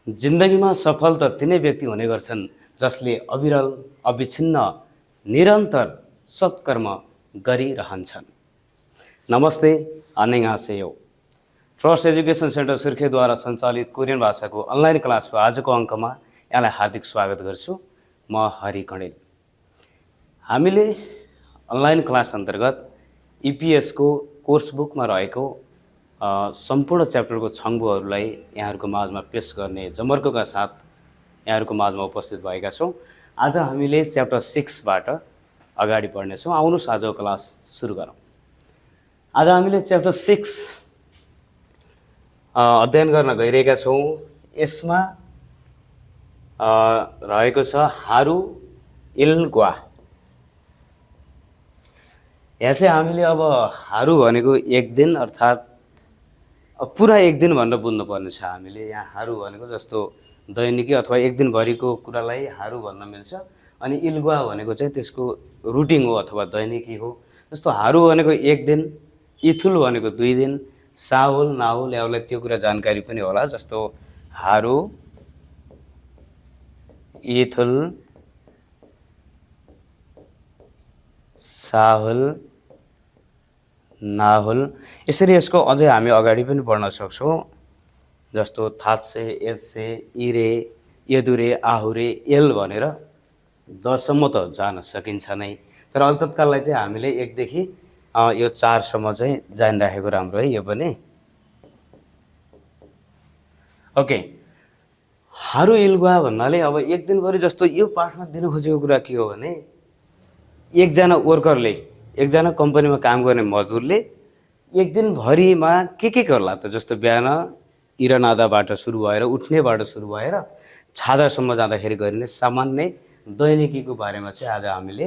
जिन्दगीमा सफल त तिनै व्यक्ति हुने गर्छन् जसले अविरल अविच्छिन्न निरन्तर सत्कर्म गरिरहन्छन्। नमस्ते, अन्यहासेयो। ट्रस्ट एजुकेसन सेन्टर सुर्खेतद्वारा सञ्चालित कोरियन भाषाको अनलाइन क्लासको आजको अङ्कमा यहाँलाई हार्दिक स्वागत गर्छु। म हरि कणेल। हामीले अनलाइन क्लास अन्तर्गत इपिएसको कोर्स बुकमा रहेको सम्पूर्ण च्याप्टरको छङ्बुहरूलाई यहाँहरूको माझमा पेश गर्ने जमर्कोका साथ यहाँहरूको माझमा उपस्थित भएका छौँ। आज हामीले च्याप्टर 6बाट अगाडि बढ्नेछौँ। आउनुहोस् आजको क्लास सुरु गरौँ। आज हामीले च्याप्टर 6 अध्ययन गर्न गइरहेका छौँ। यसमा रहेको छ हारु इल्ग्वा। यहाँ चाहिँ हामीले अब हारु भनेको एक दिन अर्थात् पुरा एक दिन भनेर बुझ्नुपर्ने छ। हामीले यहाँ हारु भनेको जस्तो दैनिकी अथवा एक दिनभरिको कुरालाई हारु भन्न मिल्छ। अनि इल्ग्वा भनेको चाहिँ त्यसको रुटिन हो अथवा दैनिकी हो। जस्तो हारु भनेको एक दिन, इथुल भनेको 2 दिन, साहुल नाहुल यहाँलाई त्यो कुरा जानकारी पनि होला। जस्तो हारु इथुल साहुल नाहुल यसरी यसको अझै हामी अगाडि पनि बढ्न सक्छौँ। जस्तो थात्से, एत्से, इरे, यदुरे, आहुरे, एल भनेर 10 सम्म त जान सकिन्छ नै। तर अहिले तत्काललाई चाहिँ हामीले 1 देखि यो 4 सम्म चाहिँ जानिराखेको राम्रो है। यो पनि ओके। हारु इल्ग्वा भन्नाले अब एक दिनभरि जस्तो यो पाठमा दिन खोजेको कुरा के हो भने एकजना वर्करले, एकजना कम्पनीमा काम गर्ने मजदुरले एक दिनभरिमा के गर्ला त। जस्तो बिहान इरनादाबाट सुरु भएर उठ्नेबाट सुरु भएर छाजासम्म जाँदाखेरि गरिने सामान्य दैनिकीको बारेमा चाहिँ आज हामीले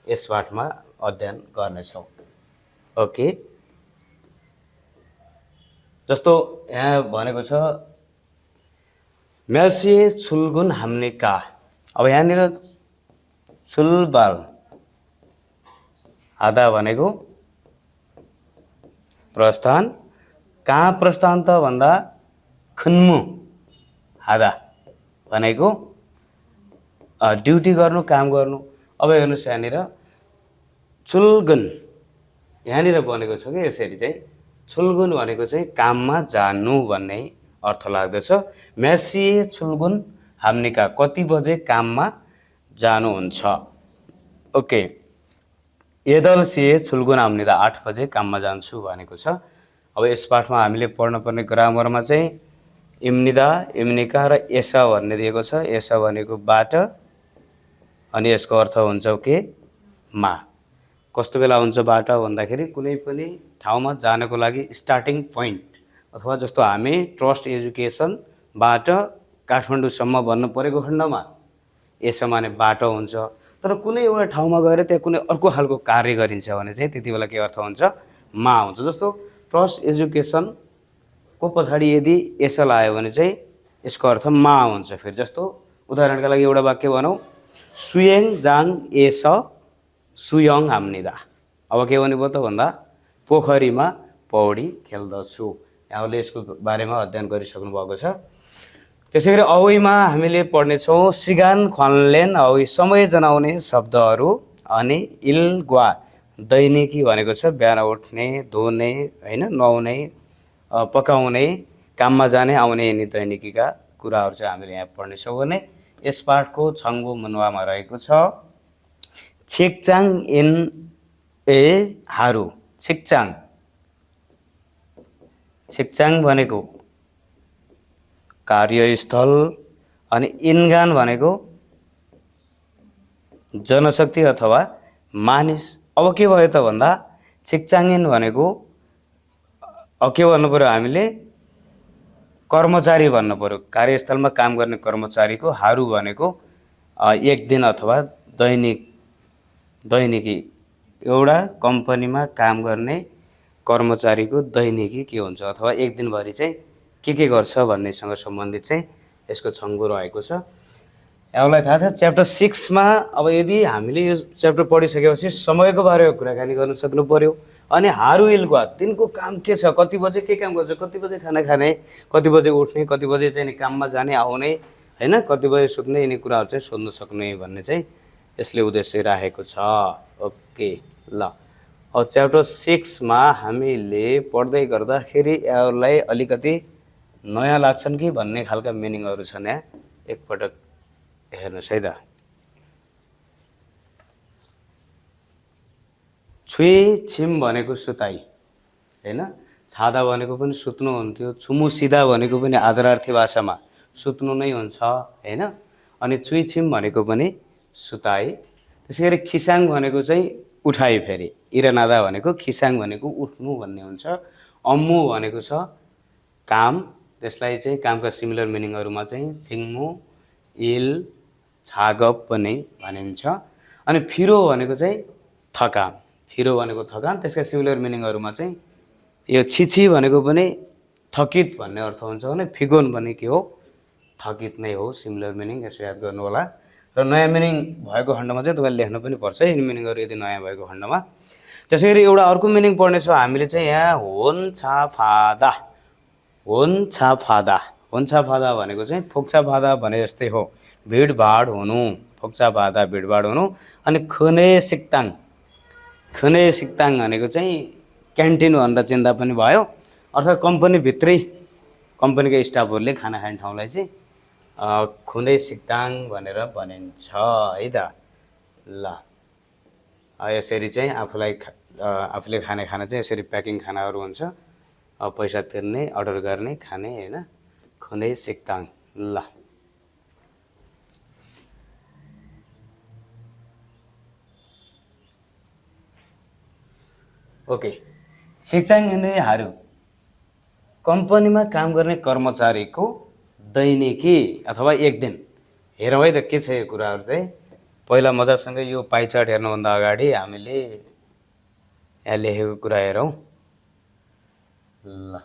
यस पाठमा अध्ययन गर्नेछौँ। ओके। जस्तो यहाँ भनेको छ म्यासे छुल्गुन हाम्ने का। अब यहाँनिर छुलबाल आधा भनेको प्रस्थान, कहाँ प्रस्थान त भन्दा खन्मु आधा भनेको ड्युटी गर्नु, काम गर्नु। अब हेर्नुहोस् यहाँनिर छुल्गुन यहाँनिर बनेको छ कि यसरी चाहिँ छुल्गुन भनेको चाहिँ काममा जानु भन्ने अर्थ लाग्दछ। म्यासिए छुल्गुन हाम्निका कति बजे काममा जानुहुन्छ। ओके। एदल सिए छुल्गुन हाम्निदा 8 बजे काममा जान्छु भनेको छ। अब यस पाठमा हामीले पढ्नुपर्ने ग्रामरमा चाहिँ इम्निदा, इम्निका र एसा भन्ने दिएको छ। एसा भनेको बाट अनि यसको अर्थ हुन्छ के मा। कस्तो बेला हुन्छ बाट भन्दाखेरि कुनै पनि ठाउँमा जानको लागि स्टार्टिङ पोइन्ट अथवा जस्तो हामी ट्रस्ट एजुकेसनबाट काठमाडौँसम्म भन्नु परेको खण्डमा एसा माने बाटो हुन्छ। तर कुनै एउटा ठाउँमा गएर त्यहाँ कुनै अर्को खालको कार्य गरिन्छ भने चाहिँ त्यति बेला के अर्थ हुन्छ मा हुन्छ। जस्तो ट्रस्ट एजुकेसनको पछाडि यदि एसा लायो भने चाहिँ यसको अर्थ मा हुन्छ। फेरि जस्तो उदाहरणका लागि एउटा वाक्य भनौँ, सुयङ जाङ एस सुयङ हाम्निदा। अब के भन्नुभयो त भन्दा पोखरीमा पौडी खेल्दछु। यहाँले यसको बारेमा अध्ययन गरिसक्नु भएको छ। त्यसै गरी औईमा हामीले पढ्नेछौँ सिगान खनलेन औई समय जनाउने शब्दहरू अनि इल्ग्वा दैनिकी भनेको छ बिहान उठ्ने, धुने, होइन, नुहाउने, पकाउने, काममा जाने, आउने यिनी दैनिकीका कुराहरू चाहिँ हामीले यहाँ पढ्नेछौँ। भने यस पाठको छङ्गु मुनुवामा रहेको छ छिक्चाङ इन ए हारु। छिक्चाङ, छिक्चाङ भनेको कार्यस्थल अनि इन्गान भनेको जनशक्ति अथवा मानिस। अब के भयो त भन्दा छिक्चाङिन भनेको के भन्नु पर्यो हामीले कर्मचारी भन्नु पर्यो। कार्यस्थलमा काम गर्ने कर्मचारीको हारु भनेको एक दिन अथवा दैनिकी एउटा कम्पनीमा काम गर्ने कर्मचारीको दैनिकी के हुन्छ अथवा एक दिनभरि चाहिँ के गर्छ भन्नेसँग सम्बन्धित चाहिँ यसको छङ्गु रहेको छ। यहाँलाई थाहा छ च्याप्टर 6मा अब यदि हामीले यो च्याप्टर पढिसकेपछि समयको बारेमा कुराकानी गर्न सक्नु पर्यो। अनि हारुइलगुवा तिनको काम के छ, कति बजे के काम गर्छ, कति बजे खाना खाने, कति बजे उठ्ने, कति बजे चाहिँ काममा जाने आउने होइन, कति बजे सुत्ने, यिनी कुराहरू चाहिँ सोध्न सक्ने भन्ने चाहिँ यसले उद्देश्य राखेको छ। ओके ल, अब च्याप्टर 6 मा हामीले पढ्दै गर्दाखेरि यसलाई अलिकति नयाँ लाग्छन् कि भन्ने खालका मिनिङहरू छन्। यहाँ एकपटक हेर्नुहोस् है त। छुई छिम भनेको सुताई होइन, छादा भनेको पनि सुत्नु हुन्थ्यो, छुमु सिधा भनेको पनि आदरार्थी भाषामा सुत्नु नै हुन्छ होइन, अनि छुई छिम भनेको पनि सुताई। त्यसै गरी खिसाङ भनेको चाहिँ उठाइ, फेरि इरानादा भनेको खिसाङ भनेको उठ्नु भन्ने हुन्छ। अम्मु भनेको छ काम, त्यसलाई चाहिँ कामका सिमिलर मिनिङहरूमा चाहिँ छिङ्मु, इल, छागप पनि भनिन्छ। अनि फिरो भनेको चाहिँ थकान, फिरो भनेको थकान, त्यसका सिमिलर मिनिङहरूमा चाहिँ यो छिछि भनेको पनि थकित भन्ने अर्थ हुन्छ भने फिगोन भने के हो, थकित नै हो, सिमिलर मिनिङ, यसो याद गर्नु होला। र नयाँ मिनिङ भएको खण्डमा चाहिँ तपाईँले लेख्नु पनि पर्छ यिनी मिनिङहरू यदि नयाँ भएको खण्डमा। त्यसै गरी एउटा अर्को मिनिङ पढ्नेछौँ हामीले चाहिँ यहाँ होन छा फादा, होन छा फादा, होन छा फादा भनेको चाहिँ फोक्सा फादा भने जस्तै हो, भिडभाड हुनु, फोक्सा फादा भिडभाड हुनु। अनि खने सिक्ताङ, खने सिक्ताङ भनेको चाहिँ क्यान्टिन भनेर चिन्ता पनि भयो, अर्थात् कम्पनीभित्रै कम्पनीका स्टाफहरूले खाना खाने ठाउँलाई चाहिँ खुनै सिक्ताङ भनेर भनिन्छ है त। ल यसरी चाहिँ आफूले खाने खाना चाहिँ यसरी प्याकिङ खानाहरू हुन्छ, पैसा तिर्ने, अर्डर गर्ने, खाने होइन, खुनै सिक्ताङ। ल ओके, सिक्चाङ हारु कम्पनीमा काम गर्ने कर्मचारीको दैनिकी अथवा एक दिन। हेरौँ है त के छ यो कुराहरू चाहिँ। पहिला मजासँग यो पाइ चार्ट हेर्नुभन्दा अगाडि हामीले यहाँ लेखेको कुरा हेरौँ। ल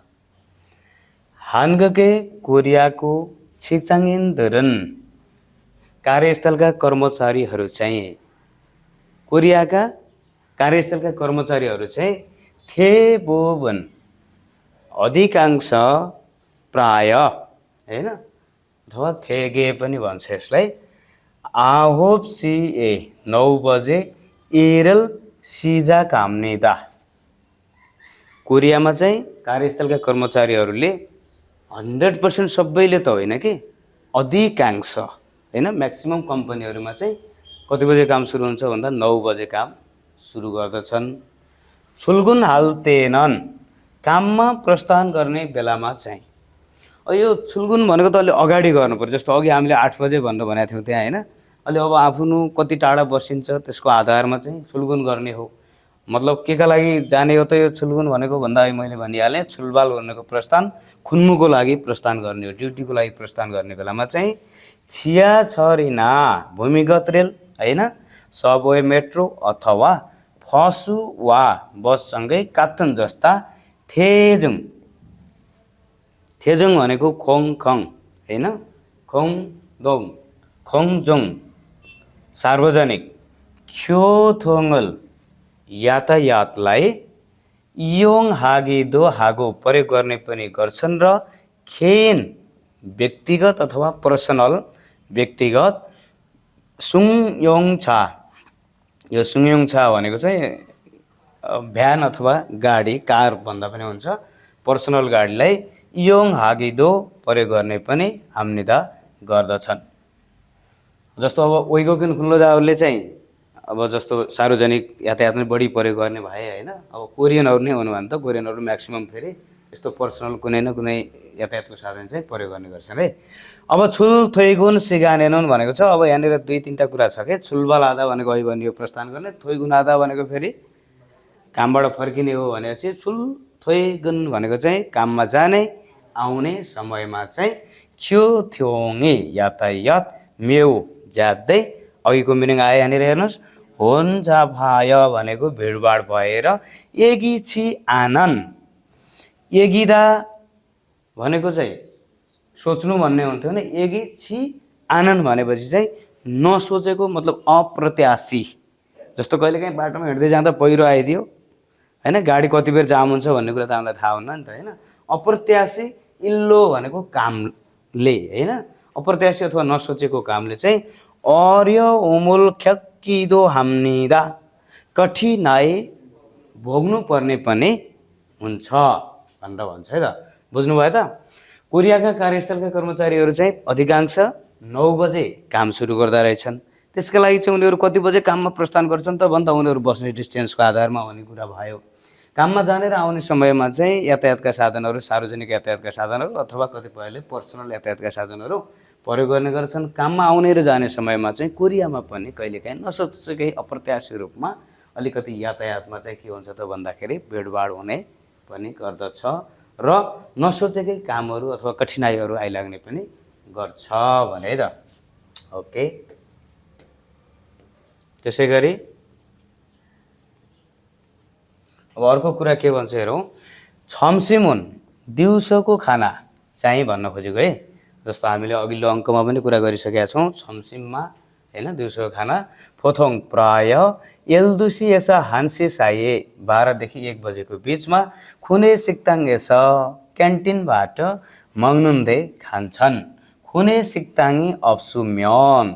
हानगके कोरियाको छिक्चाङिनधरन कार्यस्थलका कर्मचारीहरू चाहिँ, कोरियाका कार्यस्थलका कर्मचारीहरू चाहिँ थेबोवन अधिकांश, प्राय होइन, अथवा थेगे पनि भन्छ यसलाई, आहोप्सी 9 बजे एरल सिजा कामनेदा। कोरियामा चाहिँ कार्यस्थलका कर्मचारीहरूले 100% सबैले त होइन कि, अधिकांश होइन, म्याक्सिमम कम्पनीहरूमा चाहिँ कति बजे काम सुरु हुन्छ भन्दा 9 बजे काम सुरु गर्दछन्। छुल्गुन हाल्तेनन्, काममा प्रस्थान गर्ने बेलामा चाहिँ। यो छुल्गुन भनेको त अलि अगाडि गर्नु पर्यो, जस्तो अघि हामीले 8 बजे भनेर भनेको थियौँ त्यहाँ होइन, अलि अब आफ्नो कति टाढा बसिन्छ त्यसको आधारमा चाहिँ छुल्गुन गर्ने हो। मतलब केका लागि जाने हो त यो छुल्गुन भनेको भन्दा मैले भनिहालेँ, छुलबाल भनेको प्रस्थान, खुन्मुको लागि प्रस्थान गर्ने हो, ड्युटीको लागि प्रस्थान गर्ने बेलामा चाहिँ छिया छरिना भूमिगत रेल होइन, सबवे मेट्रो अथवा फसु वा बससँगै कातन जस्ता थेजुङ, थेजुङ भनेको खोङखङ होइन, खोङदोङ, खोङजोङ सार्वजनिक ख्योथोङ्गल यातायातलाई योङ हागिदो हागो प्रयोग गर्ने पनि गर्छन्। र खेन व्यक्तिगत अथवा पर्सनल व्यक्तिगत सुङयोङछा, यो सुङयोङछा भनेको चाहिँ भ्यान अथवा गाडी, कार भन्दा पनि हुन्छ, पर्सनल गाडीलाई योङ हागिदो प्रयोग गर्ने पनि हाम्निदा गर्दछन्। जस्तो अब ओइगोकिन खुल्लोजाहरूले चाहिँ अब जस्तो सार्वजनिक यातायात नै बढी प्रयोग गर्ने भए होइन, अब कोरियनहरू नै हुनु भने त कोरियनहरू म्याक्सिमम फेरि यस्तो पर्सनल कुनै न कुनै यातायातको साधन चाहिँ प्रयोग गर्ने गर्छन् है। अब छुल थोइगुन सिगानेनुन भनेको छ। अब यहाँनिर 2-3टा कुरा छ कि, छुलबाल आधा भनेको अघि भनियो प्रस्थान गर्ने, थोइगुन आधा भनेको फेरि कामबाट फर्किने हो भनेपछि, छुल थोइगुन भनेको चाहिँ काममा जाने आउने समयमा चाहिँ ख्यो थ्योङे यातायात मेउ ज्यादै। अघिको मिनिङ आयो यहाँनिर हेर्नुहोस्, होन्जा भाय भनेको भिडभाड भएर, एगी छि आनन, एगिदा भनेको चाहिँ सोच्नु भन्ने हुन्थ्यो भने, एगी छि आनन भनेपछि चाहिँ नसोचेको, मतलब अप्रत्याशी। जस्तो कहिलेकाहीँ बाटोमा हिँड्दै जाँदा पहिरो आइदियो हैन, गाडी कति बेर जाम हुन्छ भन्ने कुरा त हामीलाई थाहा हुन्न नि त हैन। अप्रत्याशी इल्लो भनेको कामले हैन, अप्रत्याशी अथवा नसोचेको कामले चाहिँ अर्य उमुल ख्याक्किदो हाम्निदा कठिनाइ भोग्नु पर्ने पनि हुन्छ भनेर भन्छ है त। बुझ्नुभयो त। कोरियाका कार्यस्थलका कर्मचारीहरू चाहिँ अधिकांश 9 बजे काम सुरु गर्दा रहेछन्। त्यसका लागि चाहिँ उनीहरू कति बजे काममा प्रस्थान गर्छन् त भन्दा उनीहरू बस्ने डिस्टेन्सको आधारमा भन्ने कुरा भयो। काममा जाने र आउने समयमा चाहिँ यातायातका साधनहरू, सार्वजनिक यातायातका साधनहरू अथवा कतिपयले पर्सनल यातायातका साधनहरू प्रयोग गर्ने गर्छन्। काममा आउने र जाने समयमा चाहिँ कोरियामा पनि कहिलेकाहीँ नसोचेकै अप्रत्याशी रूपमा अलिकति यातायातमा चाहिँ के हुन्छ त भन्दाखेरि भिडभाड हुने पनि गर्दछ र नसोचेकै कामहरू अथवा कठिनाइहरू आइलाग्ने पनि गर्छ भने है त। ओके, त्यसै गरी अब अर्को कुरा के भन्छ हेरौँ। छम्सिमुन दिउँसोको खाना चाहिँ भन्न खोजेको है। जस्तो हामीले अघिल्लो अङ्कमा पनि कुरा गरिसकेका छौँ। छम्सिममा हैन दिउँसोको खाना फोथोङ प्राय एलदुसी एसा हान्सी साये 12 देखि 1 बजेको बिचमा खुने सिक्ताङ एस क्यान्टिनबाट मङ्नुन्दे खान्छन्। खुने सिक्ताङी अप्सुम्यन,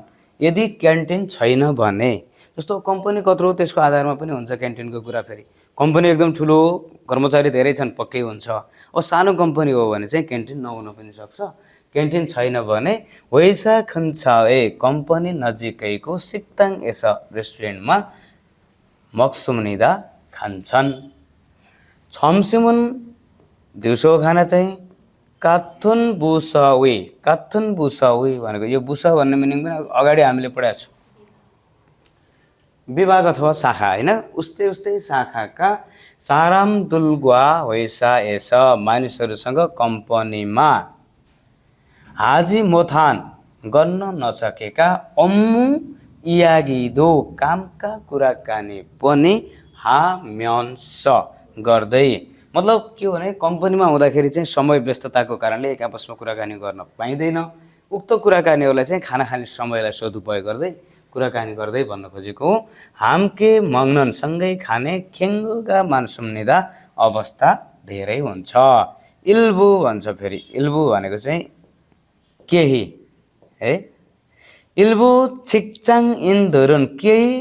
यदि क्यान्टिन छैन भने, जस्तो कम्पनी कत्रो त्यसको आधारमा पनि हुन्छ क्यान्टिनको कुरा। फेरि कम्पनी एकदम ठुलो कर्मचारी धेरै छन् पक्कै हुन्छ। अब सानो कम्पनी हो भने चाहिँ क्यान्टिन नहुन पनि सक्छ। क्यान्टिन छैन भने वैसा खन्छाए कम्पनी नजिकैको सिक्ताङ एस रेस्टुरेन्टमा मक्सुम्निदा खान्छन्। छम्सिमुन दिउँसो खाना चाहिँ काथुन बुसावी, काथुन बुसावी भनेको यो बुसा भन्ने मिनिङ पनि अगाडि हामीले पढाएको छौँ, विभाग अथवा शाखा हैन। उस्तै उस्तै शाखाका साराम दुलगुवा वैसा एस मानिसहरूसँग कम्पनीमा हाजी मोथान गर्न नसकेका अम्मु इयागिदो कामका कुराकानी पनि हाम्यन्स गर्दै, मतलब के हो भने कम्पनीमा हुँदाखेरि चाहिँ समय व्यस्तताको कारणले एक आपसमा कुराकानी गर्न पाइँदैन। उक्त कुराकानीहरूलाई चाहिँ खाना खाने समयलाई सदुपयोग गर्दै कुराकानी गर्दै भन्न खोजेको हो। हामके मङ्नन सँगै खाने खेङ्गुगा मानसुम्निदा अवस्था धेरै हुन्छ। इल्बु भन्छ। फेरि इल्बु भनेको चाहिँ केही है। इल्बु छिक्चाङ इन्दरुन, केही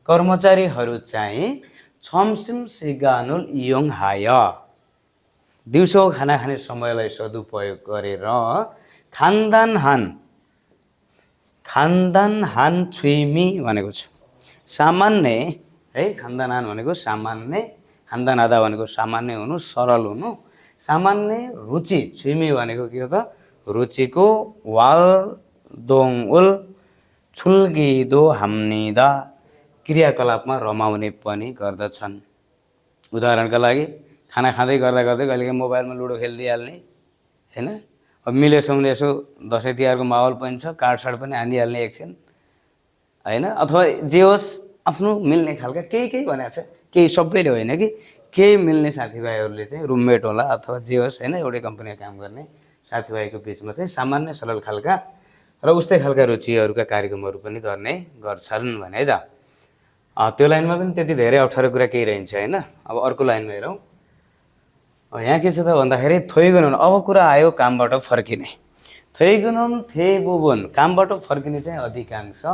कर्मचारीहरू चाहिँ छम्सिम सिगानुल इयोङ हाय, दिउँसो खाना खाने समयलाई सदुपयोग गरेर खानदान हान छुइमी भनेको छ सामान्य है। खानदान हान भनेको सामान्य, खानदान आधा भनेको सामान्य हुनु, सरल हुनु। सामान्य रुचि, छुइमी भनेको के हो त रुचिको, वाल दोङ उल छुल्गिदो हाम्निदा क्रियाकलापमा रमाउने पनि गर्दछन्। उदाहरणका लागि खाना खाँदै गर्दा गर्दै कहिलेकाहीँ मोबाइलमा लुडो खेलिदिइहाल्ने हैन। अब मिलेछौँ भने यसो दसैँ तिहारको माहौल पनि छ, काठसाड पनि हानिहाल्ने एकछिन हैन। अथवा जे होस् आफ्नो मिल्ने खालका केही भनेको छ, केही सबैले होइन कि केही मिल्ने साथीभाइहरूले चाहिँ रुममेट होला अथवा जे होस् होइन, एउटै कम्पनीमा काम गर्ने साथीभाइको बिचमा चाहिँ सामान्य सरल खालका र उस्तै खालका रुचिहरूका कार्यक्रमहरू पनि गर्ने गर्छन् भने है त। त्यो लाइनमा पनि त्यति धेरै अप्ठ्यारो कुरा केही रहन्छ हैन। अब अर्को लाइनमा हेरौँ। यहाँ के छ त भन्दाखेरि थोइगुनन, अब कुरा आयो कामबाट फर्किने। थोइगुनन थेबुबुन, कामबाट फर्किने चाहिँ अधिकांश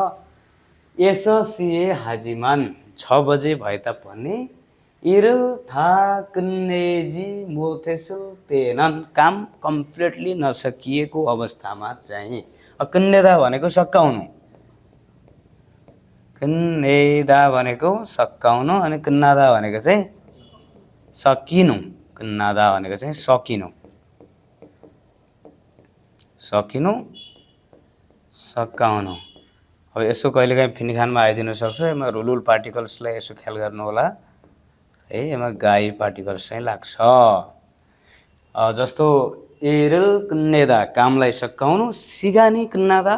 एस सिए हाजिमान 6 बजे भए तापनि इरल था कन्नेजी मोथेसुल तेनन, काम कम्प्लिटली नसकिएको अवस्थामा चाहिँ। कन्नेदा भनेको सकाउनु, कन्नेदा भनेको सकाउनु, अनि कन्नादा भनेको चाहिँ सकिनु। कन्नादा भनेको चाहिँ सकिनु, सकिनु सकाउनु। अब यसो कहिलेकाहीँ फिनिखानमा आइदिन सक्छ। यसमा रुलुल पार्टिकल्सलाई यसो ख्याल गर्नु होला है। यसमा गाई पार्टिकल्स चाहिँ लाग्छ। जस्तो एरल कन्नेदा कामलाई सकाउनु, सिगानी कन्नादा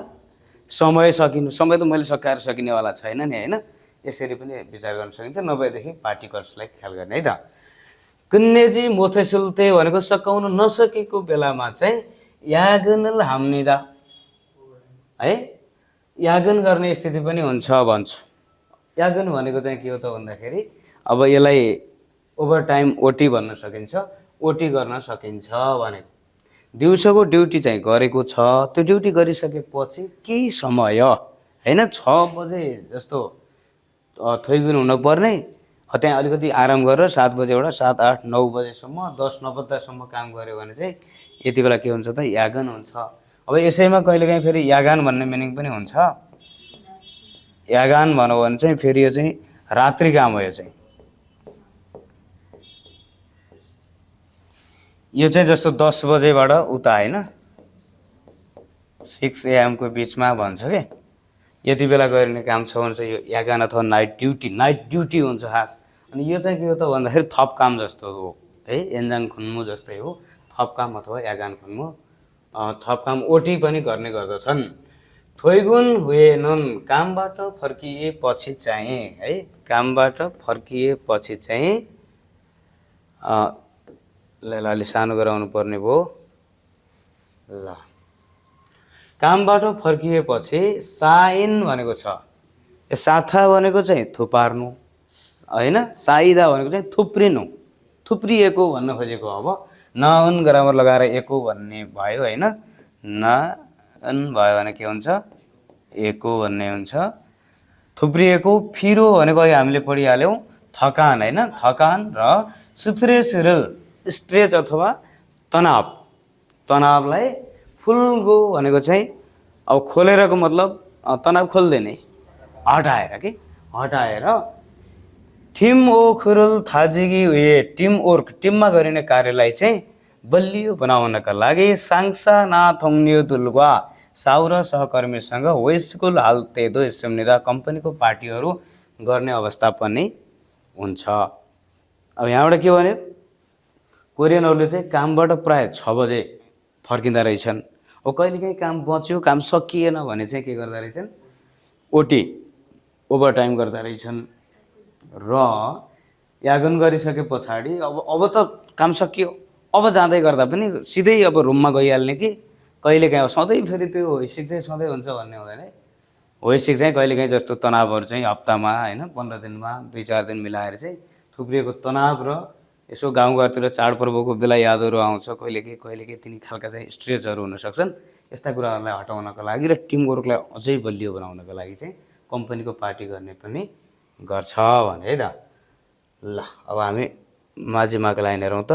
समय सकिनु। समय त मैले सकाएर सकिनेवाला छैन नि होइन। यसरी पनि विचार गर्न सकिन्छ। नभएदेखि पार्टिकल्सलाई ख्याल गर्ने है त। कन्नेजी मोथेसुल्ते भनेको सकाउनु नसकेको बेलामा चाहिँ यागनल हाम्निदा है, यागन गर्ने स्थिति पनि हुन्छ भन्छ। यागन भनेको चाहिँ के हो त भन्दाखेरि अब यसलाई ओभरटाइम ओटी भन्न सकिन्छ, ओटी गर्न सकिन्छ भने दिउँसोको ड्युटी चाहिँ गरेको छ, त्यो ड्युटी गरिसकेपछि केही समय होइन 6 बजे जस्तो थैगुन हुनुपर्ने, त्यहाँ अलिकति आराम गरेर 7 बजेबाट 7, 8, 9 बजेसम्म 10 नबज्दासम्म काम गऱ्यो भने चाहिँ यति बेला के हुन्छ त यागन हुन्छ। अब यसैमा कहिलेकाहीँ फेरि यागान भन्ने मिनिङ पनि हुन्छ। यागान भनौँ भने चाहिँ फेरि यो चाहिँ रात्रि काम हो। यो चाहिँ जस्तो 10 बजेबाट उता होइन 6 AM को बिचमा भन्छ के यति बेला गरिने काम छ भने चाहिँ यो यागान अथवा नाइट ड्युटी हुन्छ खास। अनि यो चाहिँ के हो त भन्दाखेरि थप काम जस्तो हो है, एन्जाङ खुन्मु जस्तै हो, थप काम अथवा यागान खुन्मु थप काम ओटी पनि गर्ने गर्दछन्। थोइगुन हुएनन् कामबाट फर्किएपछि चाहिँ है, कामबाट फर्किएपछि चाहिँ अलि सानो गराउनु पर्ने भयो ल। कामबाट फर्किएपछि साइन भनेको छ, साथा भनेको चाहिँ थुपार्नु होइन, साइदा भनेको चाहिँ थुप्रिनु, थुप्रिएको भन्न खोजेको। अब नअन ग्रामर लगाएर एको भन्ने भयो होइन, नअन भयो भने के हुन्छ एको भन्ने हुन्छ। थुप्रिएको फिरो भनेको अहिले हामीले पढिहाल्यौँ थकान होइन, थकान र सुत्रेसिरल स्ट्रेच अथवा तनाव, तनावलाई फुल्गो भनेको चाहिँ अब खोलेरको मतलब तनाव खोल्दैन हटाएर कि हटाएर। टिम ओखुरल थाजिगी उयो टिमवर्क टिममा गरिने कार्यलाई चाहिँ बलियो बनाउनका लागि साङ्सा नाथोङ्न्यो दुल्वा साउ र सहकर्मीसँग वेस्कुल हाल्तेदो यसम्निदा कम्पनीको पार्टीहरू गर्ने अवस्था पनि हुन्छ। अब यहाँबाट के भन्यो कोरियनहरूले चाहिँ कामबाट प्राय 6 बजे फर्किँदा रहेछन्। अब कहिलेकाहीँ काम बच्यो काम सकिएन भने चाहिँ के गर्दा रहेछन् ओटी ओभरटाइम गर्दा रहेछन् र यागन गरिसके पछाडि अब त काम सकियो, अब जाँदै गर्दा पनि सिधै अब रुममा गइहाल्ने कि कहिलेकाहीँ अब सधैँ फेरि त्यो होइसिक चाहिँ सधैँ हुन्छ भन्ने हुँदैन है। होइसिक चाहिँ कहिलेकाहीँ जस्तो तनावहरू चाहिँ हप्तामा होइन 15 दिनमा 2-4 दिन मिलाएर चाहिँ थुप्रिएको तनाव र यसो गाउँघरतिर चाडपर्वको बेला यादहरू आउँछ कहिलेकाहीँ तिनी खालका चाहिँ स्ट्रेसहरू हुनसक्छन्। यस्ता कुराहरूलाई हटाउनको लागि र टिमवर्कलाई अझै बलियो बनाउनको लागि चाहिँ कम्पनीको पार्टी गर्ने पनि गर्छ भने है त। ल अब हामी माझीमाको लाइन हेरौँ त,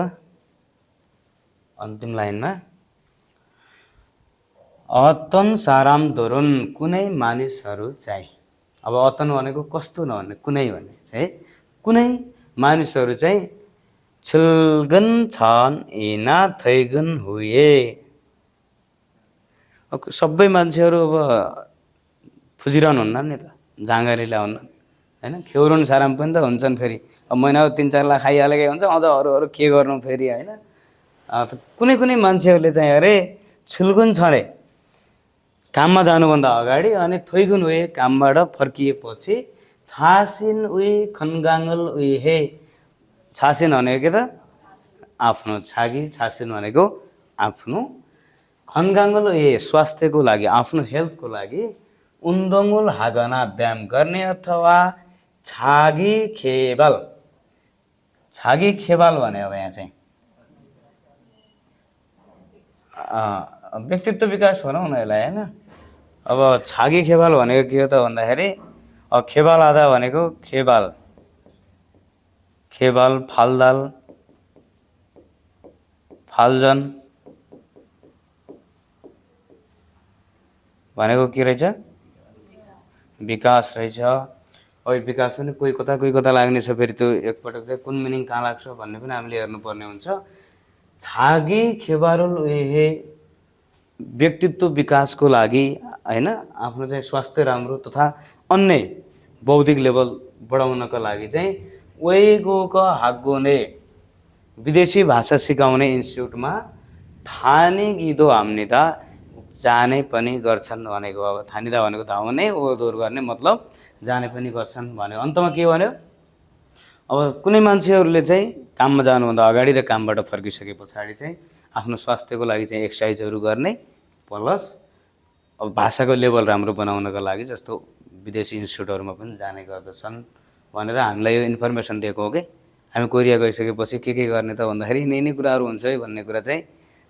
अन्तिम लाइनमा अतन साराम दोरुन कुनै मानिसहरू चाहिँ, अब अतन भनेको कस्तो नभन्ने कुनै भन्ने चाहिँ कुनै मानिसहरू चाहिँ छिल्गन छन् इना थैगन हुए। सबै मान्छेहरू अब फुजिरहनु हुन्न नि त, जाँगरीला हुन्न होइन, खेउरुन साराम पनि त हुन्छन्। फेरि अब महिनाको 3-4 लाख खाइहालेकै हुन्छ, अझ अरू के गर्नु फेरि होइन। कुनै कुनै मान्छेहरूले चाहिँ अरे छिल्गुन छ अरे काममा जानुभन्दा अगाडि, अनि थोइगुन उए कामबाट फर्किएपछि छासिन उही खनगाङ्गल उही हे। छासिन भनेको के त आफ्नो, छागी छासिन भनेको आफ्नो, खनगाङ्गल उही स्वास्थ्यको लागि आफ्नो हेल्थको लागि उन्दङ्गुल हागना व्यायाम गर्ने अथवा छागी खेबाल। छागी खेबाल भने अब यहाँ चाहिँ व्यक्तित्व विकास भनौँ न यसलाई होइन। अब छागी खेबाल भनेको के हो त भन्दाखेरि खेबाल आधा भनेको खेबाल खेबाल फालदाल फालजन भनेको के रहेछ विकास रहेछ। अब विकास पनि कोही कता लाग्ने छ, फेरि त्यो एकपटक चाहिँ कुन मिनिङ कहाँ लाग्छ भन्ने पनि हामीले हेर्नुपर्ने हुन्छ। छागी खेबारुल उहे व्यक्तित्व विकासको लागि होइन, आफ्नो चाहिँ स्वास्थ्य राम्रो तथा अन्य बौद्धिक लेभल बढाउनका लागि चाहिँ वेगोक हागोने विदेशी भाषा सिकाउने इन्स्टिट्युटमा थाने गिदो हाम्निदा जाने पनि गर्छन् भनेको। अब थानिदा भनेको धाउने ओहोर गर्ने मतलब जाने पनि गर्छन् भन्यो। अन्तमा के भन्यो अब कुनै मान्छेहरूले चाहिँ काममा जानुभन्दा अगाडि र कामबाट फर्किसके पछाडि चाहिँ आफ्नो स्वास्थ्यको लागि चाहिँ एक्सर्साइजहरू गर्ने प्लस अब भाषाको लेभल राम्रो बनाउनको लागि जस्तो विदेशी इन्स्टिट्युटहरूमा पनि जाने गर्दछन् भनेर हामीलाई यो इन्फर्मेसन दिएको हो कि। हामी कोरिया गइसकेपछि के गर्ने त भन्दाखेरि यिनी कुराहरू हुन्छ है भन्ने कुरा चाहिँ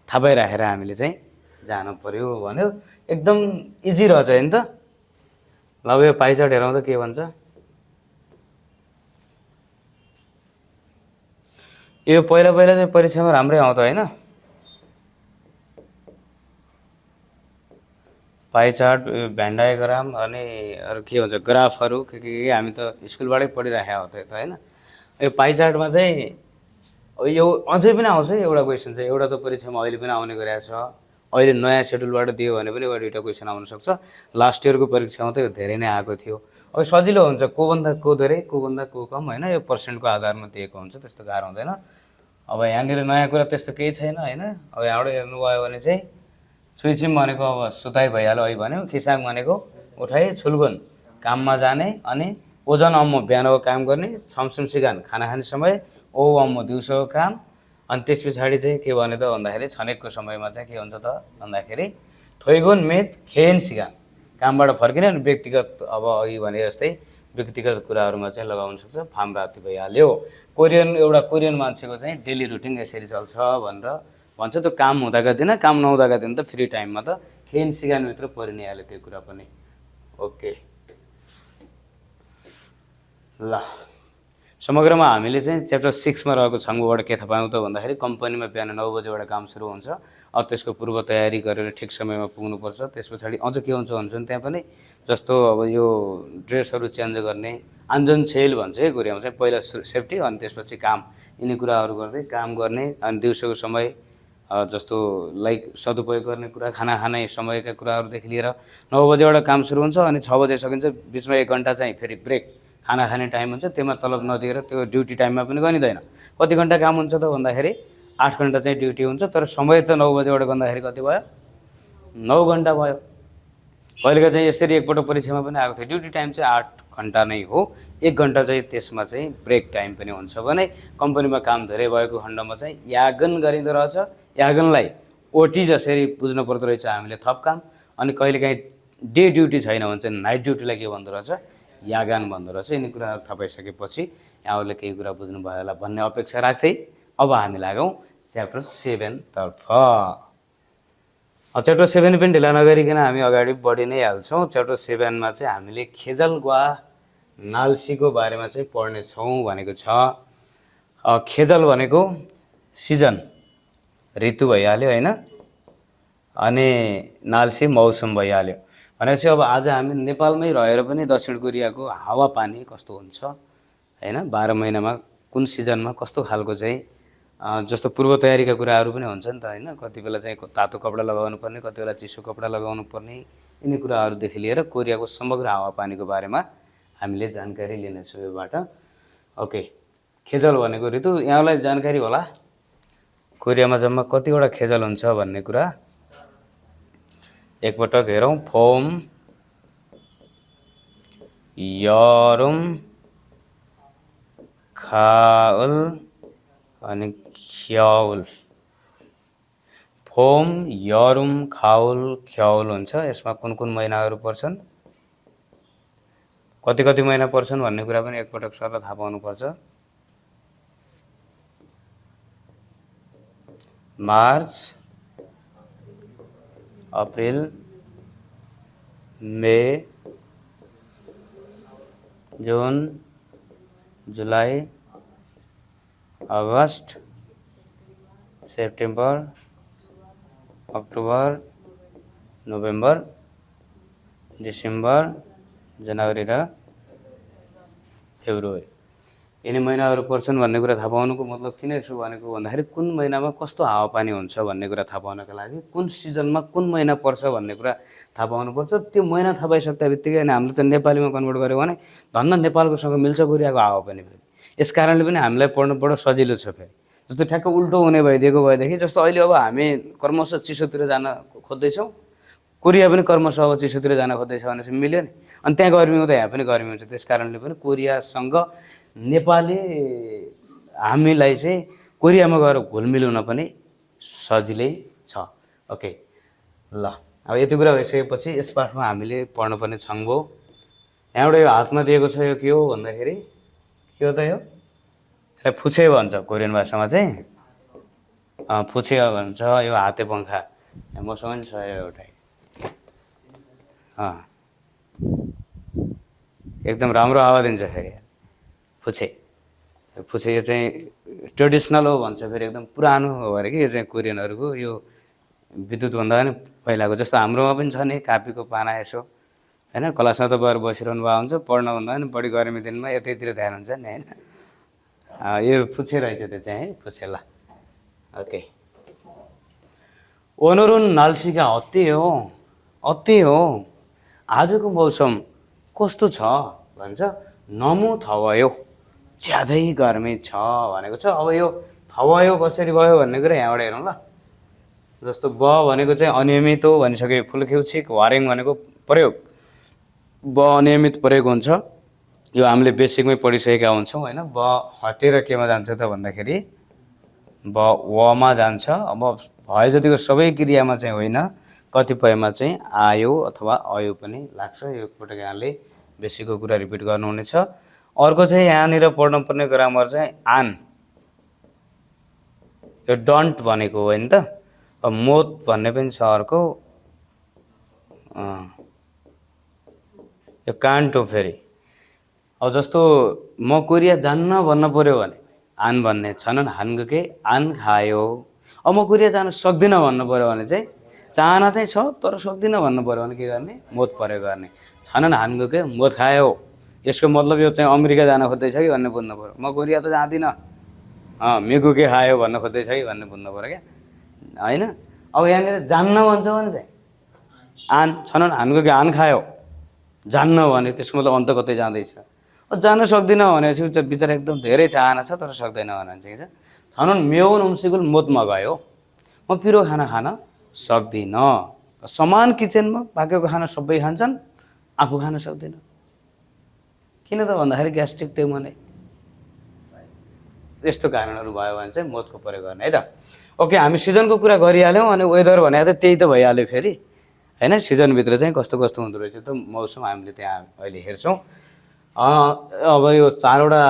थाहा पाइराखेर हामीले चाहिँ जानु पर्यो भन्यो। एकदम इजी रहेछ होइन त। ल अब यो पाइ चार्ट हेरौँ त के भन्छ। यो पहिला पहिला चाहिँ परीक्षामा राम्रै आउँछ होइन। पाइ चार्ट, भेन डायग्राम अनि अरू के भन्छ ग्राफहरू के हामी त स्कुलबाटै पढिराखेका हो त होइन। यो पाइ चार्टमा चाहिँ यो अझै पनि आउँछ एउटा क्वेसन चाहिँ, एउटा त परीक्षामा अहिले पनि आउने गरेको छ। अहिले नयाँ सेड्युलबाट दियो भने पनि एउटा दुईवटा क्वेसन आउनसक्छ। लास्ट इयरको परीक्षामा त यो धेरै नै आएको थियो। अब सजिलो हुन्छ, कोभन्दा को धेरै कोभन्दा को कम होइन, यो पर्सेन्टको आधारमा दिएको हुन्छ, त्यस्तो गाह्रो हुँदैन। अब यहाँनिर नयाँ कुरा त्यस्तो केही छैन होइन। अब यहाँबाट हेर्नुभयो भने चाहिँ छुइछिम भनेको अब सुताइ भइहाल्यो है भन्यो। खिसाङ भनेको उठाइ छुल्गुन काममा जाने, अनि ओजन अम्मो बिहानको काम गर्ने, छमछुम सिगान खाना खाने समय, ओ अम्मो दिउँसोको काम। अनि त्यस पछाडि चाहिँ के भने त भन्दाखेरि छनेकको समयमा चाहिँ के हुन्छ त भन्दाखेरि थोइगुन मेद खेन सिगान कामबाट फर्किने। अनि व्यक्तिगत अब अघि भने जस्तै व्यक्तिगत कुराहरूमा चाहिँ लगाउन सक्छ। फार्म प्राप्ति भइहाल्यो। एउटा कोरियन मान्छेको चाहिँ डेली रुटिन यसरी चल्छ भनेर भन्छ। त्यो काम हुँदाका दिन, काम नहुँदाका दिन त फ्री टाइममा त खेन सिगानभित्र परि नै हाल्यो त्यो कुरा पनि। ओके ल, समग्रमा हामीले चाहिँ च्याप्टर 6मा रहेको छङ्गुबाट के थाहा पायौँ त भन्दाखेरि कम्पनीमा बिहान 9 बजेबाट काम सुरु हुन्छ। अब त्यसको पूर्व तयारी गरेर ठिक समयमा पुग्नुपर्छ। त्यस पछाडि अझ के हुन्छ भन्छ भने त्यहाँ पनि जस्तो अब यो ड्रेसहरू चेन्ज गर्ने, आन्जन छेल भन्छ है कोरियामा चाहिँ, पहिला सेफ्टी अनि त्यसपछि काम, यिनी कुराहरू गर्दै काम गर्ने। अनि दिउँसोको समय जस्तो लाइक सदुपयोग गर्ने कुरा, खाना खाने समयका कुराहरूदेखि लिएर 9 बजेबाट काम सुरु हुन्छ अनि 6 बजे सकिन्छ। बिचमा 1 घन्टा चाहिँ फेरि ब्रेक, खाना खाने टाइम हुन्छ। त्यसमा तलब नदिएर त्यो ड्युटी टाइममा पनि गनिँदैन। कति घन्टा काम हुन्छ त भन्दाखेरि 8 घन्टा चाहिँ ड्युटी हुन्छ। तर समय त 9 बजेबाट गर्दाखेरि कति भयो? 9 घन्टा भयो। कहिलेका चाहिँ यसरी एकपल्ट परीक्षामा पनि आएको थियो। ड्युटी टाइम चाहिँ 8 घन्टा नै हो, 1 घन्टा चाहिँ त्यसमा चाहिँ ब्रेक टाइम पनि हुन्छ भने कम्पनीमा काम धेरै भएको खण्डमा चाहिँ यागन गरिँदो रहेछ। यागनलाई ओटी जसरी बुझ्नु पर्दो रहेछ हामीले, थप काम। अनि कहिलेकाहीँ डे ड्युटी छैन भने चाहिँ नाइट ड्युटीलाई के भन्दो रहेछ? यागान भन्दो रहेछ। यिनी कुराहरू थाहा पाइसकेपछि यहाँहरूले केही कुरा बुझ्नुभयो होला भन्ने अपेक्षा राख्दै अब हामी लागौँ च्याप्टर 7 तर्फ। च्याप्टर 7 पनि ढिला नगरिकन हामी अगाडि बढी नै हाल्छौँ। च्याप्टर 7मा चाहिँ हामीले खेजलग्वा नाल्सीको बारेमा चाहिँ पढ्नेछौँ भनेको छ। खेजल भनेको सिजन, ऋतु भइहाल्यो होइन। अनि नाल्सी मौसम भइहाल्यो भनेपछि अब आज हामी नेपालमै रहेर पनि दक्षिण कोरियाको हावापानी कस्तो हुन्छ होइन, 12 महिनामा कुन सिजनमा कस्तो खालको चाहिँ जस्तो पूर्व तयारीका कुराहरू पनि हुन्छ नि त होइन। कति बेला चाहिँ तातो कपडा लगाउनु पर्ने, कति बेला चिसो कपडा लगाउनु पर्ने, यिनी कुराहरूदेखि लिएर कोरियाको समग्र हावापानीको बारेमा हामीले जानकारी लिनेछौँ योबाट। ओके, खेजल भनेको ऋतु। यहाँलाई जानकारी होला कोरियामा जम्मा कतिवटा खेजल हुन्छ भन्ने कुरा। एकपटक हेरौँ। फोम, यरुम, खाउल अनि ख्याउल। फोम, यरुम, खाउल, ख्याउल हुन्छ। यसमा कुन कुन महिनाहरू पर्छन्, कति कति महिना पर्छन् भन्ने कुरा पनि एकपटक सर थाहा पाउनुपर्छ। मार्च, अप्रिल, मे, जुन, जुलाई, अगस्त, सेप्टेम्बर, अक्टोबर, नोभेम्बर, डिसेम्बर, जनवरी र फेब्रुअरी, यिनी महिनाहरू पर्छन् भन्ने कुरा थाहा पाउनुको मतलब किन यसो भनेको भन्दाखेरि कुन महिनामा कस्तो हावापानी हुन्छ भन्ने कुरा थाहा पाउनका लागि, कुन सिजनमा कुन महिना पर्छ भन्ने कुरा थाहा पाउनुपर्छ। त्यो महिना थाहा पाइसक्दा बित्तिकै अनि हामीले त नेपालीमा कन्भर्ट गऱ्यौँ भने धन्न नेपालकोसँग मिल्छ कोरियाको हावापानी। फेरि यस कारणले पनि हामीलाई पढ्नु बडो सजिलो छ। फेरि जस्तो ठ्याक्क उल्टो हुने भइदिएको भएदेखि, जस्तो अहिले अब हामी क्रमशः चिसोतिर जान खोज्दैछौँ, कोरिया पनि क्रमशः अब चिसोतिर जान खोज्दैछ भने चाहिँ मिल्यो नि। अनि त्यहाँ गर्मी हुँदा यहाँ पनि गर्मी हुन्छ। त्यस कारणले पनि कोरियासँग नेपाली हामीलाई चाहिँ कोरियामा गएर घुलमिल हुन पनि सजिलै छ। ओके ल, अब यति कुरा भइसकेपछि यस पाठमा हामीले पढ्नुपर्ने छङ्गो। यहाँबाट यो हातमा दिएको छ, यो के हो भन्दाखेरि के हो त? यो र फुछे भन्छ कोरियन भाषामा चाहिँ फुछे भन्छ। यो हाते पङ्खा मसँग पनि छ एउटै। एकदम राम्रो हावा दिन्छ फेरि फुछे। फुछे यो चाहिँ ट्रेडिसनल हो भन्छ फेरि, एकदम पुरानो हो अरे कि यो चाहिँ कोरियनहरूको। यो विद्युतभन्दा पनि पहिलाको, जस्तो हाम्रोमा पनि छ नि कापीको पाना यसो होइन, क्लासमा त गएर बसिरहनु भएको हुन्छ, पढ्नभन्दा पनि बढी गर्मी दिनमा यतैतिर ध्यान हुन्छ नि होइन। यो फुछे रहेछ त्यो चाहिँ है, फुछे। ल ओके। ओनरुन नाल्सीका अति हो, अति हो, आजको मौसम कस्तो छ भन्छ। नमु थवयो, ज्यादै गर्मी छ भनेको छ। अब यो थवयो कसरी भयो भन्ने कुरा यहाँबाट हेरौँ ल। जस्तो ब भनेको चाहिँ अनियमित हो भनिसक्यो, फुलखिउछिक। वारेङ भनेको प्रयोग, ब अनियमित प्रयोग हुन्छ। यो हामीले बेसिकमै पढिसकेका हुन्छौँ होइन। ब हटेर केमा जान्छ त भन्दाखेरि ब वमा जान्छ। अब भए जतिको सबै क्रियामा चाहिँ होइन, कतिपयमा चाहिँ आयो अथवा अयो पनि लाग्छ। यो एकपटक यहाँले बेसिकको कुरा रिपिट गर्नुहुनेछ। अर्को चाहिँ यहाँनिर पढ्नुपर्ने ग्रामर चाहिँ आन, यो डन्ट भनेको होइन त। अब मोत भन्ने पनि छ अर्को, यो कान्ट हो फेरि। अब जस्तो म कोरिया जान्न भन्न पऱ्यो भने आन भन्ने छनन् हान्गके आन खायो। अब म कोरिया जान सक्दिनँ भन्नु पऱ्यो भने चाहिँ चाहना चाहिँ छ तर सक्दिनँ भन्नु पऱ्यो भने के गर्ने, मोत प्रयोग गर्ने। छनन् हान्गके मोत खायो, यसको मतलब यो चाहिँ अमेरिका जान खोज्दैछ कि भन्ने बुझ्नु पऱ्यो। म कोरिया त जाँदिनँ, मिगुके खायो भन्न खोज्दैछ कि भन्ने बुझ्नु पऱ्यो क्या होइन। अब यहाँनिर जान्न भन्छ भने चाहिँ आन, छनन् हान्गके आन खायो, जान्न भने त्यसको मतलब अन्त कतै जाँदैछ। जान सक्दिनँ भनेपछि उच्च बिचरा एकदम धेरै चाहना छ तर सक्दैन भने चाहिँ के छ, छनन् मेउन उम्सिकुल मोत मगायो, म पिरो खाना खान सक्दिनँ। समान किचनमा पाकेको खाना सबै खान्छन्, आफू खान सक्दिनँ। किन त भन्दाखेरि ग्यास्ट्रिक त्यही यस्तो कारणहरू भयो भने चाहिँ मोतको प्रयोग गर्ने है त। ओके, हामी सिजनको कुरा गरिहाल्यौँ अनि वेदर भने त त्यही त भइहाल्यो फेरि होइन। सिजनभित्र चाहिँ कस्तो कस्तो हुँदो रहेछ त मौसम हामीले त्यहाँ अहिले हेर्छौँ। अब यो चारवटा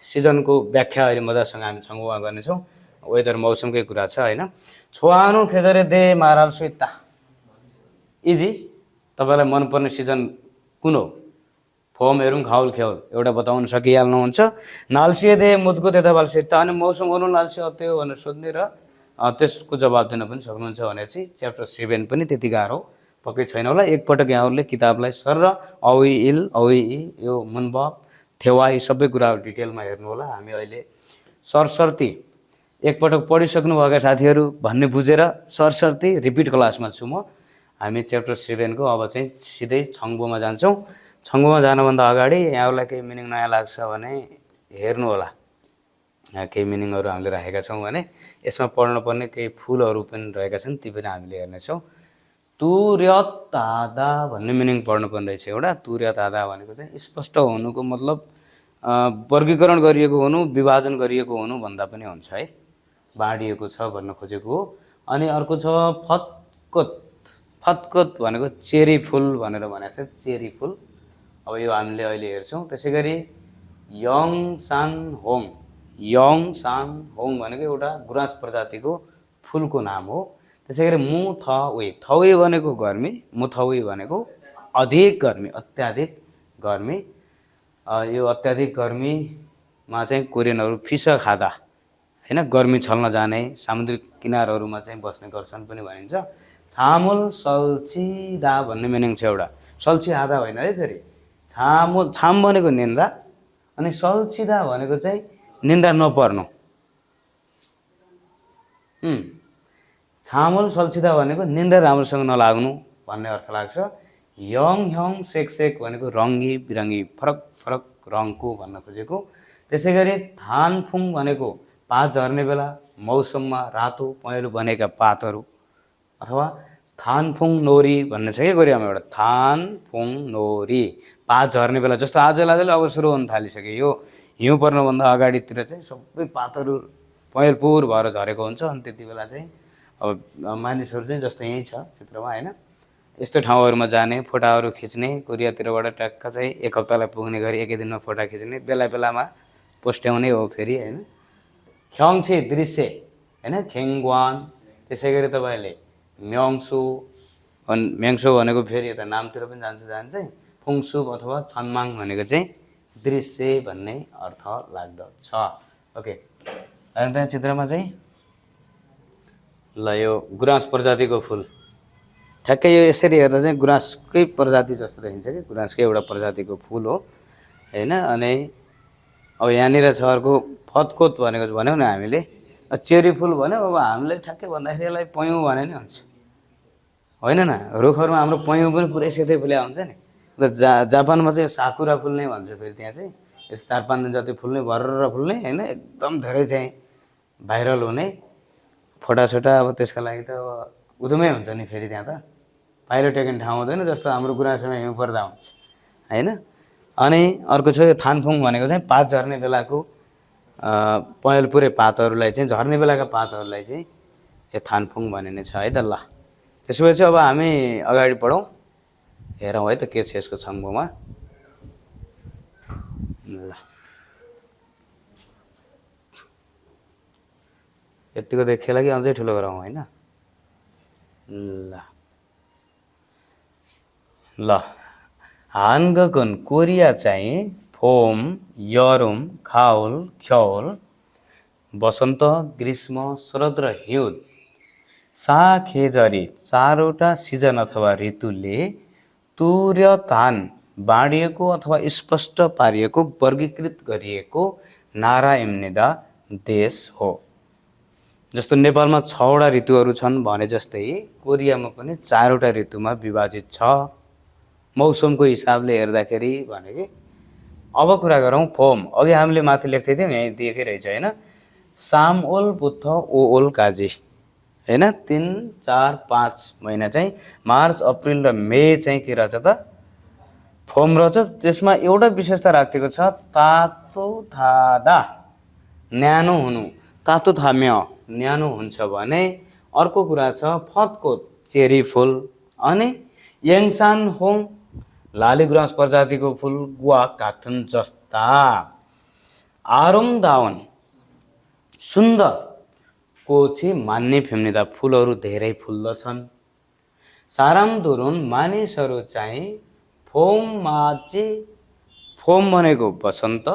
सिजनको व्याख्या अहिले मजासँग हामी छङ्गुवा गर्नेछौँ। वेदर मौसमकै कुरा छ होइन। छोआनु खेजरे दे माराल सुइता, इजी। तपाईँलाई मनपर्ने सिजन कुन हो? फोम हेरौँ खाउल खेउल एउटा बताउन सकिहाल्नुहुन्छ। नाल्सिए दे मुदको त्यता बाल सुइता, अनि मौसम गर्नु नाल्सी अत्य हो भनेर सोध्ने र त्यसको जवाब दिन पनि सक्नुहुन्छ भने चाहिँ च्याप्टर 7 पनि त्यति गाह्रो पक्कै छैन होला। एकपटक यहाँहरूले किताबलाई सर र औइ इल औइ इ यो मुनबप थेवा यी सबै कुरा डिटेलमा हेर्नु होला। हामी अहिले सरसर्ती एकपटक पढिसक्नुभएका साथीहरू भन्ने बुझेर सरसर्ती रिपिट क्लासमा छु म। हामी च्याप्टर 7 को अब चाहिँ सिधै छङ्बोमा जान्छौँ। छङ्बोमा जानुभन्दा अगाडि यहाँहरूलाई केही मिनिङ नयाँ लाग्छ भने हेर्नु होला। केही मिनिङहरू हामीले राखेका छौँ भने यसमा पढ्नुपर्ने केही फुलहरू पनि रहेका छन्, ती पनि हामीले हेर्नेछौँ। तुर्यत तादा भन्ने मिनिङ पढ्नुपर्ने रहेछ एउटा। तुर्यत तादा भनेको चाहिँ स्पष्ट हुनुको मतलब वर्गीकरण गरिएको हुनु, विभाजन गरिएको हुनु भन्दा पनि हुन्छ है, बाँडिएको छ भन्न खोजेको हो। अनि अर्को छ फत्कोत, फत्कोत भनेको चेरी फुल भनेर भनेको छ, चेरी फुल। अब यो हामीले अहिले हेर्छौँ। त्यसै गरी यङ सान होङ, यङ सान होङ भनेको एउटा गुराँस प्रजातिको फुलको नाम हो। त्यसै गरी मु थवे, थवे भनेको गर्मी, मुथवे भनेको अधिक गर्मी, अत्याधिक गर्मी। यो अत्याधिक गर्मीमा चाहिँ कोरियनहरू फिसा खाँदा होइन, गर्मी छल्न जाने सामुद्रिक किनारहरूमा चाहिँ बस्ने गर्छन् पनि भनिन्छ। छामुल सल्चिदा भन्ने मिनिङ छ एउटा, सल्ची आधा होइन है फेरि। छामुल, छाम भनेको निन्द्रा अनि सल्चिदा भनेको चाहिँ निन्द्रा नपर्नु। छामुल सल्चिदा भनेको निन्द्रा राम्रोसँग नलाग्नु भन्ने अर्थ लाग्छ। यङ ह्यङ सेक सेक भनेको रङ्गी बिरङ्गी फरक फरक रङको भन्न खोजेको। त्यसै गरी थानफुङ भनेको पात झर्ने बेला मौसममा रातो पहेँलो बनेका पातहरू, अथवा थानफुङ नोरी भन्ने छ कि कोरियामा एउटा, थानफुङ नोरी पात झर्ने बेला। जस्तो आजलाई अब सुरु हुन थालिसक्यो, यो हिउँ पर्नुभन्दा अगाडितिर चाहिँ सबै पातहरू पहेँलपुर भएर झरेको हुन्छ। अनि त्यति बेला चाहिँ अब मानिसहरू चाहिँ जस्तो यहीँ छ चित्रमा होइन, यस्तो ठाउँहरूमा जाने, फोटाहरू खिच्ने, कोरियातिरबाट ट्याक्क चाहिँ एक हप्तालाई पुग्ने गरी एकै दिनमा फोटा खिच्ने, बेला बेलामा पोस्ट्याउने हो फेरि होइन। ख्यङछी दृश्य होइन, खेङग्वान। त्यसै गरी तपाईँले म्याङ्सु, म्याङ्सो भनेको फेरि यता नामतिर पनि जान्छ चाहिँ फुङसुप अथवा छन्माङ भनेको चाहिँ दृश्य भन्ने अर्थ लाग्दछ। ओके, अनि त्यहाँ चित्रमा चाहिँ ल यो गुराँस प्रजातिको फुल, ठ्याक्कै यो यसरी हेर्दा चाहिँ गुराँसकै प्रजाति जस्तो देखिन्छ कि गुराँसकै एउटा प्रजातिको फुल हो होइन। अनि अब यहाँनिर छ अर्को फतकोत भनेको भन्यौँ न हामीले, चेरी फुल भन्यो। अब हामीले ठ्याक्कै भन्दाखेरि यसलाई पयौँ भने नि हुन्छ होइन न। रुखहरूमा हाम्रो पयौँ पनि पुरै सेतै फुल्या हुन्छ नि। अन्त जापानमा चाहिँ साकुरा फुल्ने भन्छ, फेरि त्यहाँ चाहिँ यस्तो 4-5 दिन जति फुल्ने, भर्र फुल्ने होइन, एकदम धेरै चाहिँ भाइरल हुने फोटासोटा। अब त्यसका लागि त अब उधुमै हुन्छ नि फेरि त्यहाँ त पाइलो टेक्ने ठाउँ हुँदैन, जस्तो हाम्रो गुराँसमा हिउँ पर्दा हुन्छ होइन। अनि अर्को छ यो थानफुङ भनेको चाहिँ पात झर्ने बेलाको पहेँल पुरै पातहरूलाई चाहिँ, झर्ने बेलाका पातहरूलाई चाहिँ यो थानफुङ भनिने छ है त। ल त्यसो भए चाहिँ अब हामी अगाडि बढौँ, हेरौँ है त के छ यसको छङ्गोमा। ल यतिको देखेला कि अझै ठुलो गरौँ होइन। ल हानगकन कोरिया चाहिँ फोम, यरुम, खाउल, ख्यौल, वसन्त, ग्रीष्म, शरद र हिउँद साखेजरी 4वटा सिजन अथवा ऋतुले तुर्यतान बाँडिएको अथवा स्पष्ट पारिएको वर्गीकृत गरिएको नारायणनिदा देश हो। जस्तो नेपालमा 6वटा ऋतुहरू छन् भने जस्तै कोरियामा पनि 4वटा ऋतुमा विभाजित छ मौसमको हिसाबले हेर्दाखेरि भने कि। अब कुरा गरौँ फोम। अघि हामीले माथि लेख्दै थियौँ, यहीँ दिएकै रहेछ होइन, सामओल बुद्ध ओओल काजी होइन। 3, 4, 5 महिना चाहिँ मार्च, अप्रिल र मे चाहिँ के रहेछ त फोम रहेछ। त्यसमा एउटा विशेषता राखेको छ, तातो थादा न्यानो हुनु, तातो थाम्य न्यानो हुन्छ भने। अर्को कुरा छ फतकोत चेरी फुल, अनि यङसान होङ लाली गुराँस प्रजातिको फुल गुवा काटुन जस्ता। आरुमदावन सुन्दर कोची मान्ने फेम्निदा फुलहरू धेरै फुल्दछन्। सारामदुरुन मानिसहरू चाहिँ फोममाची, फोम भनेको वसन्त।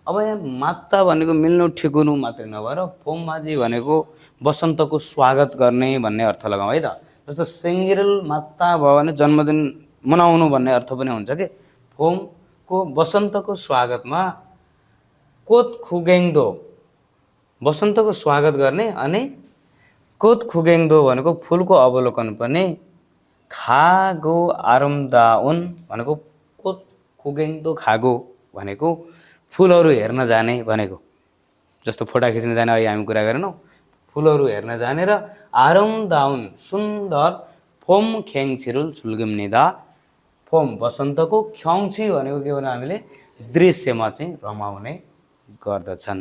अब यहाँ मात्ता भनेको मिल्नु ठिकुनु मात्रै नभएर फोममाजी भनेको वसन्तको स्वागत गर्ने भन्ने अर्थ लगाउँ है त। जस्तो सिङ्गिरल मात्ता भयो भने जन्मदिन मनाउनु भन्ने अर्थ पनि हुन्छ कि। फोमको वसन्तको स्वागतमा कोत खुगेङदो वसन्तको स्वागत गर्ने, अनि कोत खुगेङदो भनेको फुलको अवलोकन पनि। खागो आरुमदाउन भनेको कोत खुगेङदो खागो भनेको फुलहरू हेर्न जाने भनेको। जस्तो फोटा खिच्न जाने अहिले हामी कुरा गरेनौँ, फुलहरू हेर्न जाने। र आरुमदाउन सुन्दर फोम ख्याङछिरुल छुल्गिम्निदा, फोम वसन्तको, ख्याङछी भनेको के भने हामीले दृश्यमा चाहिँ रमाउने गर्दछन्।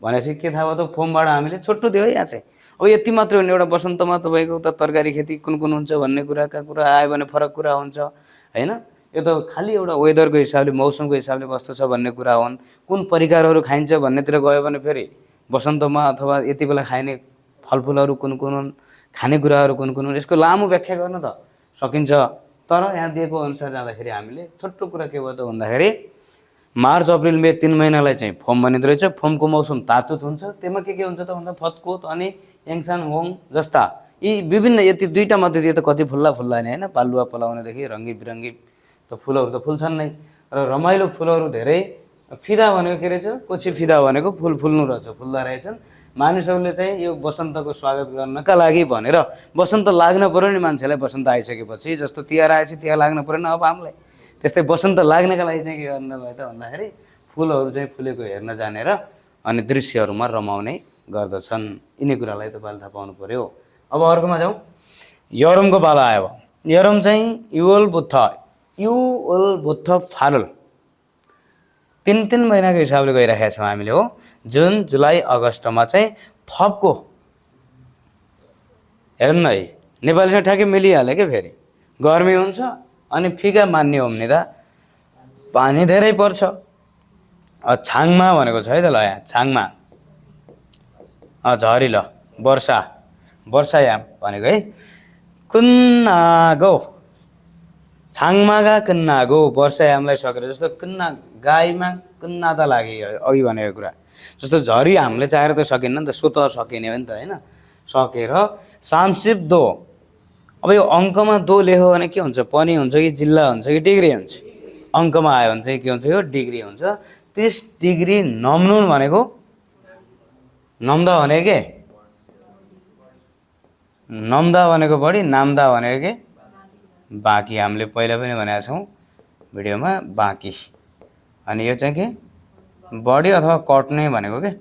भनेपछि के थाहा भयो त फोमबाट हामीले छोटो दियो है यहाँ चाहिँ। अब यति मात्र हो नि, एउटा वसन्तमा तपाईँको त तरकारी खेती कुन कुन हुन्छ भन्ने कुराका कुरा आयो भने फरक कुरा हुन्छ होइन। यो त खालि एउटा वेदरको हिसाबले, मौसमको हिसाबले कस्तो छ भन्ने कुरा हुन्। कुन परिकारहरू खाइन्छ भन्नेतिर गयो भने फेरि वसन्तमा अथवा यति बेला खाइने फलफुलहरू कुन कुन हुन्, खानेकुराहरू कुन कुन हुन्, यसको लामो व्याख्या गर्न त सकिन्छ। तर यहाँ दिएको अनुसार जाँदाखेरि हामीले छोटो कुरा के भयो त भन्दाखेरि मार्च, अप्रिल, मे 3 महिनालाई चाहिँ फोम भनिँदो रहेछ। फोमको मौसम तातुत हुन्छ। त्यसमा के हुन्छ त भन्दा फतकोत अनि यङसान होङ जस्ता यी विभिन्न, यति 2टा मध्ये दिए त कति फुल्ला नि होइन। पालुवा पलाउनेदेखि रङ्गी बिरङ्गी त फुलहरू त फुल्छन् नै। र रमाइलो फुलहरू धेरै। फिदा भनेको के रहेछ, कोची फिदा भनेको फुल फुल्नु रहेछ, फुल्दा रहेछन्। मानिसहरूले चाहिँ यो वसन्तको स्वागत गर्नका लागि भनेर, वसन्त लाग्न पर्यो नि मान्छेलाई। वसन्त आइसकेपछि जस्तो तिहार आएपछि तिहार लाग्न परेन अब हामीलाई, त्यस्तै वसन्त लाग्नका लागि चाहिँ के गर्नु भयो त भन्दाखेरि फुलहरू चाहिँ फुलेको हेर्न जाने र अनि दृश्यहरूमा रमाउने गर्दछन्। यिनै कुरालाई तपाईँले थाहा पाउनु पर्यो। अब अर्कोमा जाउँ, यरुमको पाला आयो। यरुम चाहिँ युवल बुद्ध फालुल 3 महिनाको हिसाबले गइरहेका छौँ हामीले हो। जुन, जुलाई, अगस्तमा चाहिँ थपको हेर्नु है, नेपालीसँग ठ्याक्कै मिलिहाल्यो क्या। फेरि गर्मी हुन्छ अनि फिका मान्ने हो भने त पानी धेरै पर्छ। छाङमा भनेको छ है त। ल यहाँ छाङमा झरी ल वर्षा वर्षायाम भनेको है कुन्नागो छाङमागा कुन्नागो वर्षायामलाई सकेर जस्तो कुन्ना गाईमा कुन्ना त लाग्यो अघि भनेको कुरा जस्तो झरी हामीले चाहेर त सकिन्न नि त स्वत सकिने हो नि त होइन सकेर सामसिप दो अब यो अङ्कमा दो लेख्यो भने के हुन्छ पनि हुन्छ कि जिल्ला हुन्छ कि डिग्री हुन्छ अङ्कमा आयो भने चाहिँ के हुन्छ यो डिग्री हुन्छ 30 डिग्री नम्नुन भनेको नम्दा भनेको के नम्दा भनेको बढी नाम्दा भनेको के बाँकी हामीले पहिला पनि भनेका छौँ भिडियोमा बाँकी अनि यो चाहिँ के बढी अथवा कट्ने भनेको के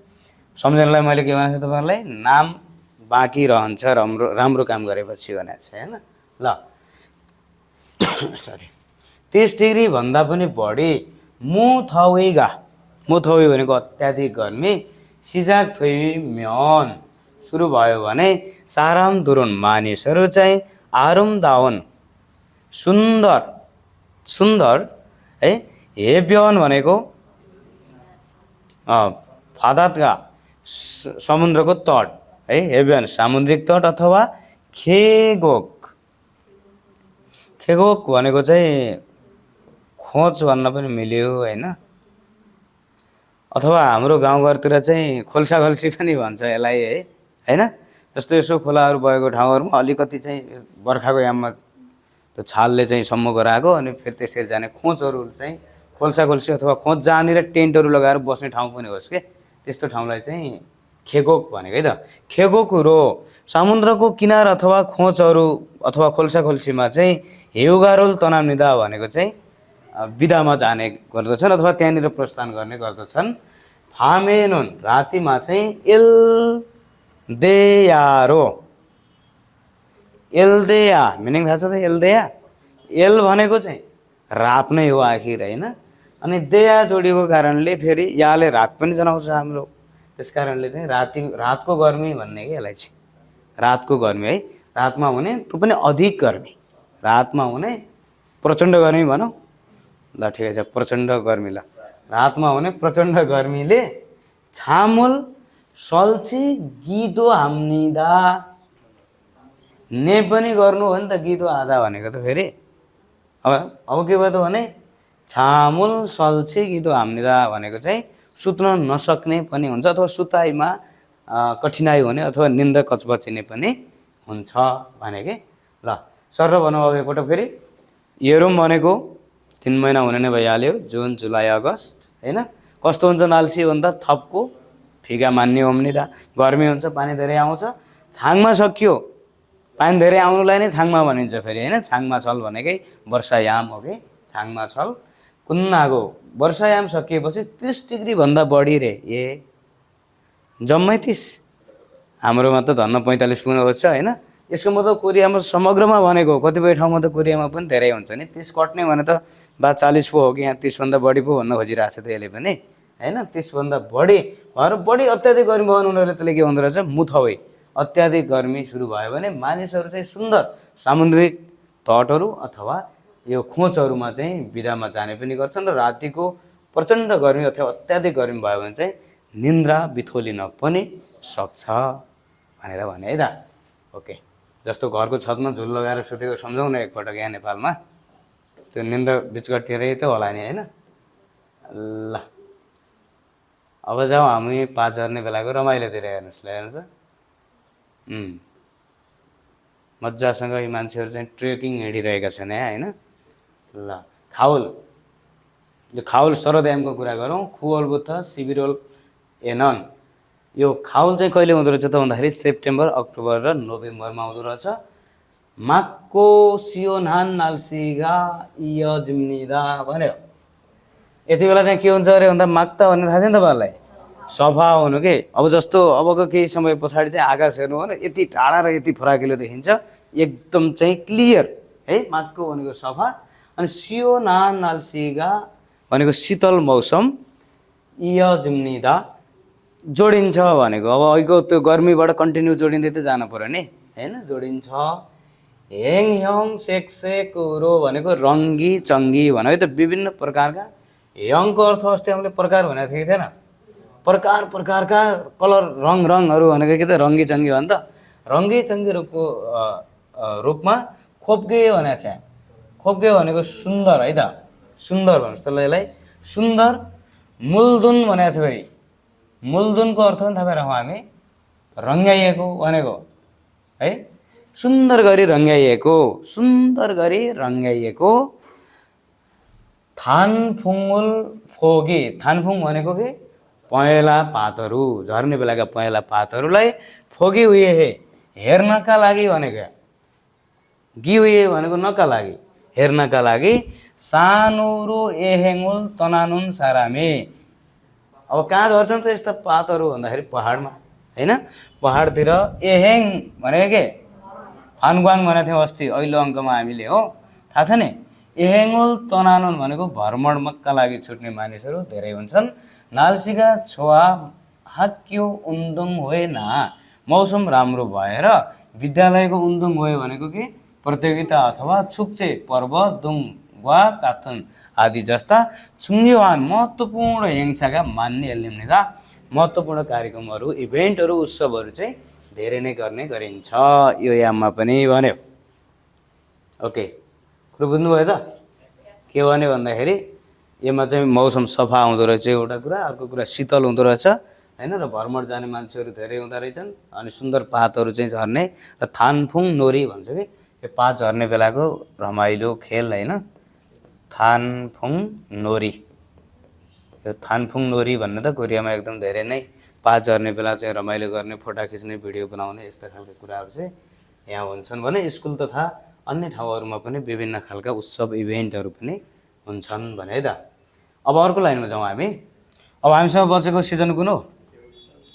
सम्झनलाई मैले के भनेको छु तपाईँहरूलाई नाम बाँकी रहन्छ राम्रो राम्रो काम गरेपछि भनेको छ होइन ल सरी 30 डिग्री भन्दा पनि बढी मुथौई भनेको अत्याधिक गर्मी सिजाक थोइ म्यान सुरु भयो भने साराम दुरुन मानिसहरू चाहिँ आरुमदावन सुन्दर सुन्दर है हेब्यन भनेको फादातका समुद्रको तट है हेब्यन सामुद्रिक तट अथवा खेगोक खेगोक भनेको चाहिँ खोज भन्न पनि मिल्यो होइन अथवा हाम्रो गाउँघरतिर चाहिँ खोल्सा खोल्सी पनि भन्छ यसलाई है होइन जस्तो यसो खोलाहरू भएको ठाउँहरूमा अलिकति चाहिँ बर्खाको याममा त्यो छालले चाहिँ सम्म गराएको अनि फेरि त्यसरी जाने खोजहरू चाहिँ खोल्सा खोल्सी अथवा खोज जहाँनिर टेन्टहरू लगाएर बस्ने ठाउँ पनि होस् के त्यस्तो ठाउँलाई चाहिँ खेगोक भनेको है त खेगोकहरू समुद्रको किनार अथवा खोजहरू अथवा खोल्सा खोल्सीमा चाहिँ हेउगारोल तनाव निदा भनेको चाहिँ विदामा जाने गर्दछन् अथवा त्यहाँनिर प्रस्थान गर्ने गर्दछन् फामेनुन रातिमा चाहिँ एल्देयारो एल्देया मिनिङ थाहा छ त एल्देया एल भनेको चाहिँ रात नै हो आखिर होइन अनि देया जोडिएको कारणले फेरि याले रात पनि जनाउँछ हाम्रो त्यस कारणले चाहिँ रातको गर्मी भन्ने कि यसलाई चाहिँ रातको गर्मी है रातमा हुने त्यो पनि अधिक गर्मी रातमा हुने प्रचण्ड गर्मी भनौँ ल ठिकै छ प्रचण्ड गर्मी ल रातमा हुने प्रचण्ड गर्मीले छामुल सल्ची गिदो हाम्निदा ने पनि गर्नु हो नि त गिदो आधा भनेको त फेरि अब के भयो त भने छामुल सल्ची गिदो हाम्निदा भनेको चाहिँ सुत्न नसक्ने पनि हुन्छ अथवा सुताइमा कठिनाइ हुने अथवा निन्दा कचबचिने पनि हुन्छ भने के ल सर भनौँ अब एकपल्ट फेरि येरुम भनेको 3 महिना हुने नै भइहाल्यो जुन जुलाई अगस्त होइन कस्तो हुन्छ नाल्सी भन्दा थपको फिगा मान्ने ओम्निदा गर्मी हुन्छ पानी धेरै आउँछ छाङमा सकियो पानी धेरै आउनुलाई नै छाङमा भनिन्छ फेरि होइन छाङमा छल भनेकै वर्षायाम हो कि छाङमा छल कुन्नागो वर्षायाम सकिएपछि 30 डिग्री भन्दा बढी रे ए जम्मै 30 हाम्रोमा त धन्न 45 पुग्नु खोज्छ होइन यसको मतलब कोरियामा समग्रमा भनेको कतिपय ठाउँमा त कोरियामा पनि धेरै हुन्छ नि 30 कट्ने भने त बा 40 पो हो कि यहाँ 30 भन्दा बढी पो भन्न खोजिरहेको छ त यसले पनि होइन 30 भन्दा बढी भएर बढी अत्याधिक गर्मी भयो भने उनीहरूले त्यसले के भन्दो रहेछ मुथौई अत्याधिक गर्मी सुरु भयो भने मानिसहरू चाहिँ सुन्दर सामुद्रिक तटहरू अथवा यो खोजहरूमा चाहिँ बिदामा जाने पनि गर्छन् र रातिको प्रचण्ड गर्मी अथवा अत्याधिक गर्मी भयो भने चाहिँ निन्द्रा बिथोलिन पनि सक्छ भनेर भने है त ओके जस्तो घरको छतमा झुल लगाएर सुतेको सम्झौँ न एकपटक यहाँ नेपालमा त्यो निन्द्रा बिचगट्टिएरै त होला नि होइन ल अब जाउँ हामी 5 झर्ने बेलाको रमाइलोतिर हेर्नुहोस् ल हेर्नु त मजासँग यी मान्छेहरू चाहिँ ट्रेकिङ हिँडिरहेका छन् यहाँ होइन ल खाउल यो खाउल सरदयामको कुरा गरौँ खुवल बुथ सिबिरोल एनन यो खाउल चाहिँ कहिले हुँदो रहेछ त भन्दाखेरि सेप्टेम्बर अक्टोबर र नोभेम्बरमा आउँदो रहेछ माक्को सियोनान नाल्सिगा इयजम्निदा भन्यो यति बेला चाहिँ के हुन्छ अरे भन्दा माक्ता भन्ने थाहा छ नि तपाईँहरूलाई सफा हुनु के अब जस्तो अबको केही समय पछाडि चाहिँ आकाश हेर्नु भने यति टाढा र यति फराकिलो देखिन्छ एकदम चाहिँ क्लियर है माक्को भनेको सफा अनि सियोनान नाल्सिगा भनेको शीतल मौसम इयजम्निदा जोडिन्छ भनेको अब अहिलेको त्यो गर्मीबाट कन्टिन्यू जोडिँदै त जानु पर्यो नि होइन जोडिन्छ हेङ ह्यङ सेक्सेकुरो भनेको रङ्गी चङ्गी भनेको त विभिन्न प्रकारका ह्यङको अर्थ अस्ति हामीले प्रकार भनेको थिएँ थिएन प्रकार प्रकारका कलर रङहरू भनेको के त रङ्गी चङ्गी हो नि त। रङ्गी चङ्गी रूपमा खोप्गे भनेको छ। खोप्गे भनेको सुन्दर है त, सुन्दर भन्नुहोस् त ल यसलाई सुन्दर। मूलधुन भनेको छ फेरि, मूलधुनको अर्थ पनि थाहा पाएर हामी रङ्गाइएको भनेको है, सुन्दर गरी रङ्गाइएको, सुन्दर गरी रङ्गाइएको। थानफुङ्गुल फोगी, थानफुङ भनेको के पहेँला पातहरू, झर्ने बेलाका पहेँला पातहरूलाई फोगी हुए हे हेर्नका लागि भनेको, गी हुए भनेको नका लागि, हेर्नका लागि। सानुरो एहेङ्गुल तनानुन सारामे, अब कहाँ झर्छन् त यस्ता पातहरू भन्दाखेरि पहाडमा होइन, पहाडतिर। एहेङ भनेको के फानग्वाङ भनेको थियौँ अस्ति अघिल्लो अङ्कमा हामीले हो, थाहा छ नि। एहेङ्गुल तनानुन भनेको भ्रमणका लागि छुट्ने मानिसहरू धेरै हुन्छन्। नाल्सिका छोवा हाक्यो उन्दुङ होइन, मौसम राम्रो भएर विद्यालयको उन्दुङ भयो भनेको के प्रतियोगिता अथवा छुक्चे पर्व दुङ वा काथुन आदि जस्ता छुङ्गेवान महत्त्वपूर्ण हिंसाका मान्ने एल्लिम्निदा महत्त्वपूर्ण कार्यक्रमहरू इभेन्टहरू उत्सवहरू चाहिँ धेरै नै गर्ने गरिन्छ यो याममा पनि भन्यो। ओके, कुरो बुझ्नुभयो त? के भन्यो भन्दाखेरि यसमा चाहिँ मौसम सफा हुँदो रहेछ एउटा कुरा, अर्को कुरा शीतल हुँदो रहेछ होइन, र भ्रमण जाने मान्छेहरू धेरै हुँदो रहेछन्। अनि सुन्दर पातहरू चाहिँ झर्ने, र थानफुङ नोरी भन्छ कि यो पात झर्ने बेलाको रमाइलो खेल होइन, थानफुङ नोरी। यो थानफुङ नोरी भन्ने त कोरियामा एकदम धेरै नै पात झर्ने बेला चाहिँ रमाइलो गर्ने, फोटा खिच्ने, भिडियो बनाउने यस्ता खालका कुराहरू चाहिँ यहाँ हुन्छन् भने स्कुल तथा अन्य ठाउँहरूमा पनि विभिन्न खालका उत्सव इभेन्टहरू पनि हुन्छन् भने है त। अब अर्को लाइनमा जाउँ हामी। अब हामीसँग बचेको सिजन कुन हो?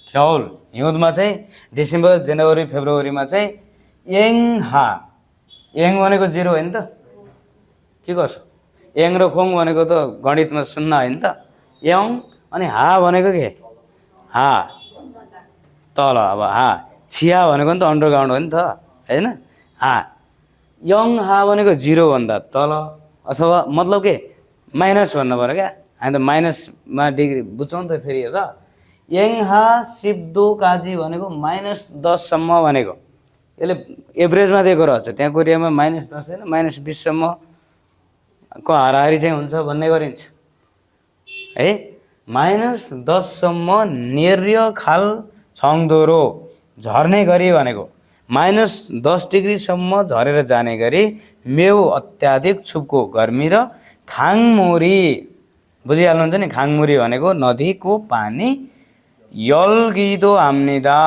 ख्याउल। हिउँदमा चाहिँ डिसेम्बर जनवरी फेब्रुअरीमा चाहिँ एङहा, एङ भनेको 0 होइन त, के गर्छ? एङ र खोङ भनेको त गणितमा 0 होइन त, एङ। अनि हा भनेको के हा तल, अब हा। छिया भनेको नि त अन्डरग्राउन्ड हो नि त होइन, हा। यङ हा भनेको 0 भन्दा तल, अथवा मतलब के माइनस भन्नु पऱ्यो क्या, हामी त माइनसमा डिग्री बुझ्छौँ नि त फेरि त। यङहा सिप्दो काजी भनेको -10 सम्म भनेको, यसले एभरेजमा दिएको रहेछ। त्यहाँ कोरियामा -10 होइन -20 सम्मको हाराहारी चाहिँ हुन्छ भन्ने गरिन्छ है। -10 सम्म निर्य खाल छङदोरो झर्ने गरी भनेको, -10 डिग्रीसम्म झरेर जाने गरी। मेउ अत्याधिक छुपको गर्मी र खाङमुरी, बुझिहाल्नुहुन्छ नि, खाङमुरी भनेको नदीको पानी। यल्गिदो आम्निदा,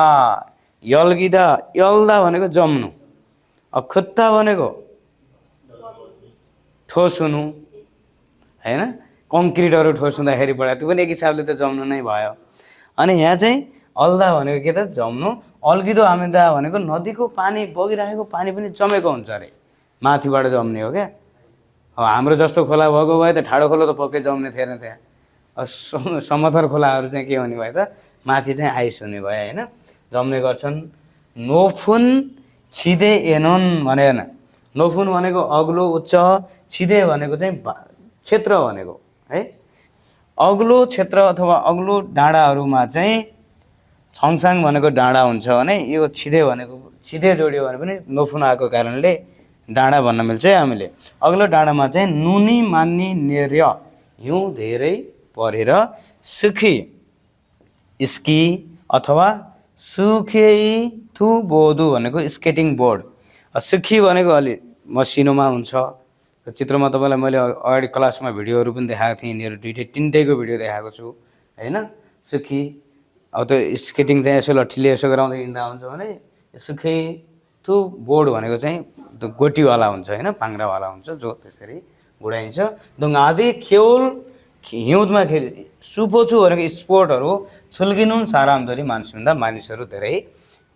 यल्गिदा यल्दा भनेको जम्नु, अब खुत्ता भनेको ठोस हुनु होइन, कङ्क्रिटहरू ठोस हुँदाखेरि बढा, त्यो पनि एक हिसाबले त जम्नु नै भयो। अनि यहाँ चाहिँ अल्दा भनेको के त जम्नु, अल्गिदो आम्निदा भनेको नदीको पानी बगिरहेको पानी पनि जमेको हुन्छ अरे, माथिबाट जम्ने हो क्या। अब हाम्रो जस्तो खोला भएको भए त ठाडो खोला त पक्कै जम्ने थिएन त्यहाँ। समथर खोलाहरू चाहिँ के हुने भयो त माथि चाहिँ आइस हुने भयो होइन, जम्ने गर्छन्। नोफुन छिदे एनोन भनेन, नोफुन भनेको अग्लो उच्च, छिदे भनेको चाहिँ क्षेत्र भनेको है। अग्लो क्षेत्र अथवा अग्लो डाँडाहरूमा चाहिँ छङसाङ भनेको डाँडा हुन्छ भने यो छिदे भनेको, छिदे जोड्यो भने पनि नोफुन आएको कारणले डाँडा भन्न मिल्छ है हामीले। अग्लो डाँडामा चाहिँ नुनी मान्नी निर्य, हिउँ धेरै परेर। सुखी स्की अथवा सुखेई थु बोधु भनेको स्केटिङ बोर्ड। सुखी भनेको अलि मसिनोमा हुन्छ, चित्रमा तपाईँलाई मैले अगाडि क्लासमा भिडियोहरू पनि देखाएको थिएँ, यिनीहरू तिनटैको भिडियो देखाएको छु होइन। सुखी, अब त्यो स्केटिङ चाहिँ यसो लट्ठीले यसो गराउँदै हिँड्दा हुन्छ भने, सुखी थु बोर्ड भनेको चाहिँ त्यो गोटीवाला हुन्छ होइन, पाङ्रावाला हुन्छ जो त्यसरी गुडाइन्छ। आदि खेल हिउँदमा खेल। सुपोछु भनेको स्पोर्टहरू, छुल्किनुन सारामधरी मानिसभन्दा मानिसहरू धेरै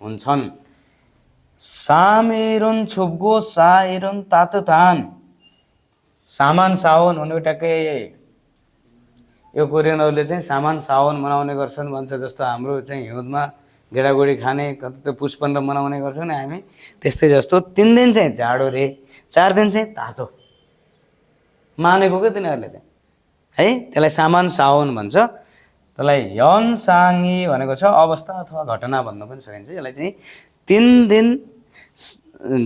हुन्छन्। सामेरुन छुप्गो साइरुन तातुतान, सामान सावन भनेको ट्याक्कै यो कोरियनहरूले चाहिँ सामान सावन मनाउने गर्छन् भन्छ। जस्तो हाम्रो चाहिँ हिउँदमा गेडागुडी खाने कति त पुस 15 मनाउने गर्छौँ नि हामी, त्यस्तै जस्तो 3 दिन चाहिँ जाडो रे, 4 दिन चाहिँ तातो मानेको क्या तिनीहरूले त्यहाँ है, त्यसलाई सामान सावन भन्छ। त्यसलाई यनसाङी भनेको छ अवस्था अथवा घटना भन्न पनि सकिन्छ। यसलाई चाहिँ 3 दिन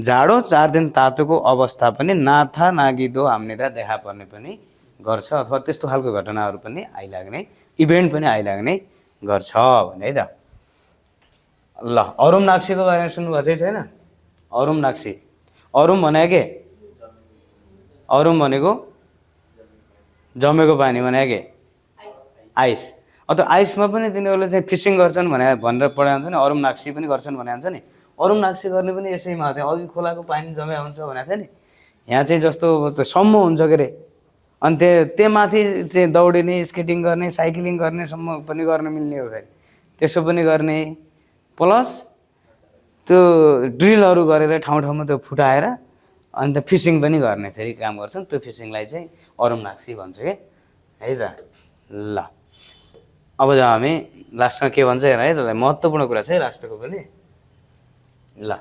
जाडो 4 दिन तातोको अवस्था पनि नाथा नागिदो हाम्नेदा देखा पर्ने पनि गर्छ अथवा त्यस्तो खालको घटनाहरू पनि आइलाग्ने इभेन्ट पनि आइलाग्ने गर्छ भने है त। ल अरुम नाक्सीको बारेमा सुन्नुभएको चाहिँ छैन? अरुम नाक्सी, अरुम भने के? अरुम भनेको जमेको पानी भने के? आइस। अथवा आइसमा पनि तिनीहरूले चाहिँ फिसिङ गर्छन् भनेर पढाइ हुन्छ नि, अरुम नाक्सी पनि गर्छन् भने हुन्छ नि। अरुम नाक्सी गर्ने पनि यसैमा थियो, अघि खोलाको पानी जम्या हुन्छ भनेको थियो नि, यहाँ चाहिँ जस्तो सम्म हुन्छ के अरे, अनि त्यो माथि चाहिँ दौडिने, स्केटिङ गर्ने, साइक्लिङ गर्नेसम्म पनि गर्न मिल्ने हो। फेरि त्यसो पनि गर्ने, प्लस त्यो ड्रिलहरू गरेर ठाउँ ठाउँमा त्यो फुटाएर अन्त फिसिङ पनि गर्ने फेरि काम गर्छन्। त्यो फिसिङलाई चाहिँ अरुम नाक्सी भन्छ के है त। ल अब जब हामी लास्टमा के भन्छ हेर है त, महत्त्वपूर्ण कुरा छ है लास्टको पनि। ल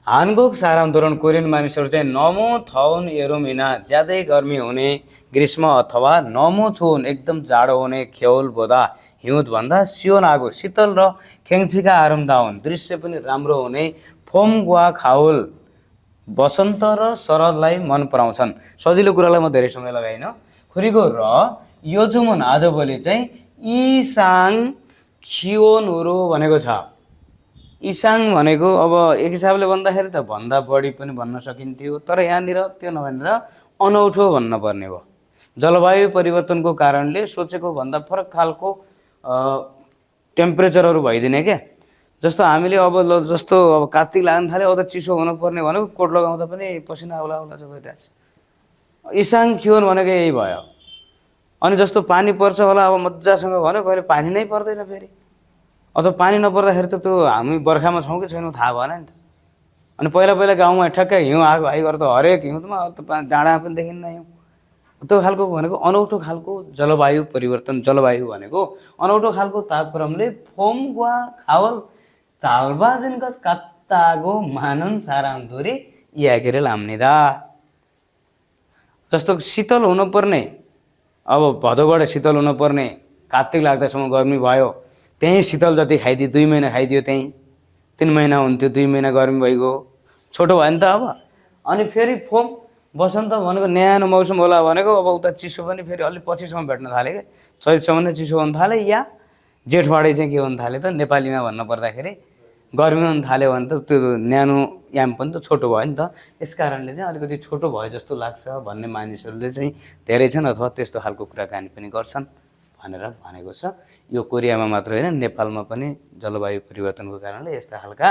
हानगुक सारान्दोलन कोरियन मानिसहरू चाहिँ नमो थाउन एरोमिना ज्यादै गर्मी हुने ग्रीष्म अथवा नमो छोन एकदम जाडो हुने ख्यौल बोदा हिउँद भन्दा सियोन आगो शीतल र खेङछिका आरामदायक दृश्य पनि राम्रो हुने फोम वा खाउल वसन्त र शरदलाई मन पराउँछन्। सजिलो कुरालाई म धेरै समय लगाइन। खुरीको र योजुमुन आजभोलि चाहिँ इसाङ खियोनहरू भनेको छ। इसाङ भनेको अब एक हिसाबले भन्दाखेरि त भन्दा बढी पनि भन्न सकिन्थ्यो, तर यहाँनिर त्यो नभनेर अनौठो भन्न पर्ने भयो। जलवायु परिवर्तनको कारणले सोचेको भन्दा फरक खालको टेम्परेचरहरू भइदिने क्या। जस्तो हामीले अब जस्तो अब कार्तिक लाग्न थाल्यो, अब त चिसो हुनुपर्ने भनेको कोट लगाउँदा पनि पसिना आउला आउला चाहिँ भइरहेछ। इसाङ खियोन भनेको यही भयो। अनि जस्तो पानी पर्छ होला, अब मजासँग भन्यो कहिले पानी नै पर्दैन फेरि, अथवा पानी नपर्दाखेरि त त्यो हामी बर्खामा छौँ कि छैनौँ थाहा भएन नि त। अनि पहिला पहिला गाउँमा ठ्याक्कै हिउँ आएको आइगर त हरेक हिउँदमा अब त डाँडा पनि देखिन्न हिउँ। त्यो खालको भनेको अनौठो खालको जलवायु परिवर्तन। जलवायु भनेको अनौठो खालको तापक्रमले फोम वा खावल चालबाजिनगत कात्तागो मानन सारान्दोरी याकेरे लाम्निदा। जस्तो शीतल हुनुपर्ने, अब भदौबाट शीतल हुनुपर्ने, कार्तिक लाग्दासम्म गर्मी भयो, त्यहीँ शीतल जति खाइदियो 2 महिना खाइदियो, त्यहीँ 3 महिना हुन्थ्यो, 2 महिना गर्मी भइगयो, छोटो भयो नि त अब। अनि फेरि फोम वसन्त भनेको न्यानो मौसम होला भनेको अब उता चिसो पनि फेरि अलि पछिसम्म भेट्न थाल्यो क्या, चैतसम्म नै चिसो हुन थाल्यो, या जेठबाटै चाहिँ के हुन थाल्यो त, नेपालीमा भन्न पर्दाखेरि गर्मी हुन थाल्यो भने त त्यो न्यानो याम पनि त छोटो भयो नि त। यस कारणले चाहिँ अलिकति छोटो भयो जस्तो लाग्छ भन्ने मानिसहरूले चाहिँ धेरै छन्, अथवा त्यस्तो खालको कुराकानी पनि गर्छन् भनेर भनेको छ। यो कोरियामा मात्र होइन, नेपालमा पनि जलवायु परिवर्तनको कारणले यस्ता खालका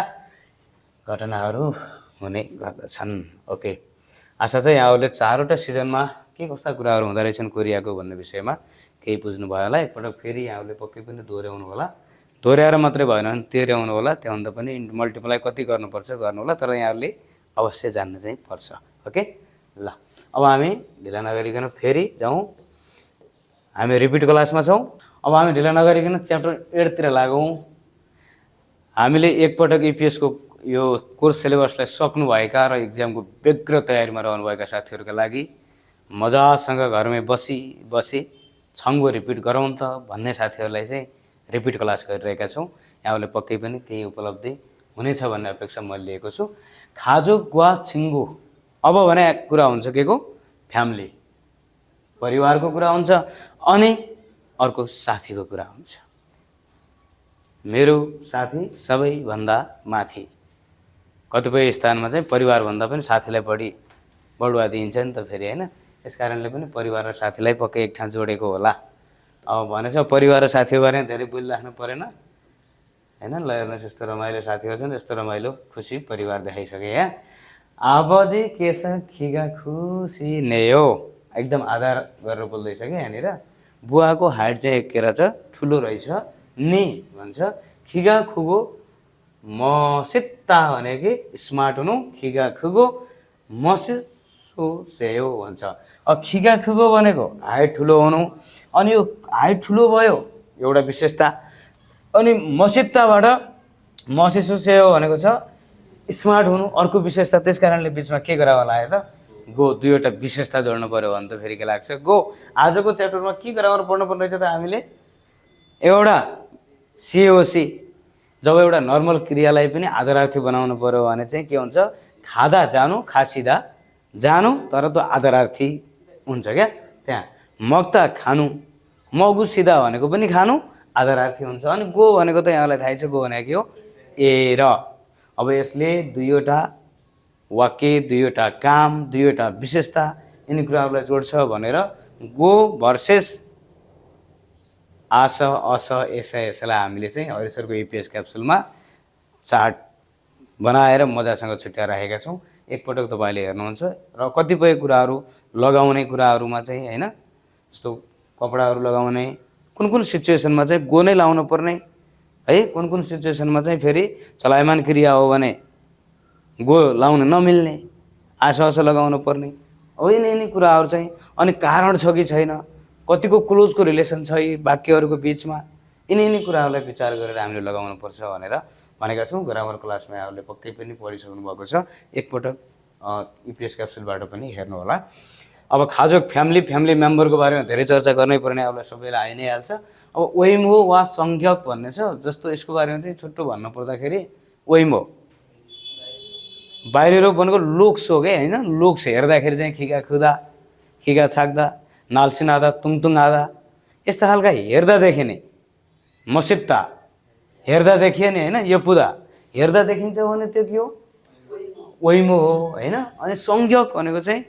घटनाहरू हुने गर्दछन्। ओके, आशा छ यहाँहरूले 4वटा सिजनमा के कस्ता कुराहरू हुँदो रहेछन् कोरियाको भन्ने विषयमा केही बुझ्नुभयो होला। एकपटक फेरि यहाँहरूले पक्कै पनि दोहोऱ्याउनु होला, दोहोऱ्याएर मात्रै भएन भने तेह्र्याउनु होला, त्योभन्दा पनि मल्टिप्लाई कति गर्नुपर्छ गर्नु होला, तर यहाँहरूले अवश्य जान्न चाहिँ पर्छ। ओके, ल अब हामी ढिला नगरिकन फेरि जाउँ, हामी रिपिट क्लासमा छौँ। अब हामी ढिला नगरिकन च्याप्टर 8तिर लागौँ। हामीले एकपटक इपिएसको यो कोर्स सिलेबसलाई सक्नुभएका र इक्जामको व्यग्र तयारीमा रहनुभएका साथीहरूका लागि मजासँग घरमै बसी छङ्गो रिपिट गरौँ त भन्ने साथीहरूलाई चाहिँ रिपिट क्लास गरिरहेका छौँ। यहाँहरूले पक्कै पनि केही उपलब्धि हुनेछ भन्ने अपेक्षा मैले लिएको छु। खाजुक वा छिङ्गु अब भने कुरा हुन्छ के को, फ्यामिली परिवारको कुरा हुन्छ, अनि अर्को साथीको कुरा हुन्छ। मेरो साथी सबैभन्दा माथि, कतिपय स्थानमा चाहिँ परिवारभन्दा पनि साथीलाई बढी बढुवा दिइन्छ नि त फेरि होइन। यस कारणले पनि परिवार र साथीलाई पक्कै एक ठाउँ जोडेको होला। अब भनेछ परिवार र साथीको बारेमा धेरै बोलिराख्नु परेन होइन। ल हेर्नुहोस्, यस्तो रमाइलो साथीहरू छन्, यस्तो रमाइलो खुसी परिवार देखाइसके। यहाँ आबाजी केस खिगा खुसी नेयो एकदम आधार गरेर बोल्दैछ कि यहाँनिर। बुवाको हाइट चाहिँ के रहेछ, ठुलो रहेछ नि भन्छ। खिगा खुगो मसित्ता भने कि स्मार्ट हुनु, खिगा खुगो मसिसो सेयो भन्छ। अब खिगा खुगो भनेको हाइट ठुलो हुनु, अनि यो हाइट ठुलो भयो एउटा विशेषता, अनि मसित्ताबाट मसिसो सेयो भनेको छ स्मार्ट हुनु अर्को विशेषता। त्यस कारणले बिचमा के गराउन लाग्यो त, गो, 2वटा विशेषता जोड्नु पऱ्यो भने त फेरि के लाग्छ, गो। आजको च्याप्टरमा के गराउन पढ्नु पर्ने रहेछ त हामीले, एउटा सिओसी जब एउटा नर्मल क्रियालाई पनि आदरार्थी बनाउनु पर्यो भने चाहिँ के हुन्छ खादा जानु खासिदा जानु तर त्यो आदरार्थी हुन्छ क्या त्यहाँ मग्ता खानु मगु सिधा भनेको पनि खानु आदरार्थी हुन्छ अनि गो भनेको त यहाँलाई थाहै छ गो भनेको के हो ए र अब यसले दुईवटा वाक्य दुईवटा काम दुईवटा विशेषता यिनी कुराहरूलाई जोड्छ भनेर गो भर्सेस आस अस एस यसलाई हामीले चाहिँ हरिसरको इपिएस क्याप्सुलमा चार्ट बनाएर मजासँग छुट्याएर राखेका छौँ एकपटक तपाईँले हेर्नुहुन्छ र कतिपय कुराहरू लगाउने कुराहरूमा चाहिँ हैन जस्तो कपडाहरू लगाउने कुन सिचुएसनमा चाहिँ गो नै लाउनु पर्ने है कुन सिचुएसनमा चाहिँ फेरि चलायमान क्रिया हो भने गो लाउन नमिल्ने आस लगाउनु पर्ने हो यिनी कुराहरू चाहिँ अनि कारण छ कि छैन कतिको क्लोजको रिलेसन छ यी वाक्यहरूको बिचमा यिनी कुराहरूलाई विचार गरेर हामीले लगाउनु पर्छ भनेर भनेका छौँ ग्रामर क्लासमा यहाँहरूले पक्कै पनि पढिसक्नु भएको छ एकपटक इपिएस क्याप्सुलबाट पनि हेर्नु होला अब खाजोक फ्यामिली मेम्बरको बारेमा धेरै चर्चा गर्नै पर्ने अब सबैलाई आइ नै हाल्छ अब ओइमो वा संज्ञक भन्ने छ जस्तो यसको बारेमा चाहिँ छुट्टो भन्न पर्दाखेरि ओइमो बाहिर भनेको लोक्स हो क्या हैन लोक्स हेर्दाखेरि चाहिँ खिगा खुदा खिगा छाक्दा नाल्सिन आदा तुङतुङ आदा यस्ता खालका हेर्दा देखिने मसित्ता हेर्दा देखिए नि हैन यो पुदा हेर्दा देखिन्छ भने त्यो के हो ओइमो हो हैन अनि संज्ञक भनेको चाहिँ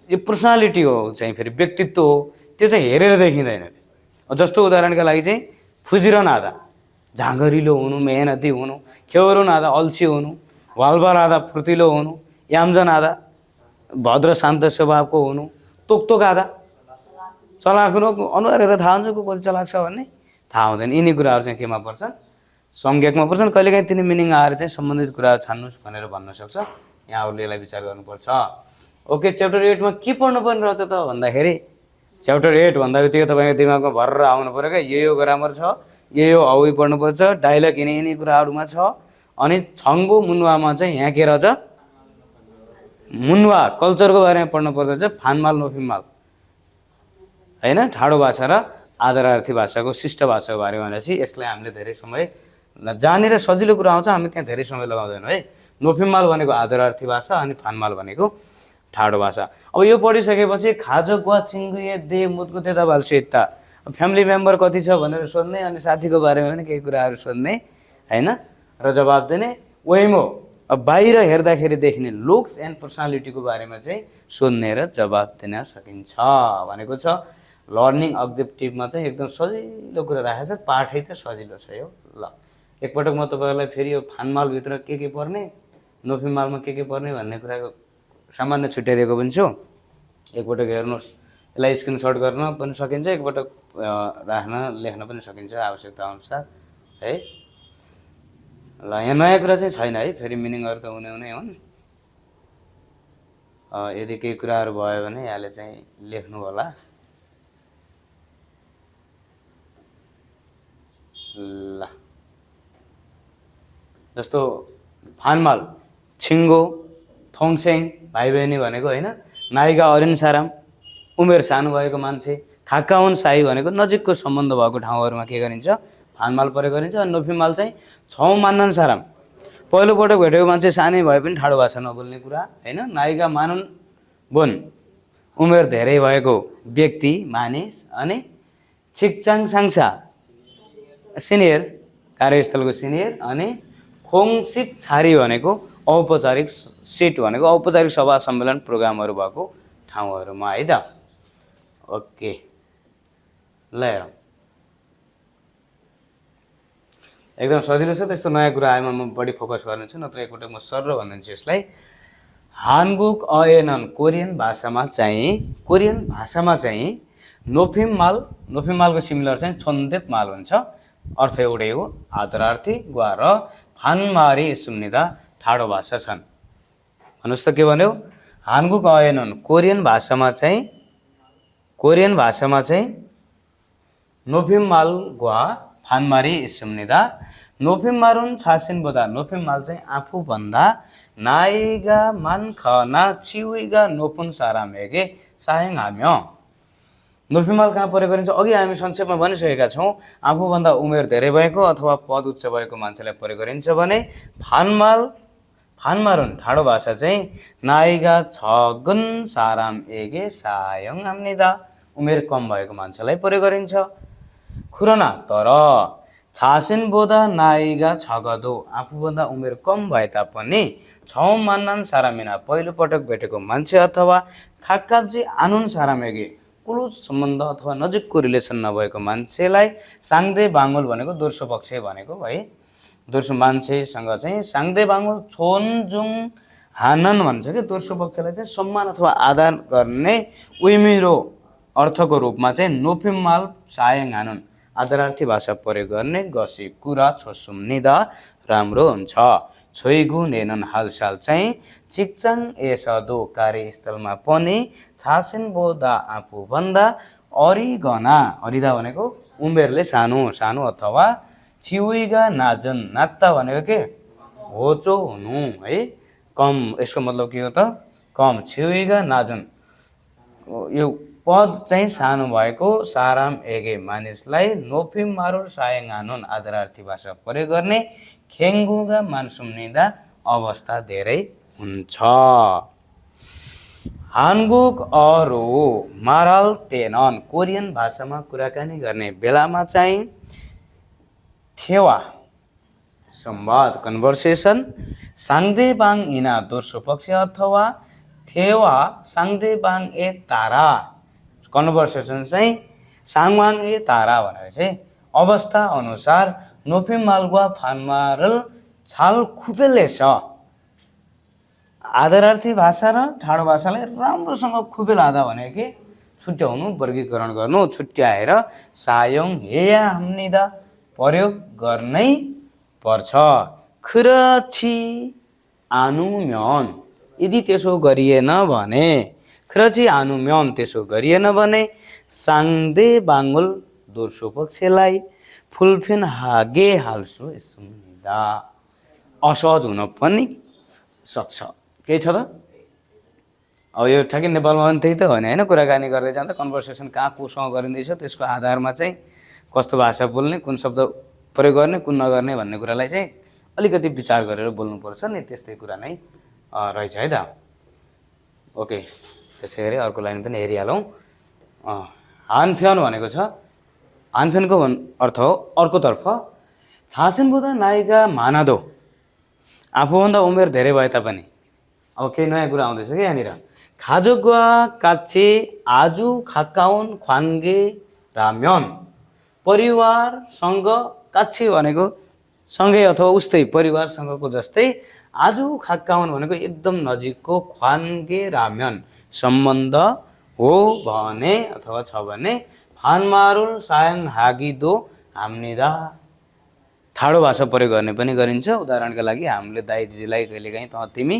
यो पर्सनालिटी हो चाहिँ फेरि व्यक्तित्व हो त्यो चाहिँ हेरेर देखिँदैन जस्तो उदाहरणका लागि चाहिँ फुजिरन आदा झाँगरिलो हुनु मेहनती हुनु खेवरो आदा अल्छी हुनु वालबार आदा फुर्तिलो हुनु यामजन आदा भद्र शान्त स्वभावको हुनु तोकतोक आदा चलाक अनुहार हेरेर थाहा हुन्छ को कति चलाक छ भन्ने थाहा हुँदैन यिनी कुराहरू चाहिँ केमा पर्छन् संज्ञकमा पर्छन् कहिलेकाहीँ तिनी मिनिङ आएर चाहिँ सम्बन्धित कुराहरू छान्नुहोस् भनेर भन्न सक्छ यहाँहरूले यसलाई विचार गर्नुपर्छ ओके च्याप्टर 8 मा के पढ्नु पर्ने रहेछ त भन्दाखेरि च्याप्टर 8 भन्दा बित्तिकै तपाईँको दिमागमा भर्र आउनु पर्यो क्या यो ग्रामर छ यो औई पढ्नुपर्छ डायलग यिनी कुराहरूमा छ अनि छङ्बो मुन्वामा चाहिँ यहाँ के रहेछ मुन्वा कल्चरको बारेमा पढ्नु पर्दा चाहिँ फानमाल नोफिमाल हैन ठाडो भाषा र आदरार्थी भाषाको शिष्ट भाषाको बारेमा भनेपछि यसलाई हामीले धेरै समय जानेर सजिलो कुरा आउँछ हामी त्यहाँ धेरै समय लगाउँदैनौँ है नोफिमाल भनेको आदरार्थी भाषा अनि फानमाल भनेको ठाडो भाषा अब यो पढिसकेपछि खाजोक वा चिङ्गुए दे मुदको तेता भालसेता फ्यामिली मेम्बर कति छ भनेर सोध्ने अनि साथीको बारेमा पनि केही कुराहरू सोध्ने हैन र जवाब दिने ओइमो अब बाहिर हेर्दाखेरि देखिने लुक्स एन्ड पर्सनालिटीको बारेमा चाहिँ सोध्ने र जवाब दिन सकिन्छ भनेको छ लर्निङ अब्जेक्टिभमा चाहिँ एकदम सजिलो कुरा राखेको छ पाठै त सजिलो छ यो ल एकपटक म तपाईँहरूलाई फेरि यो फानमालभित्र के पर्ने नोफिमालमा के पर्ने भन्ने कुराको सामान्य छुट्याइदिएको पनि छु एकपटक हेर्नुहोस् यसलाई स्क्रिनसट गर्न पनि सकिन्छ एकपटक राख्न लेख्न पनि सकिन्छ आवश्यकता अनुसार है ल यहाँ नयाँ कुरा चाहिँ छैन है फेरि मिनिङहरू त हुने हुन् यदि केही कुराहरू भयो भने यहाँले चाहिँ लेख्नु होला ल जस्तो फानमाल छिङ्गो थोङसेङ भाइ बहिनी भनेको होइन नायिका अरिन साराम उमेर सानो भएको मान्छे खाकाउन साई भनेको नजिकको सम्बन्ध भएको ठाउँहरूमा के गरिन्छ फानमाल प्रयोग गरिन्छ अनि नोफिमाल चाहिँ छौँ मान्नन साराम पहिलोपटक भेटेको मान्छे सानै भए पनि ठाडो भाषा नबोल्ने कुरा होइन नायिका मानुन बोन उमेर धेरै भएको व्यक्ति मानिस अनि छिकचाङ साङसा सिनियर कार्यस्थलको सिनियर अनि खोङसित छारी भनेको औपचारिक सिट भनेको औपचारिक सभा सम्मेलन प्रोग्रामहरू भएको ठाउँहरूमा है त ओके ल एकदम सजिलो छ त्यस्तो नयाँ कुरा आएमा म बढी फोकस गर्नेछु नत्र एकपटक म सर भनिदिन्छु यसलाई हानगुक अएनन कोरियन भाषामा चाहिँ नोफिमालको सिमिलर चाहिँ छोन्देत माल हुन्छ अर्थ एउटै हो आदरार्थी ग्वा र फानमारी सुम्निदा ठाडो भाषा छन् भन्नुहोस् त के भन्यो हानगुक अएनन कोरियन भाषामा चाहिँ नोफिमाल ग्वा फानमारी सुम्निदा नोफिमारुन छासिन बोदा नोफिमाल चाहिँ आफूभन्दा नाइगा मान खना छिउइगा नोफुन सारामेगे सायङ हाम्यो नोफिमाल कहाँ प्रयोग गरिन्छ? अघि हामी संक्षेपमा भनिसकेका छौँ, आफूभन्दा उमेर धेरै भएको अथवा पद उच्च भएको मान्छेलाई प्रयोग गरिन्छ भने फानमाल फानमारुन ठाडो भाषा चाहिँ नाइगा छगन साराम एगे सायङ हाम्निदा उमेर कम भएको मान्छेलाई प्रयोग गरिन्छ। खुरना तर छासिन बोधा नाइगा छगदो आफूभन्दा उमेर कम भए तापनि छौँ मान्नान सारामिना पहिलो पटक भेटेको मान्छे अथवा खाक्काब्जी आनुन सारामेगे क्लोज सम्बन्ध अथवा नजिकको रिलेसन नभएको मान्छेलाई साङ्दे बाङ्गुल भनेको दोस्रो पक्ष भनेको है। दोस्रो मान्छेसँग चाहिँ साङ्दे बाङ्गुल छोनजुङ हानन भन्छ कि दोस्रो पक्षलाई चाहिँ सम्मान अथवा आदर गर्ने उइमिरो अर्थको रूपमा चाहिँ नोफिमाल सायङ हानुन आदरार्थी भाषा प्रयोग गर्ने गसी कुरा छोसुम्निदा राम्रो हुन्छ। छोइगु नेनन हालसाल चाहिँ चिकचाङ एसदो कार्यस्थलमा पनि छासिन बोदा आफूभन्दा अरिगना अरिदा भनेको उमेरले सानो सानो अथवा छिउइगा नाजन नात्ता भनेको के होचो हुनु है कम। यसको मतलब के हो त? कम। छिउइगा नाजन यो पद चाहिँ सानो भएको साराम एगे मानिसलाई नोफिम मारुर सायङ हानुन आदरार्थी भाषा प्रयोग गर्ने खेङ्गुगा मानसुम्निदा अवस्था धेरै हुन्छ। हानगुक अरू माराल तेनन कोरियन भाषामा कुराकानी गर्ने बेलामा चाहिँ थेवा संवाद कन्भर्सेसन साङ्देबाङ इना दोस्रो पक्ष अथवा थेवा साङ्देबाङ ए तारा कन्भर्सेसन चाहिँ साङवाङ ए तारा भनेर चाहिँ अवस्था अनुसार नोफिम मालगुवा फानमारल छाल खुपेले छ। आदरार्थी भाषा र ठाडो भाषालाई राम्रोसँग खुपेल आधा भनेको कि छुट्याउनु वर्गीकरण गर्नु छुट्याएर सायङ हेया हाम्निदा प्रयोग गर्नै पर्छ। खरछि आनुम्यन यदि त्यसो गरिएन भने खरछि आनुम्यन त्यसो गरिएन भने साङ्दे बाङ्गुल दोस्रो पक्षलाई फुलफिन हागे हाल्सु सुम्निदा असहज हुन पनि सक्छ। केही छ त? अब यो ठ्याक्कै नेपालमा पनि त्यही त हो नि होइन। कुराकानी गर्दै जाँदा कन्भर्सेसन कहाँ कोसँग गरिँदैछ त्यसको आधारमा चाहिँ कस्तो भाषा बोल्ने कुन शब्द प्रयोग गर्ने कुन नगर्ने भन्ने कुरालाई चाहिँ अलिकति विचार गरेर बोल्नुपर्छ नि। त्यस्तै कुरा नै रहेछ है त। ओके, त्यसै गरी अर्को लाइन पनि हेरिहालौँ। हानफ्यान भनेको छ। हानफ्यानको अर्थ हो अर्कोतर्फ छासिन बोधा नाइका मानादो आफूभन्दा उमेर धेरै भए तापनि अब केही नयाँ कुरा आउँदैछ कि यहाँनिर। खाजोगुवा काच्छे आजु खाक्काउन ख्वान्गे राम्यन परिवारसँग काच्छे भनेको सँगै अथवा उस्तै परिवारसँगको जस्तै आजु खाक्काउन भनेको एकदम नजिकको ख्वान्गे राम्यन सम्बन्ध हो भने अथवा छ भने फानमारुल सायङ हागिदो हाम्निदा ठाडो भाषा प्रयोग गर्ने पनि गरिन्छ। उदाहरणका लागि हामीले दाइ दिदीलाई कहिलेकाहीँ त तिमी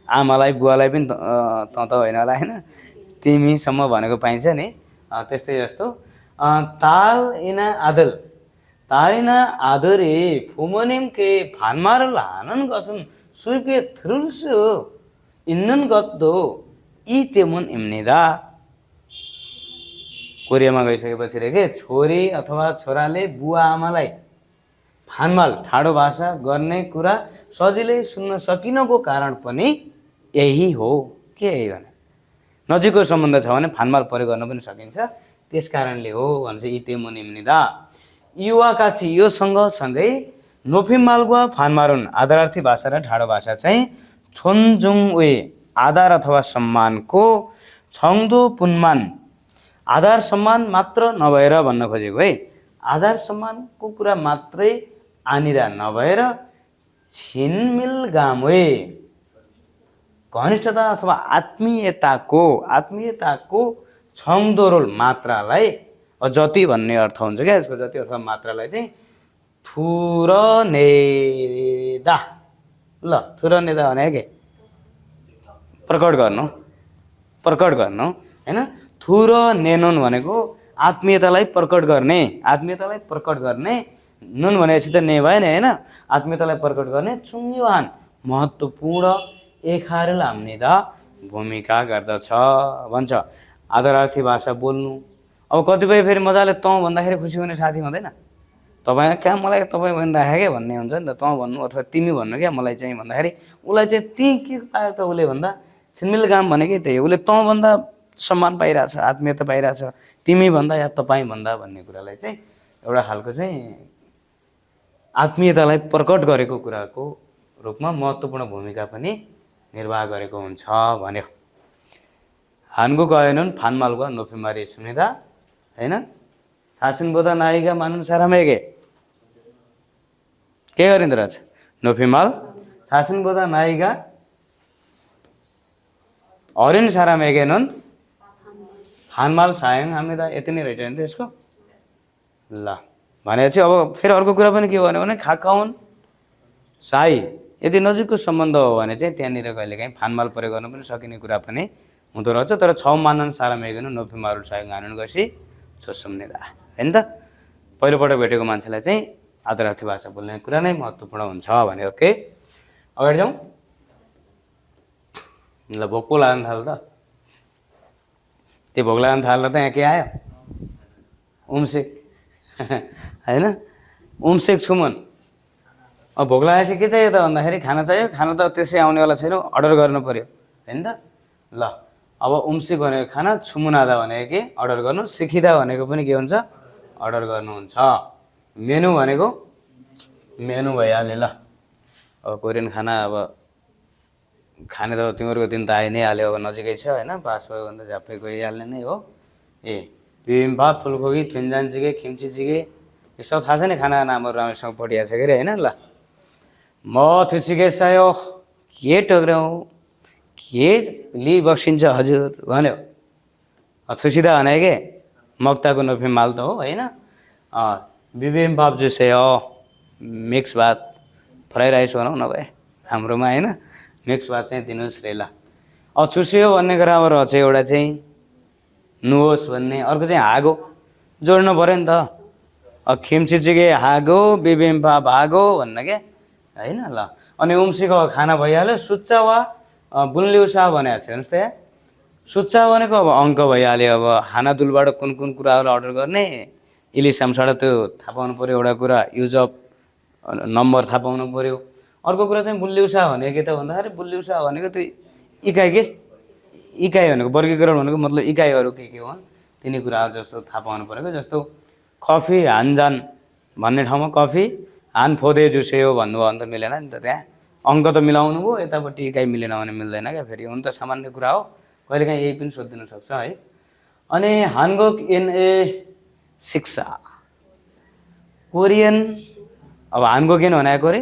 आमालाई बुवालाई पनि त होइन होला होइन तिमीसम्म भनेको पाइन्छ नि। त्यस्तै जस्तो ताल इना आदल तारिना आदरे फुमनिम के फानमारल हानन गसन सुर्के थ्रुल्सु इन्नन गत्दो यी तेमुन इम्निदा कोरियामा गइसकेपछि रे के छोरी अथवा छोराले बुवा आमालाई फानमाल ठाडो भाषा गर्ने कुरा सजिलै सुन्न सकिनको कारण पनि यही हो। के यही भने नजिकको सम्बन्ध छ भने फानमाल प्रयोग गर्न पनि सकिन्छ। त्यस कारणले हो भन्छ इतेमुन इम्निदा। युवा काछी यो सँगसँगै नोफिम मालगुवा फानमारुन आदरार्थी भाषा र ठाडो भाषा चाहिँ छोनजुङ वे आधार अथवा सम्मानको छङ्दो पुन्मान आधार सम्मान मात्र नभएर भन्न खोजेको है। आधार सम्मानको कुरा मात्रै आनिरा नभएर छिनमिल गामवे घनिष्ठता अथवा आत्मीयताको छङ्दोरोल मात्रालाई जति भन्ने अर्थ हुन्छ क्या यसको जति अथवा मात्रालाई चाहिँ थुरनेदा ल थुरनेदा भने के प्रकट गर्नु होइन। थुर नेनुन भनेको आत्मीयतालाई प्रकट गर्ने नुन भनेपछि त ने भएन होइन। आत्मीयतालाई प्रकट गर्ने चुङ्गिवान महत्त्वपूर्ण एखारेल हाम्निदा भूमिका गर्दछ भन्छ। आदरार्थी भाषा बोल्नु। अब कतिपय फेरि मजाले तँ भन्दाखेरि खुसी हुने साथी हुँदैन, तपाईँ क्या मलाई तपाईँ भनिराख्यो क्या भन्ने हुन्छ नि त, तँ भन्नु अथवा तिमी भन्नु क्या मलाई चाहिँ भन्दाखेरि उसलाई चाहिँ ती के पायो त उसले भन्दा छिनमिल काम भनेकै त्यही हो, उसले तँ भन्दा सम्मान पाइरहेछ, आत्मीयता पाइरहेछ, तिमी भन्दा या तपाईँ भन्दा भन्ने कुरालाई चाहिँ एउटा खालको चाहिँ आत्मीयतालाई प्रकट गरेको कुराको रूपमा महत्त्वपूर्ण भूमिका पनि निर्वाह गरेको हुन्छ भन्यो। 한국 어에는 반말과 높임말이 있습니다. होइन 자신보다 나이가 많은 사람에게 के गरिँदो रहेछ? 높임말. 자신보다 나이가 어린 사람에게는 반말 사용합니다. यति नै रहेछ नि त यसको। ल भनेपछि अब फेरि अर्को कुरा पनि के भन्यो भने 가까운 साई यदि नजिकको सम्बन्ध हो भने चाहिँ त्यहाँनिर कहिलेकाहीँ 반말 प्रयोग गर्न पनि सकिने कुरा पनि हुँदो रहेछ। तर 처음 만난 사람에게는 높임말을 사용하는 것이 좋습니다. होइन त पहिलोपटक भेटेको मान्छेलाई चाहिँ आदरार्थी भाषा बोल्ने कुरा नै महत्त्वपूर्ण हुन्छ भने। ओके अगाडि जाउँ। ल भोक पो लाग्न थाल्यो त, त्यो भोक लाग्न थाल्दा त यहाँ के आयो? उम्सेक होइन उम्सेक छुमन। अब भोक लागेपछि के चाहियो त भन्दाखेरि खाना चाहियो। खाना त त्यसै आउनेवाला छैन, अर्डर गर्नु पर्यो होइन त। ल अब उम्सिक भनेको खाना, छुमुनादा भनेको के अर्डर गर्नु, सिकिदा भनेको पनि के हुन्छ अर्डर गर्नुहुन्छ। मेनु भनेको मेनु भइहाल्यो। ल अब कोरियन खाना अब खाने त तिमीहरूको दिन त आइ नै हाल्यो, अब नजिकै छ होइन, पास भयो भने त झ्याप्पै गइहाल्ने नै हो। ए बिबिम्बाप, फुलकोपी, थुन्जानजिगे, खिम्चीजिगे यो सब थाहा छ नि खानाको नामहरू राम्रोसँग पढिएको छ के अरे होइन। ल म थुचिगेसायो के टोक्र्याउँ के लि बक्सिन्छ हजुर भन्यो। थुसिदा भने के मक्ताको नोफिमाल त हो होइन। बिबिम्बाप जुसेयो मिक्स भात, फ्राई राइस बनाऊ न भए हाम्रोमा होइन, मिक्स भात चाहिँ दिनुहोस् रे। ल अब छुसियो भन्ने कुरामा रहेछ एउटा चाहिँ नुहोस् भन्ने, अर्को चाहिँ हागो जोड्नु पऱ्यो नि त। खिम्चीजिगे हागो, बिबिम्बाप हागो भन्न के होइन। ल अनि उम्सीको खाना भइहाल्यो। सुच्चा वा बुन्लिउसा भनेको छ हेर्नुहोस् त यहाँ। सुच्चा भनेको अब अङ्क भइहाल्यो। अब हानादुलबाट कुन कुन कुराहरू अर्डर गर्ने इलिसामबाट त्यो थाहा पाउनु पऱ्यो एउटा कुरा, युज अफ नम्बर थाहा पाउनु पऱ्यो। अर्को कुरा चाहिँ बुन्लिउसा भनेको के त भन्दाखेरि बुन्लिउसा भनेको त्यो इकाइ के इकाइ भनेको वर्गीकरण भनेको मतलब इकाइहरू के हुन् तिनी कुराहरू जस्तो थाहा पाउनु पऱ्यो। जस्तो कफी हानजान भन्ने ठाउँमा कफी हान फोदे जुसेयो भन्नुभयो भने त मिलेन नि त, त्यहाँ अङ्क त मिलाउनु भयो, यतापट्टि इकाइ मिलेन भने मिल्दैन क्या। फेरि हुन त सामान्य कुरा हो, कहिलेकाहीँ यही पनि सोधिदिनु सक्छ है। अनि हानगोक इन ए शिक्षा कोरियन, अब हानगोकेन भनेको रे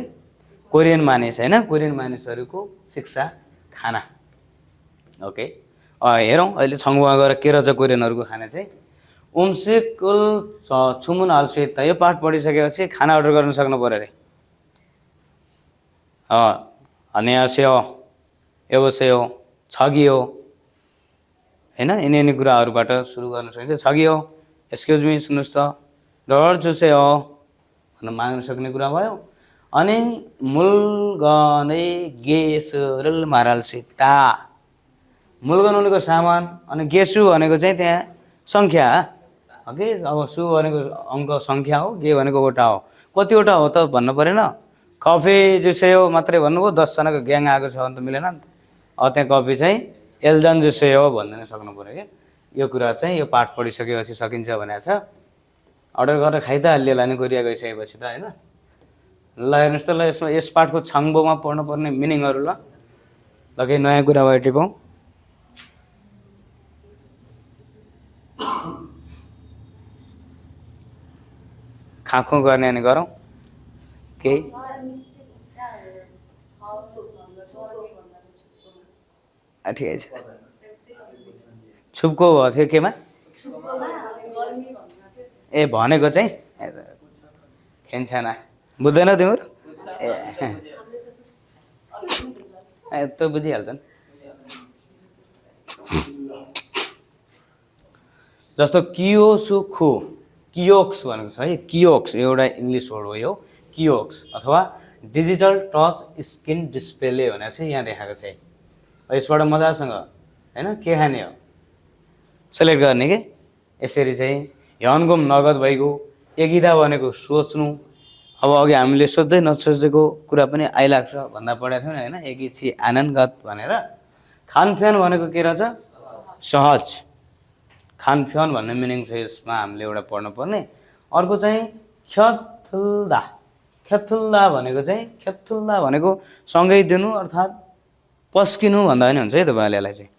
कोरियन मानिस होइन, कोरियन मानिसहरूको शिक्षा खाना। ओके हेरौँ अहिले छङ्गुमा गएर के रहेछ कोरियनहरूको खाना चाहिँ। उम्सिकुल छुमुन हाल्सुत यो पाठ पढिसकेपछि खाना अर्डर गर्न सक्नु पऱ्यो अरे। अन्यास्यो एवस्यो छगियो होइन, यिनी कुराहरूबाट सुरु गर्न सकिन्छ। छगियो एक्सक्युज मी सुन्नुहोस् त, डर चुसे हो भनेर माग्न सक्ने कुरा भयो। अनि मुलगनै गेसुरल माराल सिता, मुलगन भनेको सामान अनि गेसु भनेको चाहिँ त्यहाँ सङ्ख्या। ओके अब सु भनेको अङ्क सङ्ख्या हो, गे भनेको वटा हो। कतिवटा हो त भन्नु परेन। कफी जुसेयो मात्रै भन्नुभयो, 10जनाको ग्याङ आएको छ भने त मिलेन नि त। अब त्यहाँ कफी चाहिँ एल्जन जुसेयो भनिदिन सक्नु पऱ्यो क्या। यो कुरा चाहिँ यो पाठ पढिसकेपछि सकिन्छ भनेको छ। अर्डर गरेर खाइ त हालिएला नि कोरिया गइसकेपछि त होइन। ल हेर्नुहोस् त, ल यसमा यस पाठको छाङ्बोमा पढ्नुपर्ने मिनिङहरू ल केही नयाँ कुरा भयो टिपौँ। खाँखो गर्ने अनि गरौँ केही। ठिकै छ। छुपको भयो थियो केमा ए भनेको चाहिँ खेन्छाना बुझ्दैन तिम्रो ए त बुझिहाल्छ नि। जस्तो कियोसुखु कियोक्स भनेको छ है, कियोक्स एउटा इङ्ग्लिस वर्ड हो यो कियोक्स, अथवा डिजिटल टच स्क्रिन डिस्प्ले भनेको चाहिँ यहाँ देखाएको छ। यसबाट मजासँग होइन के खाने हो सेलेक्ट गर्ने के यसरी चाहिँ ह्यान्गुम नगद भइगयो एगिदा भनेको सोच्नु अब अघि हामीले सोच्दै नसोचेको कुरा पनि आइलाग्छ भन्दा पढेको थियौँ होइन एगी छि आनन्दगत भनेर खानफ्यान भनेको के रहेछ सहज खानफ्यान भन्ने मिनिङ छ यसमा हामीले एउटा पढ्नु पर्ने अर्को चाहिँ ख्यथुल्दा ख्यथुल्दा भनेको सँगै दिनु अर्थात् पस्किनु भन्दा पनि हुन्छ है तपाईँले यसलाई चाहिँ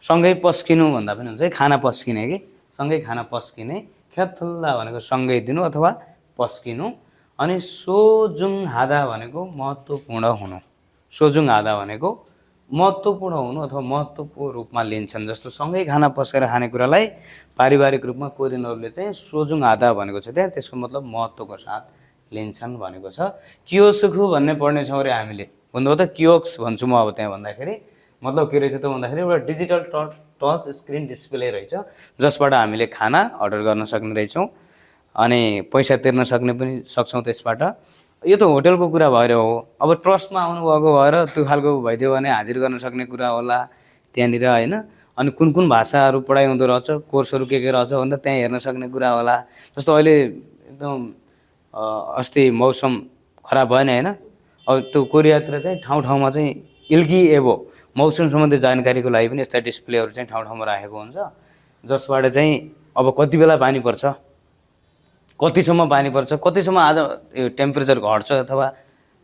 सँगै पस्किनु भन्दा पनि हुन्छ है खाना पस्किने कि सँगै खाना पस्किने ख्यथुल्दा भनेको सँगै दिनु अथवा पस्किनु अनि सोजुङ हादा भनेको महत्त्वपूर्ण हुनु सोजुङ हादा भनेको महत्त्वपूर्ण हुनु अथवा महत्त्वपूर्ण रूपमा लिन्छन् जस्तो सँगै खाना पस्केर खाने कुरालाई पारिवारिक रूपमा कोरियनहरूले चाहिँ सोजुङ हादा भनेको छ त्यहाँ त्यसको मतलब महत्त्वको साथ लिन्छन् भनेको छ कियोसुखु भन्ने पढ्नेछौँ अरे हामीले भन्नुभयो त कियोक्स भन्छु म अब त्यहाँ भन्दाखेरि मतलब के रहेछ त भन्दाखेरि एउटा डिजिटल टच स्क्रिन डिस्प्ले रहेछ जसबाट हामीले खाना अर्डर गर्न सक्ने रहेछौँ अनि पैसा तिर्न सक्ने पनि सक्छौँ त्यसबाट यो त होटलको कुरा भएर हो अब ट्रस्टमा आउनुभएको भएर त्यो खालको भइदियो भने हाजिर गर्न सक्ने कुरा होला त्यहाँनिर होइन अनि कुन कुन भाषाहरू पढाइ हुँदो रहेछ कोर्सहरू के रहेछ भनेर त्यहाँ हेर्न सक्ने कुरा होला जस्तो अहिले एकदम अस्ति मौसम खराब भएन होइन अब त्यो कोरियातिर चाहिँ ठाउँ चाहिँ इल्गी एभो मौसम सम्बन्धी जानकारीको लागि पनि यस्ता डिस्प्लेहरू चाहिँ ठाउँमा राखेको हुन्छ जसबाट चाहिँ अब कति बेला पानी पर्छ कतिसम्म पानी पर्छ कतिसम्म आज यो टेम्परेचर घट्छ अथवा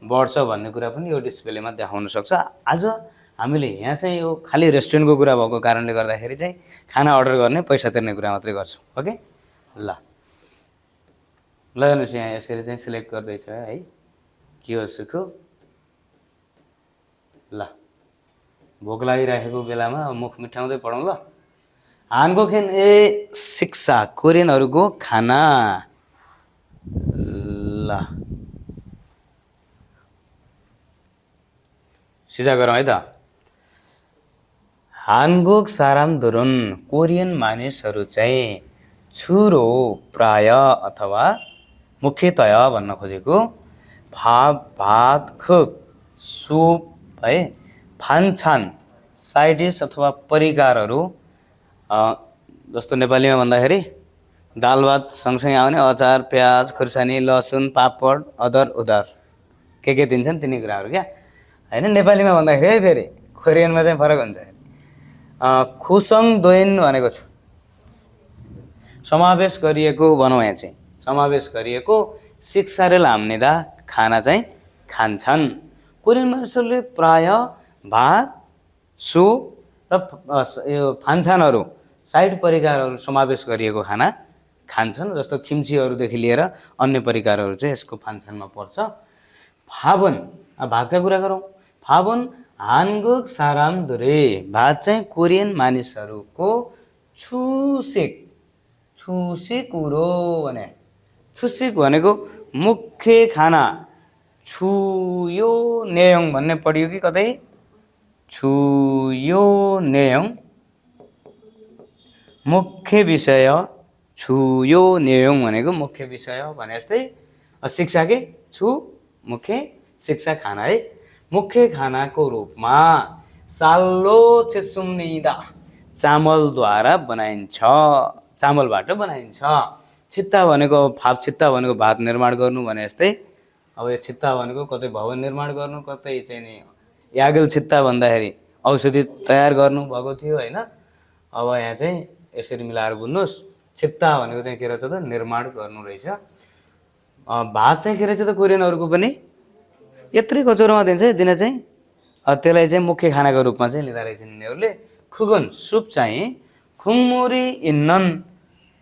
बढ्छ भन्ने कुरा पनि यो डिस्प्लेमा देखाउन सक्छ आज हामीले यहाँ चाहिँ यो खालि रेस्टुरेन्टको कुरा भएको कारणले गर्दाखेरि चाहिँ खाना अर्डर गर्ने पैसा तिर्ने कुरा मात्रै गर्छौँ ओके ल हेर्नुहोस् यहाँ यसरी चाहिँ सिलेक्ट गर्दैछ है कियोसुखु ल भोक लागिराखेको बेलामा मुख मिठाउँदै पढौँ ल हानगोखेन शिक्षा कोरियनहरूको खाना ल सिजा गरौँ है त हानगोक सारामधुरुन कोरियन मानिसहरू चाहिँ छुरो प्राय अथवा मुख्यतया भन्न खोजेको भात खुक सुप है फान्छान साइड डिस अथवा परिकारहरू जस्तो नेपालीमा भन्दाखेरि दाल भात सँगसँगै आउने अचार प्याज खुर्सानी लसुन पापड अदर उदर के दिन्छन् तिनी कुराहरू क्या होइन नेपालीमा भन्दाखेरि है फेरि कोरियनमा चाहिँ फरक हुन्छ खुसङ दोइन भनेको छ समावेश गरिएको भनौँ यहाँ चाहिँ समावेश गरिएको शिक्षारेल हाम्नेदा खाना चाहिँ खान्छन् कोरियन मानिसहरूले प्राय भात सुप र यो फान्छानहरू साइड परिकारहरू समावेश गरिएको खाना खान्छन् जस्तो खिम्चीहरूदेखि लिएर अन्य परिकारहरू चाहिँ यसको फान्छानमा पर्छ फाबन भातका कुरा गरौँ फाबन हानगोक सारामधुरे भात चाहिँ कोरियन मानिसहरूको छुसिकुरो भने छुसिक भनेको मुख्य खाना छुयो नेयोङ भन्ने पढियो कि कतै छुयो नेयोङ मुख्य विषय छुयो नेयोङ भनेको मुख्य विषय भने जस्तै शिक्षा के छु मुख्य शिक्षा खाना है मुख्य खानाको रूपमा साल्लो छेसुम्निदा चामलद्वारा बनाइन्छ चामलबाट बनाइन्छ छित्ता भनेको फाप छित्ता भनेको भात निर्माण गर्नु भने जस्तै अब यो छित्ता भनेको कतै भवन निर्माण गर्नु कतै चाहिँ नि यागल छित्ता भन्दाखेरि औषधि तयार गर्नु भएको थियो होइन अब यहाँ चाहिँ यसरी मिलाएर बुझ्नुहोस् छित्ता भनेको चाहिँ के रहेछ त निर्माण गर्नु रहेछ भात चाहिँ के रहेछ त कोरियनहरूको पनि यत्रै कचौरोमा दिन्छ है दिन चाहिँ त्यसलाई चाहिँ मुख्य खानाको रूपमा चाहिँ लिँदा रहेछ यिनीहरूले खुगन सुप चाहिँ खुङमुरी इन्नन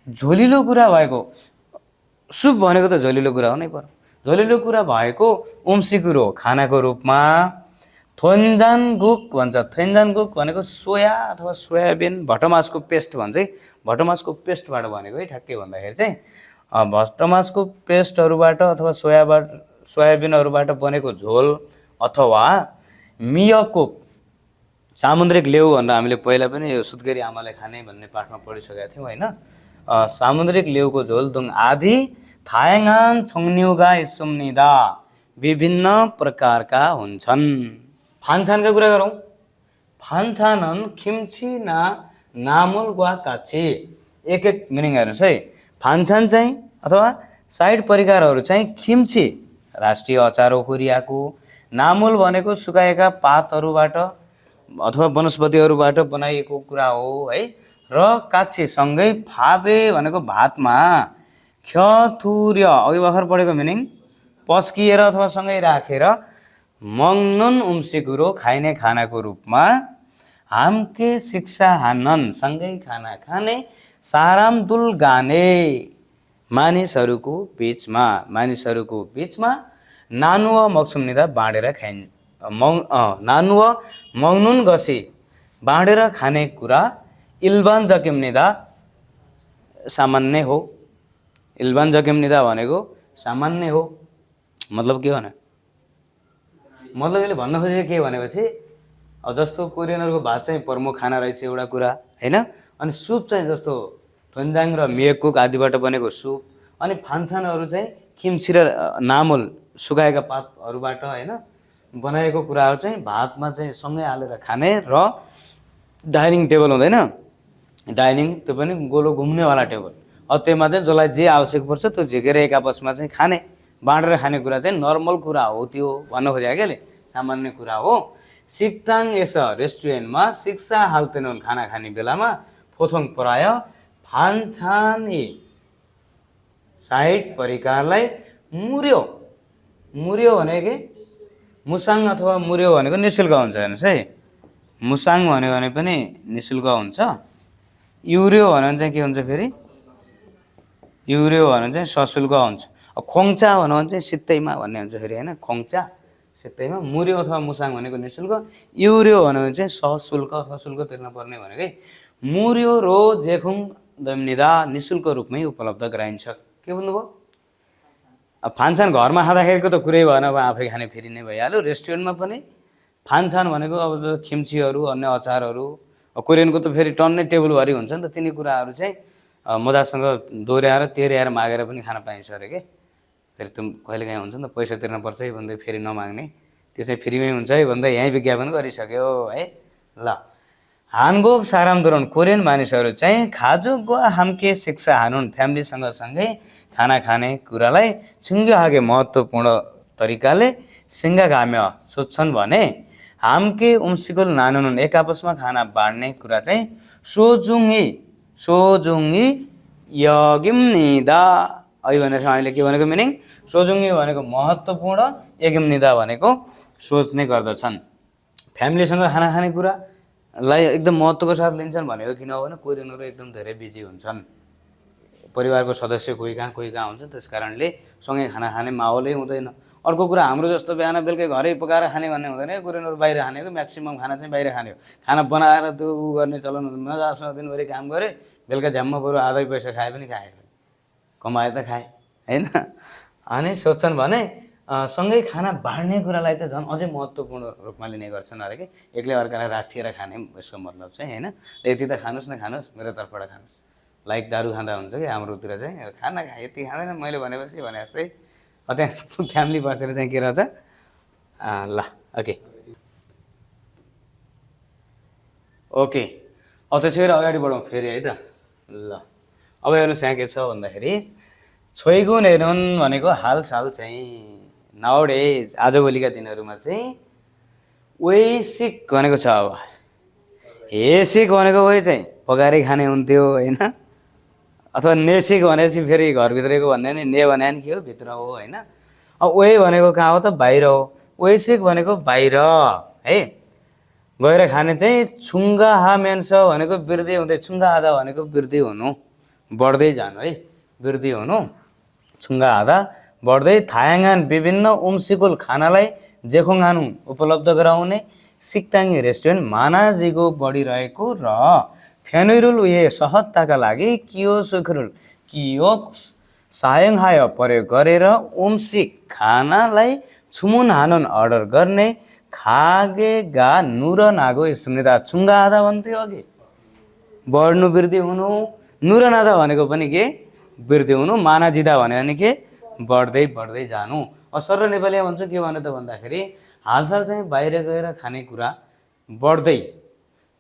झोलिलो कुरा भएको सुप भनेको त झोलिलो कुरा हो नै पर्यो झोलिलो कुरा भएको उम्सिकुरो खानाको रूपमा थोन्जानगुक भन्छ थोन्जानगुक भनेको सोया अथवा सोयाबिन भटमासको पेस्ट भन्छ है भटमासको पेस्टबाट बनेको है ठ्याक्कै भन्दाखेरि चाहिँ भटमासको पेस्टहरूबाट अथवा सोयाबिनहरूबाट बनेको झोल अथवा मियाकोक सामुद्रिक लेउ भनेर हामीले पहिला पनि यो सुत्केरी आमालाई खाने भन्ने पाठमा पढिसकेका थियौँ होइन सामुद्रिक लेउको झोल दुङ आदि थायङान छोङन्युगा इसुम्निदा विभिन्न प्रकारका हुन्छन् फान्छानका कुरा गरौँ फान्छानन खिम्ची ना नामुल वा काच्छी एक एक मिनिङ हेर्नुहोस् है। फान्छान चाहिँ अथवा साइड परिकारहरू चाहिँ खिम्ची राष्ट्रिय अचार हो कोरियाको। नामुल भनेको सुकाएका पातहरूबाट अथवा वनस्पतिहरूबाट बनाइएको कुरा हो है। र काच्छी सँगै फाबे भनेको भातमा, ख्यथुर्य अघि भर्खर पढेको मिनिङ पस्किएर अथवा सँगै राखेर, मङ्नुन उम्सिकुरो खाइने खानाको रूपमा, हामके शिक्षा हानन सँगै खाना खाने, सारामदुल गाने मानिसहरूको बिचमा नानुव मक्सुम्निदा बाँडेर खाइन् नानुव मङ्नुन गसी बाँडेर खाने कुरा इल्बान जकिम्निदा सामान्य हो। इल्बान जकिम्निदा भनेको सामान्य हो। मतलब के भने मतलब यसले भन्न खोजेको के भनेपछि जस्तो कोरियनहरूको भात चाहिँ प्रमुख खाना रहेछ एउटा कुरा हैन। अनि सुप चाहिँ जस्तो थोन्जाङ र मियकुक आदिबाट बनेको सुप, अनि फान्छानहरू चाहिँ खिम्ची र नामुल सुकाएका पातहरूबाट हैन बनाएको कुराहरू चाहिँ भातमा चाहिँ सँगै हालेर खाने। र डाइनिङ टेबल हुँदैन, डाइनिङ त्यो पनि गोलो घुम्नेवाला टेबल, त्यहीमा चाहिँ जसलाई जे आवश्यक पर्छ त्यो झिकेर एक आपसमा चाहिँ खाने, बाँडेर खाने कुरा चाहिँ नर्मल कुरा हो। त्यो भन्न खोजेको क्या सामान्य कुरा हो। सिक्ताङ यस रेस्टुरेन्टमा शिक्षा हाल्दैनन् खाना खाने बेलामा फोथोङ प्राय फान्छानी साइड परिकारलाई मुर्यो भनेको के मुसाङ अथवा मुर्यो भनेको निशुल्क हुन्छ। हेर्नुहोस् है, मुसाङ भन्यो भने पनि निशुल्क हुन्छ। युर्यो भन्यो भने चाहिँ के हुन्छ फेरि, युर्यो भन्यो भने चाहिँ सशुल्क हुन्छ। खोङ्चा भन्यो भने चाहिँ सित्तैमा भन्ने हुन्छ फेरि होइन, खोङ्चा सित्तैमा। मुर्यो अथवा मुसाङ भनेको निशुल्क, युर्यो भन्यो भने चाहिँ सशुल्क अथवा शुल्क तिर्न पर्ने भनेकै। मुर्यो रो जेखुङ दम्निदा निशुल्क रूपमै उपलब्ध गराइन्छ। के भन्नुभयो? अब फान्छान घरमा खाँदाखेरिको त कुरै भएन, अब आफै खाने फेरि नै भइहाल्यो। रेस्टुरेन्टमा पनि फान्छान भनेको अब खिम्चीहरू, अन्य अचारहरू, कोरियनको त फेरि टन्नै टेबलभरि हुन्छ नि त, तिनी कुराहरू चाहिँ मजासँग दोहोऱ्याएर तेह्रयाएर मागेर पनि खान पाइन्छ अरे के। फेरि त्यो कहिलेकाहीँ हुन्छ नि त पैसा तिर्न पर्छ है भन्दै फेरि नमाग्ने, त्यो चाहिँ फ्रीमै हुन्छ है भन्दै यहीँ विज्ञापन गरिसक्यो है। ल हानगोक सारामदुरन कोरियन मानिसहरू चाहिँ खाजुक वा हाम्के शिक्षा हानुन फ्यामिलीसँग सँगै खाना खाने कुरालाई छुङ्ग्याहागे महत्त्वपूर्ण तरिकाले सिङ्गागाम्य सोध्छन् भने, हाम्के उम्सिकुल नानुन एक आपसमा खाना बाँड्ने कुरा चाहिँ सोजुङ्गी यगिम्निदा। अहिले भनेर हामीले के भनेको मिनिङ, सोजुङ्गी भनेको महत्त्वपूर्ण, यगिम्निदा भनेको सोच्ने गर्दछन्। फ्यामिलीसँग खाना खाने कुरालाई एकदम महत्त्वको साथ लिन्छन् भनेको किन हो भने कोरियनहरू एकदम धेरै बिजी हुन्छन्, परिवारको सदस्य कोही कहाँ हुन्छ, त्यस कारणले सँगै खाना खाने माहौलै हुँदैन। अर्को कुरा हाम्रो जस्तो बिहान बेलुकै घरै पकाएर खाने भन्ने हुँदैन, कोरियनहरू बाहिर खानेको म्याक्सिमम खाना चाहिँ बाहिर खाने हो। खाना बनाएर त्यो गर्ने चलन मजासँग दिनभरि काम गरे, बेलुका झ्याम्म बरु आधै पैसा खाए पनि खाए, कमाए त खाए होइन। अनि सोध्छन् भने सँगै खाना बाँड्ने कुरालाई त झन् अझै महत्त्वपूर्ण रूपमा लिने गर्छन् अरे कि। एक्लै अर्कालाई राखिएर खाने यसको मतलब चाहिँ होइन, यति त खानुहोस् न खानुहोस्, मेरो तर्फबाट खानुहोस्। लाइक दारू खाँदा हुन्छ कि हाम्रोतिर चाहिँ खाना खाए यति खाँदैन मैले भनेपछि भने जस्तै त्यहाँ फ्यामिली बसेर चाहिँ के रहेछ। ल ओके अब त्यसै गरी अगाडि बढौँ फेरि है त। ल अब हेर्नुहोस् यहाँ के छ भन्दाखेरि छोइगुन हेर्नुन भनेको हालसाल चाहिँ नाउडेज आजभोलिका दिनहरूमा चाहिँ वेसिक भनेको छ। अब हेसिक भनेको वे चाहिँ पकाएरै खाने हुन्थ्यो होइन, अथवा नेसिक भनेपछि फेरि घरभित्रको भन्ने नि ने भने नि के हो भित्र हो होइन। अब वे भनेको कहाँ हो त बाहिर हो, वेसिक भनेको बाहिर है गएर खाने चाहिँ छुङ्गा हा मेन्स भनेको वृद्धि हुँदै, छुङ्गा आधा भनेको वृद्धि हुनु बढ्दै जानु है, वृद्धि हुनु छुङ्गा आधा बढ्दै। थायाङ्गान विभिन्न उम्सिकुल खानालाई जेखोङानु उपलब्ध गराउने सिक्ताङ्गी रेस्टुरेन्ट मानाजीको बढिरहेको र फेनुरुल उयो सहजताका लागि कियोसुखरुल कियोक्स सायङहाय प्रयोग गरेर उम्सिक खानालाई छुमुन हानुन अर्डर गर्ने खागेगा नुर नागो स्मृता छुङ्गा आधा भन्थ्यो अघि, बढ्नु वृद्धि हुनु, नुर नादा भनेको पनि के वृद्धि हुनु, मानाजिदा भन्यो भने के बढ्दै बढ्दै जानु। असर नेपालीमा भन्छ के भने त भन्दाखेरि हालसाल चाहिँ बाहिर गएर खाने कुरा बढ्दै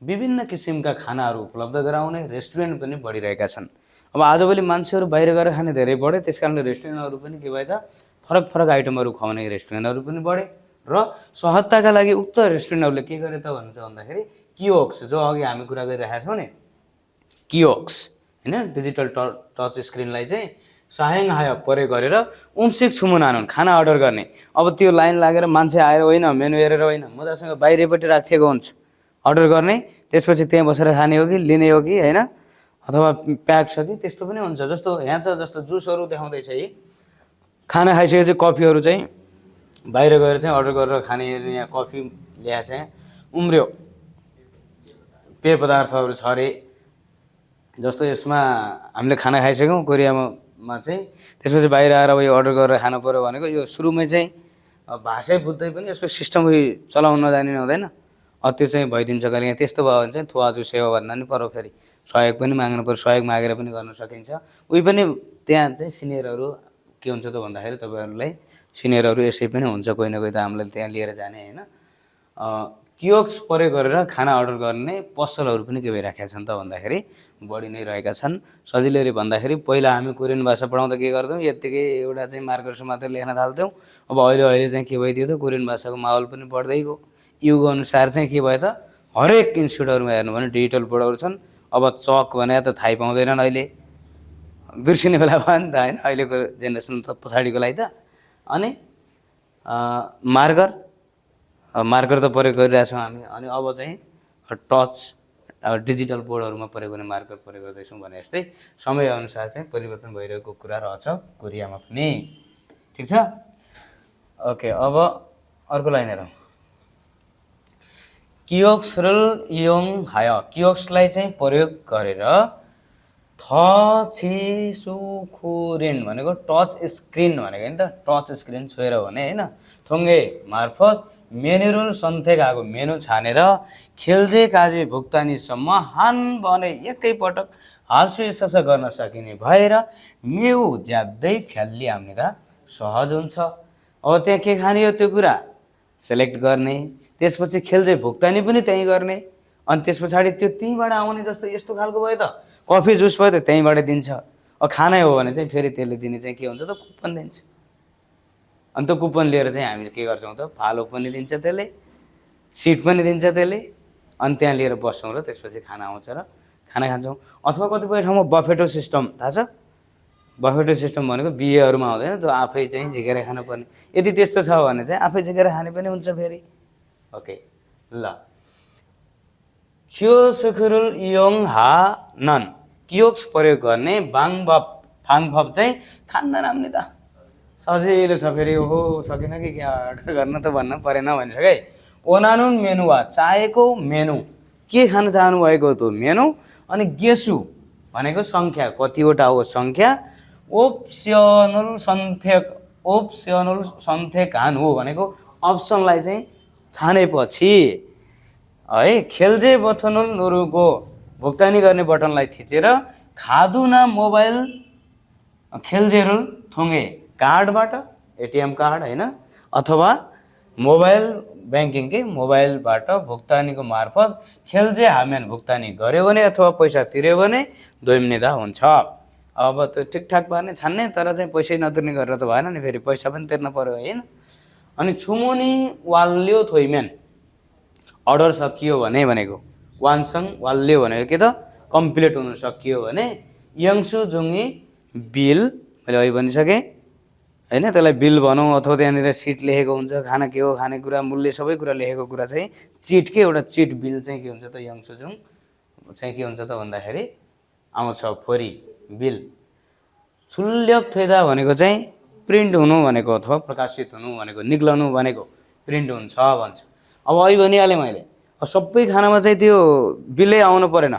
विभिन्न किसिमका खानाहरू उपलब्ध गराउने रेस्टुरेन्ट पनि बढिरहेका छन्। अब आजभोलि मान्छेहरू बाहिर गएर खाने धेरै बढे, त्यसकारणले रेस्टुरेन्टहरू पनि के भयो त फरक फरक आइटमहरू खुवाउने रेस्टुरेन्टहरू पनि बढे र सहजताका लागि उक्त रेस्टुरेन्टहरूले के गरे त भन्छ भन्दाखेरि कियोस्क, जो अघि हामी कुरा गरिरहेका थियौँ नि कियोस्क हैन, डिजिटल टच स्क्रिनलाई चाहिँ सायङहाय परे गरेर उम्सिक छुमुनानुन खाना अर्डर गर्ने। अब त्यो लाइन लागेर मान्छे आएर होइन मेनु हेरेर होइन, मजासँग बाहिरपट्टि राखिएको हुन्छ अर्डर गर्ने, त्यसपछि त्यहाँ बसेर खाने हो कि लिने हो कि होइन, अथवा प्याक छ कि त्यस्तो पनि हुन्छ। जस्तो यहाँ त जस्तो जुसहरू देखाउँदैछ है, खाना खाइसकेपछि कफीहरू चाहिँ बाहिर गएर चाहिँ अर्डर गरेर खाने, यहाँ कफी ल्याए चाहिँ उम्रियो पेय पदार्थहरू छ अरे। जस्तो यसमा हामीले खाना खाइसक्यौँ कोरियामा चाहिँ, त्यसपछि बाहिर आएर अब यो अर्डर गरेर खानु पऱ्यो भनेको यो सुरुमै चाहिँ भाषै बुझ्दै पनि यसको सिस्टम उयो चलाउन नजाने हुँदैन, त्यो चाहिँ भइदिन्छ कहिले। त्यस्तो भयो भने चाहिँ थुवाजु सेवा भन्न नि पर्यो, फेरि सहयोग पनि माग्नु पर्यो, सहयोग मागेर पनि गर्न सकिन्छ। उही पनि त्यहाँ चाहिँ सिनियरहरू के हुन्छ त भन्दाखेरि तपाईँहरूलाई सिनियरहरू यसै पनि हुन्छ, कोही न कोही त हामीलाई त्यहाँ लिएर जाने होइन। कियोस्क प्रयोग गरेर खाना अर्डर गर्ने पसलहरू पनि के भइराखेका छन् त भन्दाखेरि बढी नै रहेका छन्। सजिलै भन्दाखेरि पहिला हामी कोरियन भाषा पढाउँदा के गर्थ्यौँ, यत्तिकै एउटा चाहिँ मार्करसम्म मात्रै लेख्न थाल्थ्यौँ। अब अहिले चाहिँ के भइदियो त कोरियन भाषाको माहौल पनि बढ्दै गयो। युग अनुसार चाहिँ के भयो त हरेक इन्स्टिट्युटहरूमा हेर्नु भने डिजिटल बोर्डहरू छन्। अब चक भने त थाहै पाउँदैनन्, अहिले बिर्सिने बेला भयो नि त होइन, अहिलेको जेनेरेसन त पछाडिको लागि त। अनि मार्कर त प्रयोग गरिरहेछौँ हामी, अनि अब चाहिँ टच डिजिटल बोर्डहरूमा प्रयोग गर्ने मार्कर प्रयोग गर्दैछौँ भने जस्तै समयअनुसार चाहिँ परिवर्तन भइरहेको कुरा रहेछ कोरियामा पनि। ठिक छ, ओके। अब अर्को लाइन हेरौँ, कियोस्कल इयोङहाय, कियोस्कलाई चाहिँ प्रयोग गरेर थछिसुखुरिन भनेको टच स्क्रिन भनेको नि त, टच स्क्रिन छोएर भने होइन, थोङ्गे मार्फत मेनुरुल सन्थेगाको मेनु छानेर खेल्जे काजे भुक्तानीसम्म हान भने एकैपटक हालसुइसस गर्न सकिने भएर मेउ ज्यादै फ्याल्ली आम्निदा सहज हुन्छ। अब त्यहाँ के खाने हो त्यो कुरा सेलेक्ट गर्ने, त्यसपछि खेल्जे भुक्तानी पनि त्यहीँ गर्ने, अनि त्यस पछाडि त्यो त्यहीँबाट आउने। जस्तो यस्तो खालको भयो त कफी जुस भयो त त्यहीँबाट दिन्छ। अब खानै हो भने चाहिँ फेरि त्यसले दिने चाहिँ के हुन्छ त कुपन दिन्छ, अनि त्यो कुपन लिएर चाहिँ हामीले के गर्छौँ त फालो पनि दिन्छ त्यसले, सिट पनि दिन्छ त्यसले, अनि त्यहाँ लिएर बस्छौँ र त्यसपछि खाना आउँछ र खाना खान्छौँ। अथवा कतिपय ठाउँमा बफेटो सिस्टम थाहा छ, बफेटो सिस्टम भनेको बिहेहरूमा आउँदैन, त्यो आफै चाहिँ झिकेर खानुपर्ने। यदि त्यस्तो छ भने चाहिँ आफै झिकेर खाने पनि हुन्छ फेरि। ओके ल, कियोस्कल इयोङहानन, कियोस्क प्रयोग गर्ने बाङभप फाङभप चाहिँ खान्दैन हामीले त, सजिलो छ फेरि। ओहो सकिन कि क्या अर्डर गर्न त भन्न परेन भनिसक्यो है। ओनानुन मेनु वा चाहेको मेनु, के खान चाहनु भएको त्यो मेनु, अनि गेसु भनेको सङ्ख्या कतिवटा हो सङ्ख्या, ओप्सनल सन्थेकान हो भनेको अप्सनलाई चाहिँ छानेपछि है, खेल्जे बथनुल नुरुको भुक्तानी गर्ने बटनलाई थिचेर खादुना मोबाइल खेल्जेरुल थुङ्गे कार्डबाट, एटिएम कार्ड होइन, अथवा मोबाइल ब्याङ्किङ के मोबाइलबाट भुक्तानीको मार्फत खेल्जे हामेन भुक्तानी गऱ्यो भने अथवा पैसा तिर्यो भने दोइम्निदा हुन्छ। अब त्यो ठिकठाक पार्ने छान्ने, तर चाहिँ पैसै नतिर्ने गरेर त भएन नि, फेरि पैसा पनि तिर्न पऱ्यो होइन। अनि छुमुनी वाल्यो थोइमेन, अर्डर सकियो भने भनेको वानसँग वाल्यो भनेको के त कम्प्लिट हुनु सकियो भने यङ्सु जुङ्गी बिल, मैले अहिले भनिसकेँ होइन, त्यसलाई बिल भनौँ अथवा त्यहाँनिर सिट लेखेको हुन्छ, खाना के हो खानेकुरा मूल्य सबै कुरा लेखेको कुरा चाहिँ चिट के एउटा चिट बिल चाहिँ के हुन्छ त यङ्सुजुङ चाहिँ के हुन्छ त भन्दाखेरि आउँछ फोरी बिल। सुल्यक थैदा भनेको चाहिँ प्रिन्ट हुनु भनेको अथवा प्रकाशित हुनु भनेको, निक्लनु भनेको प्रिन्ट हुन्छ भन्छ। अब अहिले भनिहालेँ मैले, सबै खानामा चाहिँ त्यो बिलै आउनु परेन,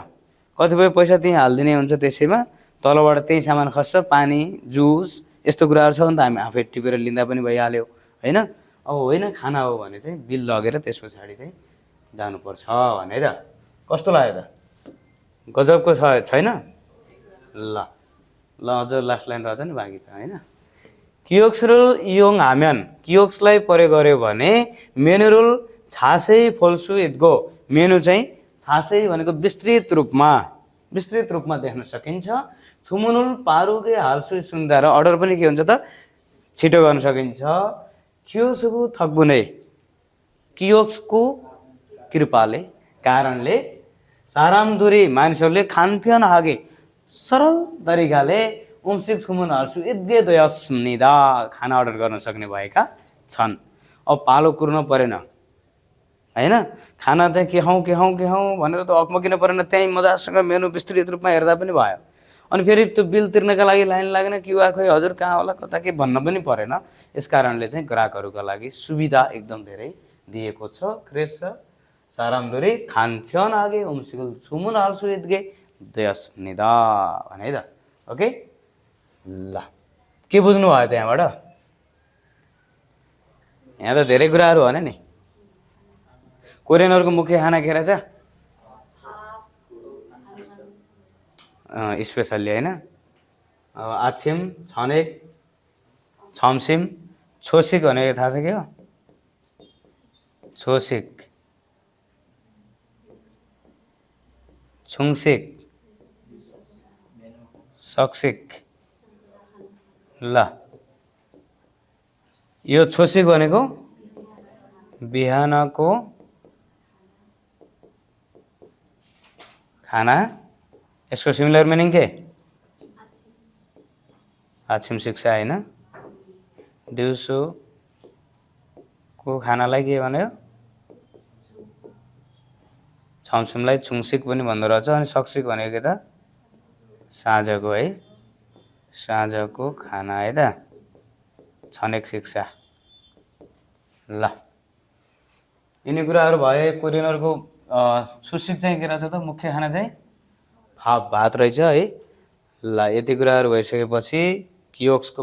कतिपय पैसा त्यहीँ हालिदिने हुन्छ, त्यसैमा तलबाट त्यही सामान खस्छ, पानी जुस यस्तो कुराहरू छ भने त हामी आफै टिपेर लिँदा पनि भइहाल्यो होइन। अब होइन खाना हो भने चाहिँ बिल लगेर त्यस पछाडि चाहिँ जानुपर्छ भने त कस्तो लाग्यो त, गजबको छैन। ल ल अझ लास्ट लाइन रहेछ नि बाँकी त होइन। कियोस्कल इयोङहामेन, कियोस्कलाई प्रयोग गर्यो भने मेनुरुल छासै फोल्सु इदगो, मेनु चाहिँ खासै भनेको विस्तृत रूपमा देख्न सकिन्छ। छुमुनुल पारुगे हाल्सु सुन्दा र अर्डर पनि के हुन्छ त छिटो गर्न सकिन्छ। क्योसुगु थक्बुनै कियोक्सको कृपाले कारणले सारामदुरी मानिसहरूले खानपिन हागे सरल तरिकाले उम्सिक छुमुन हाल्सु इद्गे दयस्निदा खाना अर्डर गर्न सक्ने भएका छन्। अब पालो कुर्न परेन हैन, खाना चाहिँ के खाउँ भनेर त अकमकिन परेन, त्यहीँ मजासँग मेनु विस्तृत रूपमा हेर्दा पनि भयो। अनि फेरि त्यो बिल तिर्नका लागि लाइन लागेन, क्युआर खोइ हजुर कहाँ होला कता के भन्न पनि परेन। यस कारणले चाहिँ ग्राहकहरूका लागि सुविधा एकदम धेरै दिएको छ। क्रेस छ सारामदुरी खानफ्योन आगे उम्सिकुल छुमुन हाल्सु इद्गे दयस्निदा भने है त। ओके ल के बुझ्नु भयो त्यहाँबाट? यहाँ त धेरै कुराहरू भने नि। कोरियनहरूको मुख्य खाना के रहेछ? स्पेसल्ली होइन, आछिम छनेक छमसिम छोसिक भनेको थाहा छ के हो? छोसिक छुङसिक सक्सिक। ल यो छोसिक भनेको बिहानको खाना, यसको सिमिलर मिनिङ के? आछिम शिक्षा होइन, दिउँसोको खानालाई के भन्यो? छमसिमलाई छुङसिक पनि भन्दो रहेछ। अनि सक्सिक भनेको के त? साँझको है, साँझको खाना है त, छनेक शिक्षा। ल यिनी कुराहरू भए। कोरियनहरूको सुसिक चाहिँ के रहेछ त? मुख्य खाना चाहिँ भात रहेछ है। ल यति कुराहरू भइसकेपछि कियोस्कको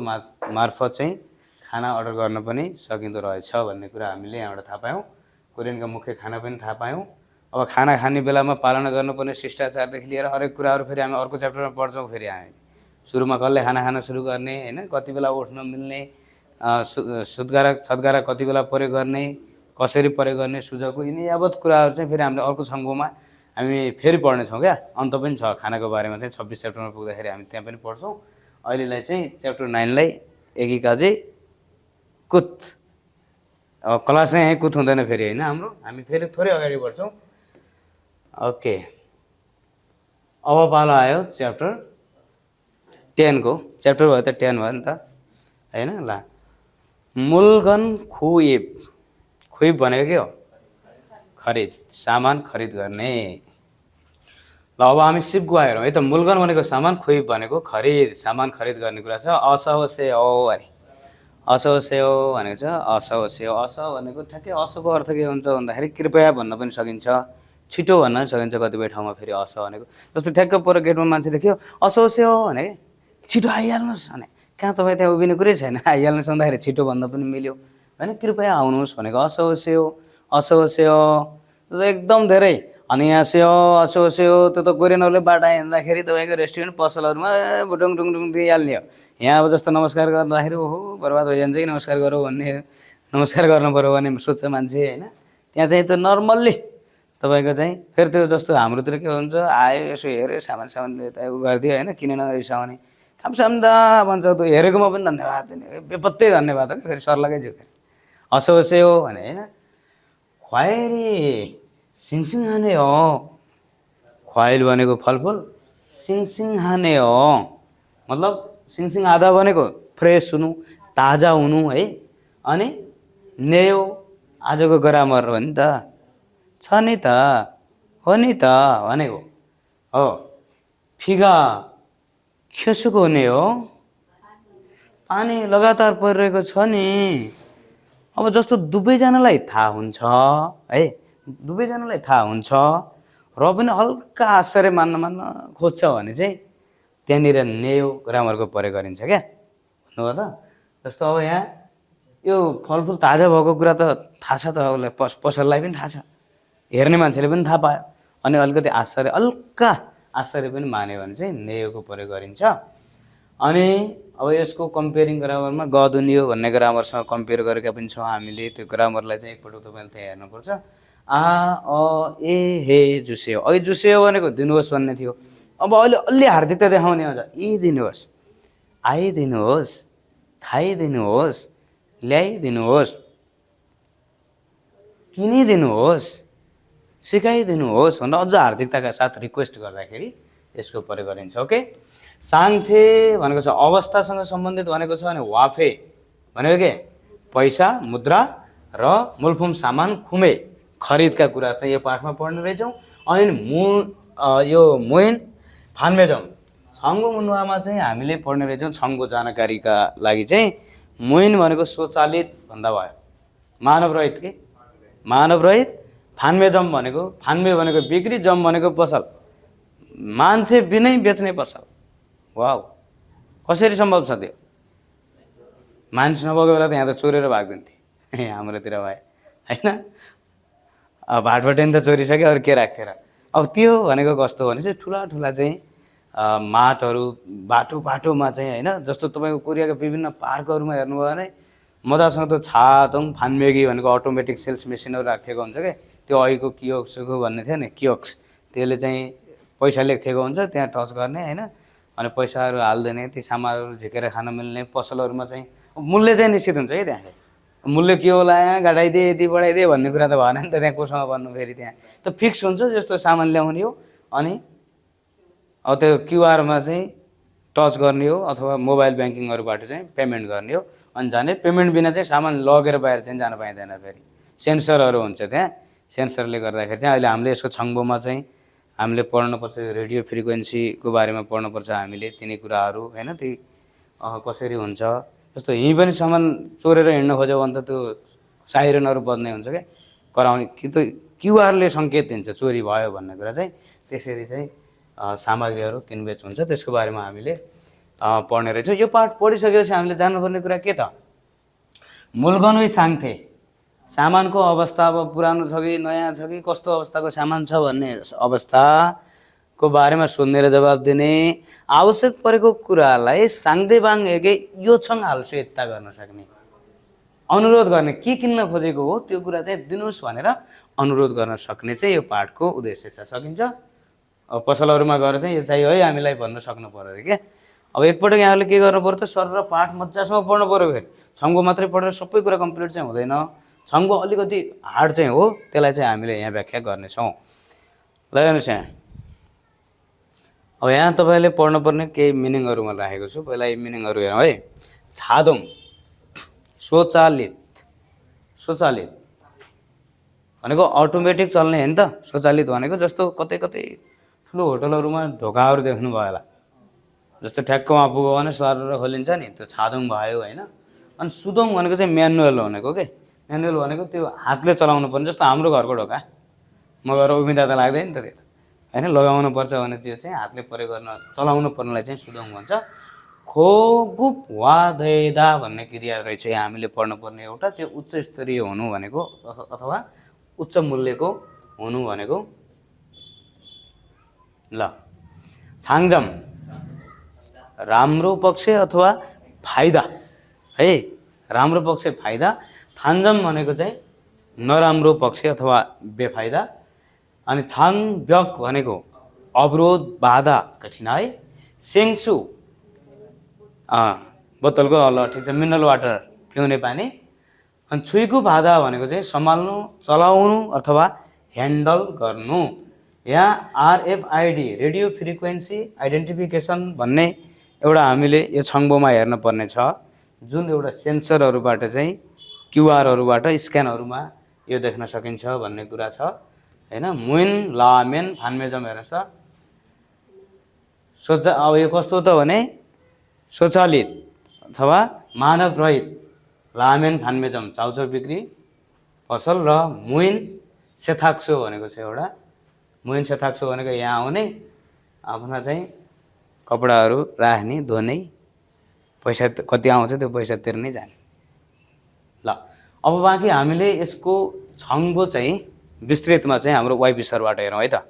मार्फत चाहिँ खाना अर्डर गर्न पनि सकिँदो रहेछ भन्ने कुरा हामीले यहाँबाट थाहा पायौँ। कोरियनका मुख्य खाना पनि थाहा पायौँ। अब खाना खाने बेलामा पालना गर्नुपर्ने शिष्टाचारदेखि लिएर हरेक कुराहरू फेरि हामी अर्को च्याप्टरमा पढ्छौँ। फेरि हामी सुरुमा कसले खाना खान सुरु गर्ने होइन, कति बेला उठ्न मिल्ने, सद्गारा कति बेला प्रयोग गर्ने, कसरी प्रयोग गर्ने, सुझावको यिनी यावत कुराहरू चाहिँ फेरि हामीले अर्को छङ्गोमा हामी फेरि पढ्नेछौँ क्या। अन्त पनि छ खानाको बारेमा चाहिँ 26 च्याप्टरमा पुग्दाखेरि हामी त्यहाँ पनि पढ्छौँ। अहिलेलाई चाहिँ च्याप्टर 9लाई एकीकाजे कुत। अब क्लास नै यहीँ कुत हुँदैन फेरि होइन हाम्रो, हामी फेरि थोरै अगाडि बढ्छौँ। ओके अब पालो आयो च्याप्टर 10 को। च्याप्टर भयो त 10 भयो नि त होइन। ल मूलगन खुइब, खुइब भनेको के हो? खरिद, सामान खरिद गर्ने। ल अब हामी सिपको हेरौँ है त। मूलगन भनेको सामान, खुइब भनेको खरिद, सामान खरिद गर्ने कुरा छ। असवसे हो अरे, असवसे हो भनेको छ। असवसे हो, अस भनेको ठ्याक्कै असको अर्थ के हुन्छ भन्दाखेरि कृपया भन्न पनि सकिन्छ, छिटो भन्न पनि सकिन्छ कतिपय ठाउँमा फेरि अस भनेको। जस्तो ठ्याक्क पर गेटमा मान्छे देख्यो असवसे हो भने छिटो आइहाल्नुहोस् भने, कहाँ तपाईँ त्यहाँ उभिने कुरै छैन, आइहाल्नुहोस् भन्दाखेरि छिटो भन्न पनि मिल्यो होइन। कृपया आउनुहोस् भनेको असवसे हो, असवसे हो। त्यो त एकदम धेरै। अनि यहाँ से हो, असवसे हो, त्यो त कोरियनहरूले बाटा हिँड्दाखेरि तपाईँको रेस्टुरेन्ट पसलहरूमा बुटुङ टुङ टुङ दिइहाल्ने हो। यहाँ अब जस्तो नमस्कार गर्दाखेरि ओहो बर्बाद भइजान्छ कि नमस्कार गरौँ भन्ने, नमस्कार गर्नु पऱ्यो भने सोध्छ मान्छे होइन। त्यहाँ चाहिँ त नर्मल्ली तपाईँको चाहिँ फेरि त्यो जस्तो हाम्रोतिर के हुन्छ, आयो यसो हेऱ्यो सामान यता उ गरिदियो होइन, किनेन रिसाउने खामसाम्दा भन्छ। त्यो हेरेकोमा पनि धन्यवाद दिने, बेपत्तै धन्यवाद हो फेरि सर्लकै जिउ फेरि असवसे हो भने होइन। ख्वाइरी सिङसिङ हाने हो, ख्वाइल भनेको फलफुल, सिङसिङ हाने हो मतलब सिङसिङ आधा भनेको फ्रेस हुनु, ताजा हुनु है। अनि नेयो आजको ग्रामर हो नि त, छ नि त, हो नि त भनेको हो। फिगा खेसुको हुने हो, पानी लगातार परिरहेको छ नि। अब जस्तो दुवैजनालाई थाहा हुन्छ है, दुवैजनालाई थाहा हुन्छ र पनि हल्का आश्चर्य मान्न खोज्छ भने चाहिँ त्यहाँनिर नेयो ग्रामरको प्रयोग गरिन्छ क्या। भन्नुभयो त। जस्तो अब यहाँ यो फलफुल ताजा भएको कुरा त थाहा छ त, उसलाई पसललाई पनि थाहा छ, हेर्ने मान्छेले पनि थाहा पायो। अनि अलिकति आश्चर्य, हल्का आश्चर्य पनि मान्यो भने चाहिँ नेयोको प्रयोग गरिन्छ। अनि अब यसको कम्पेयरिङ ग्रामरमा गदुनियो भन्ने ग्रामरसँग कम्पेयर गरेका पनि छौँ हामीले। त्यो ग्रामरलाई चाहिँ एकपल्ट तपाईँले त्यहाँ हेर्नुपर्छ। आ अ ए हे जुस्यो। अघि जुस्यो भनेको दिनुहोस् भन्ने थियो। अब अहिले अलि हार्दिकता देखाउने हुन्छ, यी दिनुहोस्, आइदिनुहोस्, खाइदिनुहोस्, ल्याइदिनुहोस्, किनिदिनुहोस्, सिकाइदिनुहोस् भनेर अझ हार्दिकताका साथ रिक्वेस्ट गर्दाखेरि यसको प्रयोग गरिन्छ। ओके, साङ्थे भनेको छ अवस्थासँग सम्बन्धित भनेको छ अनि वाफे भनेको के पैसा, मुद्रा र मूलफुम सामान खुमे खरिदका कुरा चाहिँ यो पाठमा पढ्ने रहेछौँ। अनि यो मोइन फान्मेजम छङ्गो मुन्वामा चाहिँ हामीले पढ्ने रहेछौँ। छङ्गो जानकारीका लागि चाहिँ मोइन भनेको स्वचालित भन्दा भयो, मानव रहित के मानव रहित। फान्मेजम भनेको बिक्री, जम भनेको पसल, मान्छे बिनै बेच्ने पसल। वाउ, कसरी सम्भव छ त्यो? मान्छे नभएको बेला त यहाँ त चोरेर भागिदिन्थे हाम्रोतिर भए होइन। अब भाटबटेन त चोरिसक्यो, अरू के राख्थ्यो र। अब त्यो भनेको कस्तो भने चाहिँ ठुला ठुला चाहिँ माटहरू बाटोमा चाहिँ होइन, जस्तो तपाईँको कोरियाका विभिन्न पार्कहरूमा हेर्नुभयो भने मजासँग त छातोङ फान्मेगी भनेको अटोमेटिक सेल्स मेसिनहरू राखिएको हुन्छ क्या। त्यो अहिलेको कियोक्सको भन्ने थियो नि, कियोक्स, त्यसले चाहिँ पैसा लेखिएको हुन्छ, त्यहाँ टच गर्ने होइन, अनि पैसाहरू हाल्दैन, ती सामानहरू झिकेर खान मिल्ने पसलहरूमा चाहिँ मूल्य चाहिँ निश्चित हुन्छ क्या। त्यहाँ मूल्य के होला, यहाँ घटाइदिए यति बढाइदिए भन्ने कुरा त भएन नि त। त्यहाँ कोसँग भन्नु, फेरि त्यहाँ त फिक्स हुन्छ जस्तो सामान ल्याउने हो, अनि अब त्यो क्युआरमा चाहिँ टच गर्ने हो अथवा मोबाइल ब्याङ्किङहरूबाट चाहिँ पेमेन्ट गर्ने हो। अनि जाने पेमेन्ट बिना चाहिँ सामान लगेर बाहिर चाहिँ जान पाइँदैन। फेरि सेन्सरहरू हुन्छ त्यहाँ, सेन्सरले गर्दाखेरि चाहिँ अहिले हामीले यसको छङ्गोमा चाहिँ हामीले पढ्नुपर्छ, रेडियो फ्रिक्वेन्सीको बारेमा पढ्नुपर्छ हामीले, तिनी कुराहरू होइन, ती कसरी हुन्छ। जस्तो यहीँ पनि सामान चोरेर हिँड्न खोज्यो भने त त्यो साइरनहरू बज्ने हुन्छ क्या, कराउने कि त क्युआरले सङ्केत दिन्छ चोरी भयो भन्ने कुरा चाहिँ। त्यसरी चाहिँ सामग्रीहरू किनबेच हुन्छ, त्यसको बारेमा हामीले पढ्ने रहेछौँ। यो पाठ पढिसकेपछि हामीले जान्नुपर्ने कुरा के त? मूलगनुई साङ्थे, सामानको अवस्था अब पुरानो छ कि नयाँ छ कि कस्तो अवस्थाको सामान छ भन्ने अवस्थाको बारेमा सोध्ने र जवाब दिने, आवश्यक परेको कुरालाई साङ्देबाङ हेगे यो छङ हाल्छु यता गर्न सक्ने, अनुरोध गर्ने, के किन्न खोजेको हो त्यो कुरा चाहिँ दिनुहोस् भनेर अनुरोध गर्न सक्ने चाहिँ यो पाठको उद्देश्य छ। सकिन्छ? अब पसलहरूमा गएर चाहिँ यो चाहियो है हामीलाई भन्न सक्नु पऱ्यो अरे क्या। अब एकपटक यहाँले के गर्नु पऱ्यो त, सर र पाठ मजासँग पढ्नु पऱ्यो। फेरि छङ्गो मात्रै पढेर सबै कुरा कम्प्लिट चाहिँ हुँदैन। छङ्गो अलिकति हार्ड चाहिँ हो, त्यसलाई चाहिँ हामीले यहाँ व्याख्या गर्नेछौँ। ल हेर्नुहोस् यहाँ, अब यहाँ तपाईँले पढ्नुपर्ने केही मिनिङहरू म राखेको छु। पहिला यी मिनिङहरू हेरौँ है। छादोङ स्वचालित, स्वचालित भनेको अटोमेटिक चल्ने होइन त। स्वचालित भनेको जस्तो कतै कतै ठुलो होटलहरूमा ढोकाहरू देख्नुभयो होला, जस्तो ठ्याक्कमा पुग्यो भने सरेर खोलिन्छ नि, त्यो छादोङ भयो होइन। अनि सुदोङ भनेको चाहिँ म्यानुअल भनेको के, म्यानुअल भनेको त्यो हातले चलाउनु पर्ने, जस्तो हाम्रो घरको ढोका म गएर उभिँदा त लाग्दैन त त्यो त होइन, लगाउनु पर्छ भने त्यो चाहिँ हातले प्रयोग गर्न चलाउनु पर्नेलाई चाहिँ सुदोङ भन्छ। खोगुप वा दैदा भन्ने क्रिया रहेछ यहाँ हामीले पढ्नुपर्ने एउटा, त्यो उच्च स्तरीय हुनु भनेको अथवा उच्च मूल्यको हुनु भनेको। ल छाङजम राम्रो पक्ष अथवा फाइदा है, राम्रो पक्ष फाइदा। थान्जम भनेको चाहिँ नराम्रो पक्ष अथवा बेफाइदा। अनि छाङब्यक भनेको अवरोध, बाधा, कठिनाइ। सेङ्सु बोतलको ल ठिक छ, मिनरल वाटर पिउने पानी। अनि छुइकु बाधा भनेको चाहिँ सम्हाल्नु, चलाउनु अथवा ह्यान्डल गर्नु। यहाँ आरएफआइडी रेडियो फ्रिक्वेन्सी आइडेन्टिफिकेसन भन्ने एउटा हामीले यो छङ्गोमा हेर्न पर्ने छ, जुन एउटा सेन्सरहरूबाट चाहिँ क्युआरहरूबाट स्क्यानहरूमा यो देख्न सकिन्छ भन्ने कुरा छ होइन। मुइन लामेन फान्मेजम हेर्नुहोस् त, अब यो कस्तो त भने स्वचालित अथवा मानव रहित। लामेन फान्मेजम चाउचाउ बिक्री पसल। र मुइन सेथाक्सो भनेको छ एउटा, मुइन सेथाक्सो भनेको यहाँ आउने आफ्ना चाहिँ कपडाहरू राख्ने, धोने, पैसा कति आउँछ त्यो पैसा तिर्नै जाने। ल अब बाँकी हामीले यसको छङ्गो चाहिँ विस्तृतमा चाहिँ हाम्रो वाइपी सरबाट हेरौँ है त।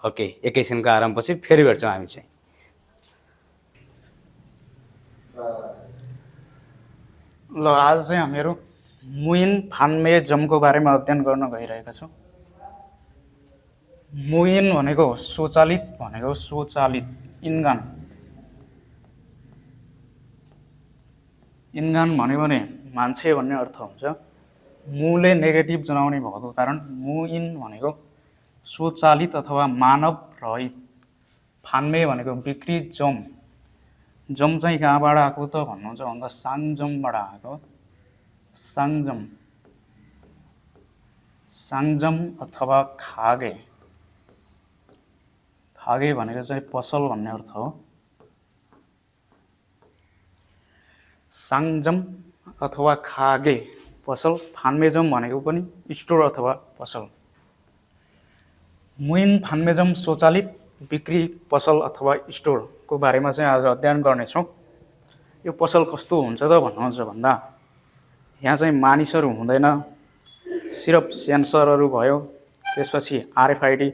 ओके, एकैछिनको आरामपछि फेरि भेट्छौँ हामी चाहिँ। ल आज चाहिँ हामीहरू मुइन फान्मेजमको बारेमा अध्ययन गर्न गइरहेका छौँ। मुइन भनेको स्वचालित भनेको स्वचालित इन्गान इन्गान भन्यो भने मान्छे भन्ने अर्थ हुन्छ। मुले नेगेटिभ जनाउने भएको कारण मुइन भनेको स्वचालित अथवा मानव रहित। फान्मे भनेको बिक्री जम जम चाहिँ कहाँबाट आएको त भन्नुहुन्छ भन्दा साङजमबाट आएको। साङजम साङजम अथवा खागे खागे भनेको चाहिँ पसल भन्ने अर्थ हो। साङजम अथवा खागे पसल। फान्मेजम भनेको पनि स्टोर अथवा पसल। मुइन फान्मेजम स्वचालित बिक्री पसल अथवा स्टोरको बारेमा चाहिँ आज अध्ययन गर्नेछौँ। यो पसल कस्तो हुन्छ त भन्नुहुन्छ भन्दा यहाँ चाहिँ मानिसहरू हुँदैन, सिर्फ सेन्सरहरू भयो, त्यसपछि आरएफआइडी,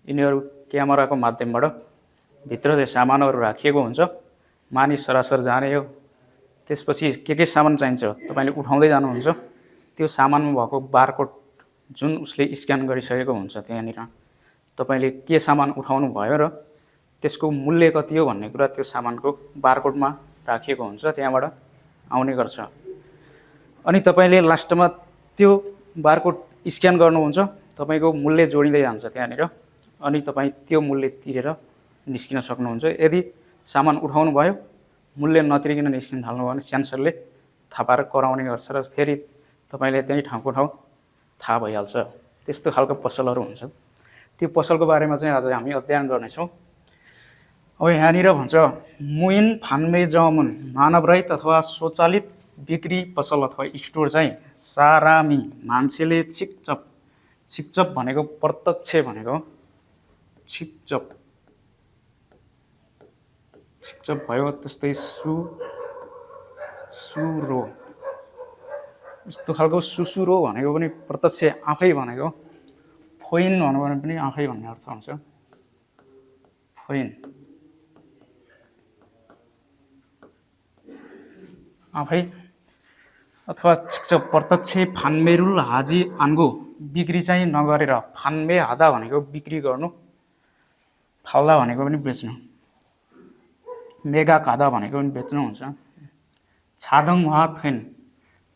यिनीहरू क्यामेराको माध्यमबाट भित्र चाहिँ सामानहरू राखिएको हुन्छ। मानिस सरासर जाने हो, त्यसपछि के सामान चाहिन्छ तपाईँले उठाउँदै जानुहुन्छ, त्यो सामानमा भएको बारकोड जुन उसले स्क्यान गरिसकेको हुन्छ त्यहाँनिर तपाईँले के सामान उठाउनु भयो र त्यसको मूल्य कति हो भन्ने कुरा त्यो सामानको बारकोडमा राखिएको हुन्छ, त्यहाँबाट आउने गर्छ। अनि तपाईँले लास्टमा त्यो बारकोड स्क्यान गर्नुहुन्छ, तपाईँको मूल्य जोडिँदै जान्छ त्यहाँनिर, अनि तपाईँ त्यो मूल्य तिरेर निस्किन सक्नुहुन्छ। यदि सामान उठाउनु भयो, मूल्य नतिरिकन निस्किन थाल्नु भयो भने सेन्सरले थाहा पारेर कराउने गर्छ र फेरि तपाईँले त्यही ठाउँको ठाउँ थाहा भइहाल्छ। त्यस्तो खालको पसलहरू हुन्छ। त्यो पसलको बारेमा चाहिँ आज हामी अध्ययन गर्नेछौँ। अब यहाँनिर भन्छ मुइन फान्मे जमुन मानवरहित अथवा स्वचालित बिक्री पसल अथवा स्टोर चाहिँ सारामी मान्छेले छिकचप छिकचप भनेको प्रत्यक्ष भनेको छिकचप छिकचप भयो। त्यस्तै सुरो यस्तो खालको सुसुरो भनेको पनि प्रत्यक्ष आफै भनेको। फोइन भन्नु भने पनि आफै भन्ने अर्थ हुन्छ। फोइन आफै अथवा छिकचप प्रत्यक्ष। फान्मेरुल हाजी आन्गो बिक्री चाहिँ नगरेर। फान्मे हादा भनेको बिक्री गर्नु, फाल्दा भनेको पनि बेच्नु, मेगा कादा भनेको पनि बेच्नु हुन्छ। छादोङ वा थेन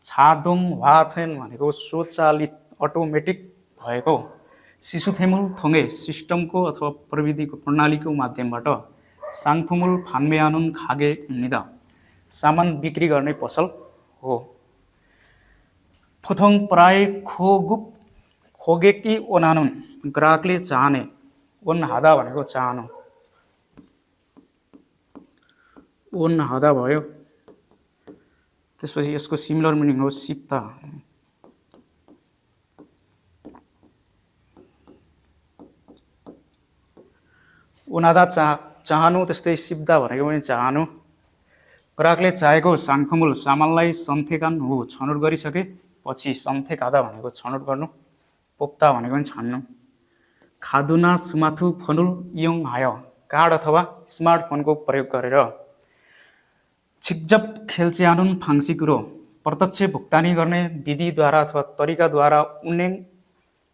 छादोङ वा थेन भनेको स्वचालित अटोमेटिक भएको। शिशुथेमुल थोङ्गे सिस्टमको अथवा प्रविधिको प्रणालीको माध्यमबाट साङफुमुल फान्मेआनुन खागे निदा सामान बिक्री गर्ने पसल हो। फोथोङ प्राय खोगेकी ओनानुन ग्राहकले चाहने। ओन हादा भनेको चाहनु, ओन हादा भयो। त्यसपछि यसको सिमिलर मिनिङ हो सिप्ता। ओनादा चाहनु, त्यस्तै सिप्दा भनेको पनि चाहनु। ग्राहकले चाहेको साङफुमुल सामानलाई सन्थेकान हो छनौट गरिसके पछि। सन्थेकादा भनेको छनौट गर्नु, पोप्ता भनेको पनि छान्नु। खादुना सुमाथु फनुल इयोङ हाय कार्ड अथवा स्मार्टफोनको प्रयोग गरेर। छिकजप खेल्च्यानुन फाङ्सी कुरो प्रत्यक्ष भुक्तानी गर्ने विधिद्वारा अथवा तरिकाद्वारा उन्नेङ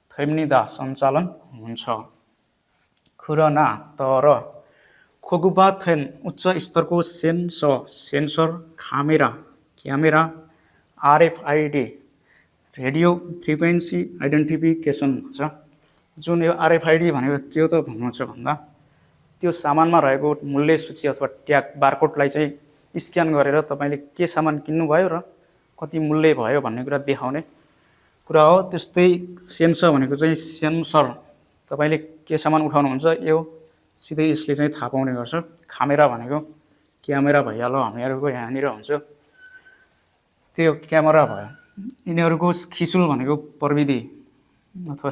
थैम्निदा सञ्चालन हुन्छ। खुरना तर खोगुबा थेन उच्च स्तरको sensor camera RFID radio frequency identification हुन्छ। जुन यो आरएफआइडी भनेको के हो त भन्नुहुन्छ भन्दा त्यो सामानमा रहेको मूल्य सूची अथवा ट्याग बारकोडलाई चाहिँ स्क्यान गरेर तपाईँले के सामान किन्नुभयो र कति मूल्य भयो भन्ने कुरा देखाउने कुरा हो। त्यस्तै सेन्सर भनेको चाहिँ सेन्सर, तपाईँले के सामान उठाउनुहुन्छ यो सिधै यसले चाहिँ थाहा पाउने गर्छ। क्यामेरा भनेको क्यामेरा भइहाल्यो हामीहरूको यहाँनिर हुन्छ, त्यो क्यामेरा भयो। यिनीहरूको खिसुल भनेको प्रविधि अथवा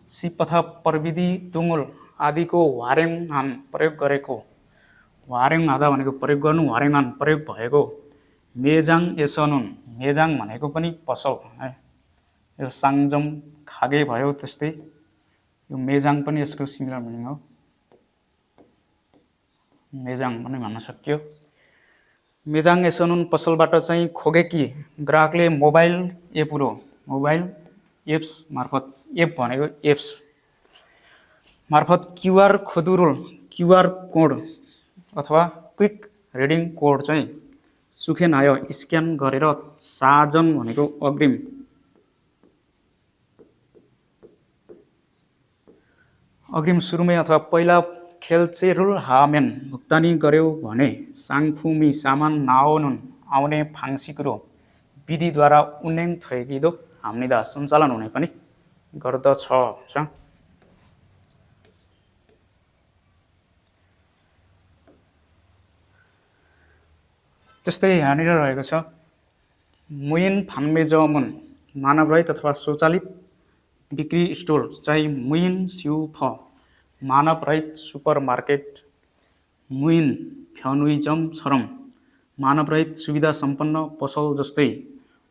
सिप अथवा प्रविधि टुङ्गुल आदिको वारेङहान प्रयोग गरेको। वारेङ हादा भनेको प्रयोग गर्नु, वारेङहान प्रयोग भएको। मेजाङ एसनुन मेजाङ भनेको पनि पसल है। यो साङजम खागे भयो, त्यस्तै यो मेजाङ पनि यसको सिमिलर मिनिङ हो, मेजाङ पनि भन्न सकियो। मेजाङ एसनुन पसलबाट चाहिँ खोगेकी ग्राहकले मोबाइल एप्स मार्फत, एप भनेको एप्स मार्फत क्युआर खुदुरो क्युआर कोड अथवा क्विक रिडिङ कोड चाहिँ सुखेन आयो स्क्यान गरेर साजन भनेको अग्रिम सुरुमै अथवा पहिला खेल्चेरुल हामेन भुक्तानी गर्यो भने साङफुमी सामान नाओनुन आउने फाङ्सिकुरो विधिद्वारा उन्नेङ थैगिदो हाम्निदा सञ्चालन हुने पनि गर्दछ भन्छ। त्यस्तै यहाँनिर रहेको छ मुइन फान्मेजमुन मानवरहित अथवा स्वचालित बिक्री स्टोर चाहिँ मुइन स्युफ मानवरहित सुपरमार्केट मुइन फ्यानुइजम छरम मानवरहित सुविधा सम्पन्न पसल जस्तै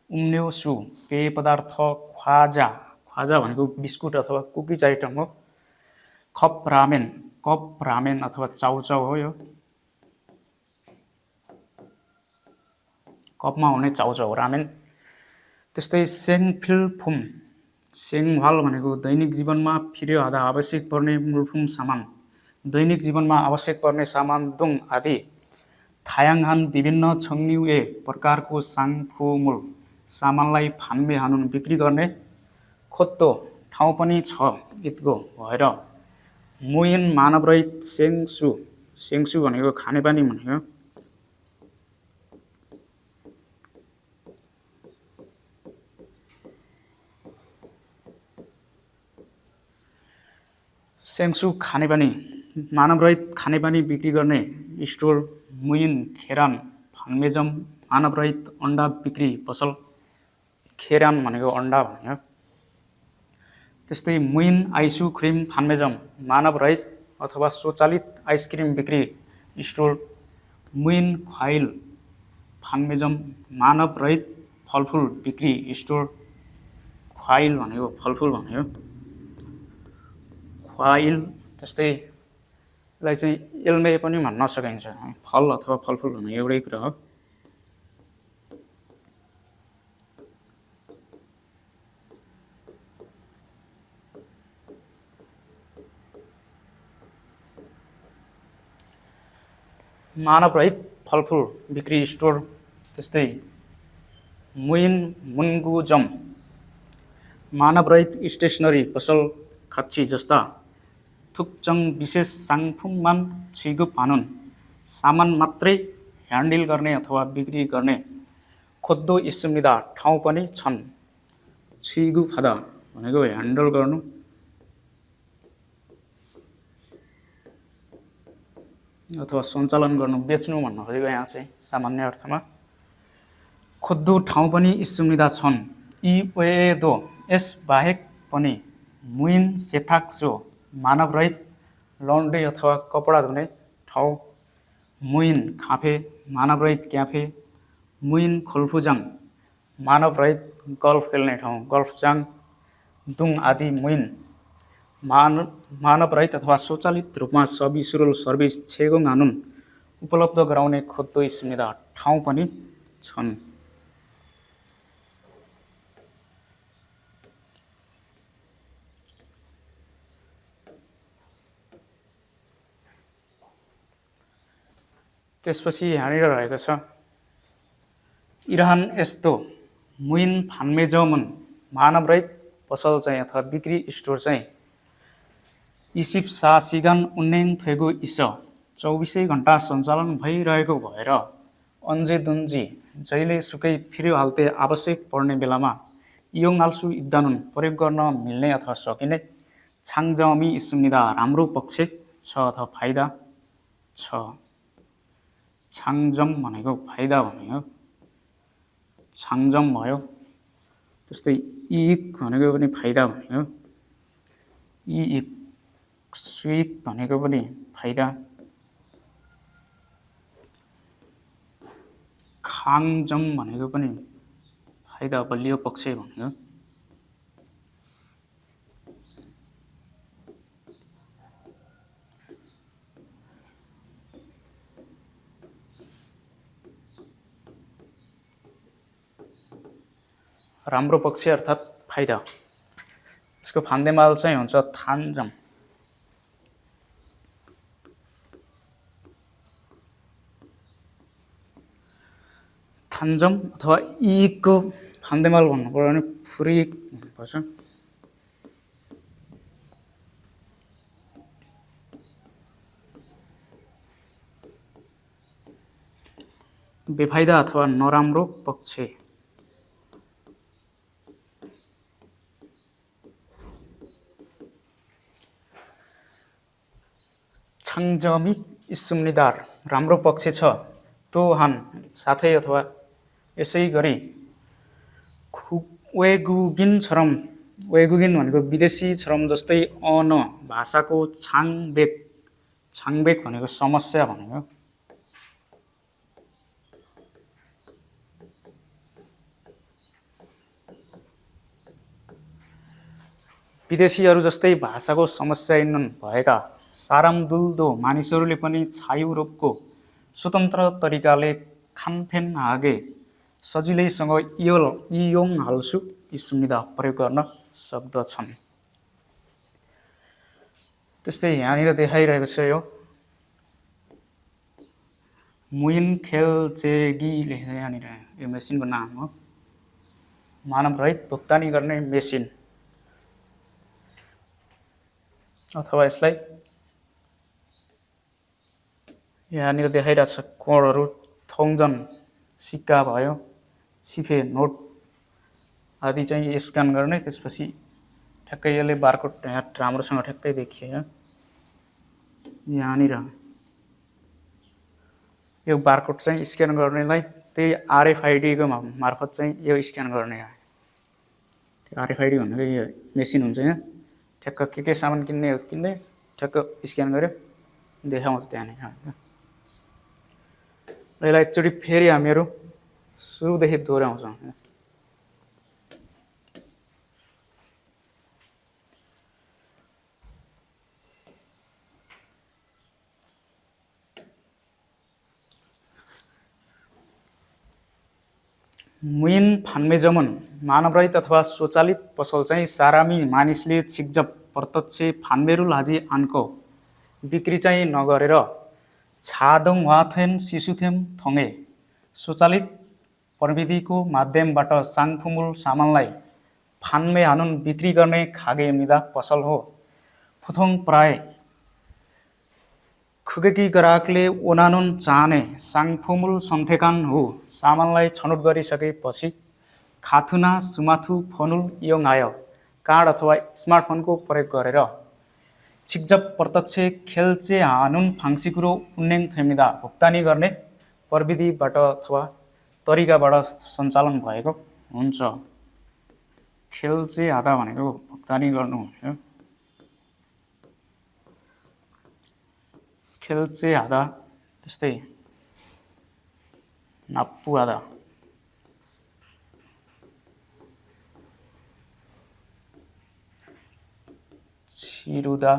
उम्न्यो सु पेय पदार्थ ख्वाजा ख्वाजा भनेको बिस्कुट अथवा कुकिज आइटम हो। कप रामेन अथवा चाउचाउ हो, यो कपमा हुने चाउचाउ रामेन। त्यस्तै सेङफिल्फुम सेङवाल भनेको दैनिक जीवनमा फिर्यो आधा आवश्यक पर्ने मूलफुम सामान, दैनिक जीवनमा आवश्यक पर्ने सामान दुङ आदि थायाङहान विभिन्न छङ्न्युए प्रकारको साङफुमुल सामानलाई फान्मे हानुन बिक्री गर्ने खोत्तो ठाउँ पनि छ इतको भएर मुइन मानवरहित सेङसु भनेको खानेपानी भनेको सेङसु खानेपानी मानवरहित खानेपानी बिक्री गर्ने स्टोर मुइन खेरान फान्मेजम मानवरहित अन्डा बिक्री पसल खेरान भनेको अन्डा भन्यो। त्यस्तै मुइन आइसु क्रिम फान्मेजम मानवरहित अथवा स्वचालित आइसक्रिम बिक्री स्टोर मुइन ख्वाइल फान्मेजम मानवरहित फलफुल बिक्री स्टोर ख्वाइल भनेको फलफुल भन्यो ख्वाइल। त्यस्तै यसलाई चाहिँ एल्मे पनि भन्न सकिन्छ, फल अथवा फलफुल भन्ने एउटै कुरा हो। मानवरहित फलफुल बिक्री स्टोर त्यस्तै मुइन मुन्गुजम मानवरहित स्टेसनरी पसल खच्ची जस्ता थुक्चङ विशेष साङफुङमान छिगुप हानुन सामान मात्रै ह्यान्डल गर्ने अथवा बिक्री गर्ने खोद्दो इस्मिदा ठाउँ पनि छन्। छिगुप हादा भनेको ह्यान्डल गर्नु, अथवा सञ्चालन गर्नु, बेच्नु भन्न खोजेको यहाँ चाहिँ सामान्य अर्थमा। खोद्दो ठाउँ पनि इस्मिदा छन्। यी वेदो यस बाहेक पनि मुइन सेथाक्सो मानवरहित लन्ड्री अथवा कपडा धुने ठाउँ मुइन खाफे मानवरहित क्याफे मुइन खोल्फुजाङ मानवरहित गल्फ खेल्ने ठाउँ गल्फजाङ दुङ आदि मुइन मानवरहित अथवा स्वचालित रूपमा सविसुरुल सर्भिस छेगोङ हानुन उपलब्ध गराउने खोद्दो स्मिदा ठाउँ पनि छन्। त्यसपछि यहाँनिर रहेको छ इरान यस्तो मुइन फान्मेजमुन मानवरहित पसल चाहिँ अथवा बिक्री स्टोर चाहिँ इसिप सासिगान उन्नेङ थेगु इस 24 घण्टा सञ्चालन भइरहेको भएर अन्जे दुन्जी जहिले सुकै फिर्यो हाल्ते आवश्यक पर्ने बेलामा इयोङ आल्सु इद्दानुन प्रयोग गर्न मिल्ने अथवा सकिने छाङजमी इस्मिदा राम्रो पक्ष छ अथवा फाइदा छ। छाङजम भनेको फाइदा भनेको छाङजम भयो। त्यस्तै इक भनेको पनि फाइदा भनेको इक, स्विक भनेको पनि फाइदा, खाङजम भनेको पनि फाइदा बलियो पक्ष भनेको। राम्रो पक्ष अर्थात् फाइदा। यसको फान्देमाल चाहिँ हुन्छ थान्जम। थान्जम अथवा ईको फान्देमाल भन्नु पर्यो भने फुरिक भन्नुपर्छ। बेफाइदा अथवा नराम्रो पक्ष। छाङजमी इस्सुम्निदार राम्रो पक्ष छ। तो हान साथै अथवा यसै गरी वेगुगिन छरम, वेगुगिन भनेको विदेशी छरम जस्तै अन भाषाको छाङबेक, छाङबेक भनेको समस्या भनेको। विदेशीहरू जस्तै भाषाको समस्या भएका सारामदुल्दो मानिसहरूले पनि छायु रोगको स्वतन्त्र तरिकाले खानफेन हागे सजिलैसँग इयोङ हाल्सु इस्सुम्निदा प्रयोग गर्न सक्दछन्। त्यस्तै यहाँनिर देखाइरहेको छ यो मुइन खेलचेगीले यहाँनिर यो मेसिनको नाम हो। मानवरहित भुक्तानी गर्ने मेसिन अथवा यसलाई यहाँनिर देखाइरहेको छ कोडहरू थौजन सिक्का भयो, छिफे नोट आदि चाहिँ स्क्यान गर्ने, त्यसपछि ठ्याक्कै यसले बारकोड यहाँ राम्रोसँग ठ्याक्कै देखियो। यहाँनिर यो बारकोड चाहिँ स्क्यान गर्नेलाई त्यही आरएफआइडीको मार्फत चाहिँ यो स्क्यान गर्ने हो। त्यो आरएफआइडी भनेको यो मेसिन हुन्छ यहाँ, ठ्याक्क के सामान किन्ने हो किन्ने ठ्याक्क स्क्यान गर्यो देखाउँछ त्यहाँनिर। यसलाई एकचोटि फेरि हामीहरू सुरुदेखि दोहोऱ्याउँछौँ। मुइन फान्मेजमन मानवरहित अथवा स्वचालित पसल चाहिँ सारामी मानिसले छिक्जप प्रत्यक्ष फान्मेरुल हाजी आनको बिक्री चाहिँ नगरेर छादङ वाथेन सिसुथेम थङे स्वचालित प्रविधिको माध्यमबाट साङफुमुल सामानलाई फान्मे हानुन बिक्री गर्ने खागे मिदा पसल हो। फुथोङ प्राय खुगेकी ग्राहकले ओनानुन चाहने साङफुमुल सन्थेकान हो सामानलाई छनौट गरिसकेपछि खाथुना सुमाथु फोनुल इयोङ आयो कार्ड अथवा स्मार्टफोनको प्रयोग गरेर छिक्जप प्रत्यक्ष खेल्चे हानुन फाङ्सिकुरो उन्नेङ थेमिदा भुक्तानी गर्ने प्रविधिबाट अथवा तरिकाबाट सञ्चालन भएको हुन्छ। खेल्चे हादा भनेको भुक्तानी गर्नु हो। खेल्चे हादा त्यस्तै नाप्पु हादा, छिरुदा,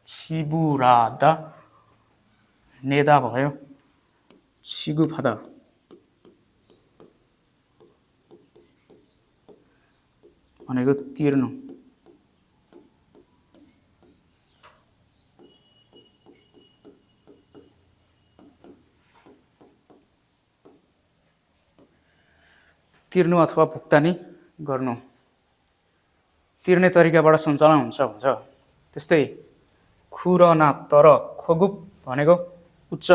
छिबुरादा नेदा भयो। छिगुफादा भनेको तिर्नु। तिर्नु अथवा भुक्तानी गर्नु तिर्ने तरिकाबाट सञ्चालन हुन्छ भन्छ। त्यस्तै खुरना तर खोगुप भनेको उच्च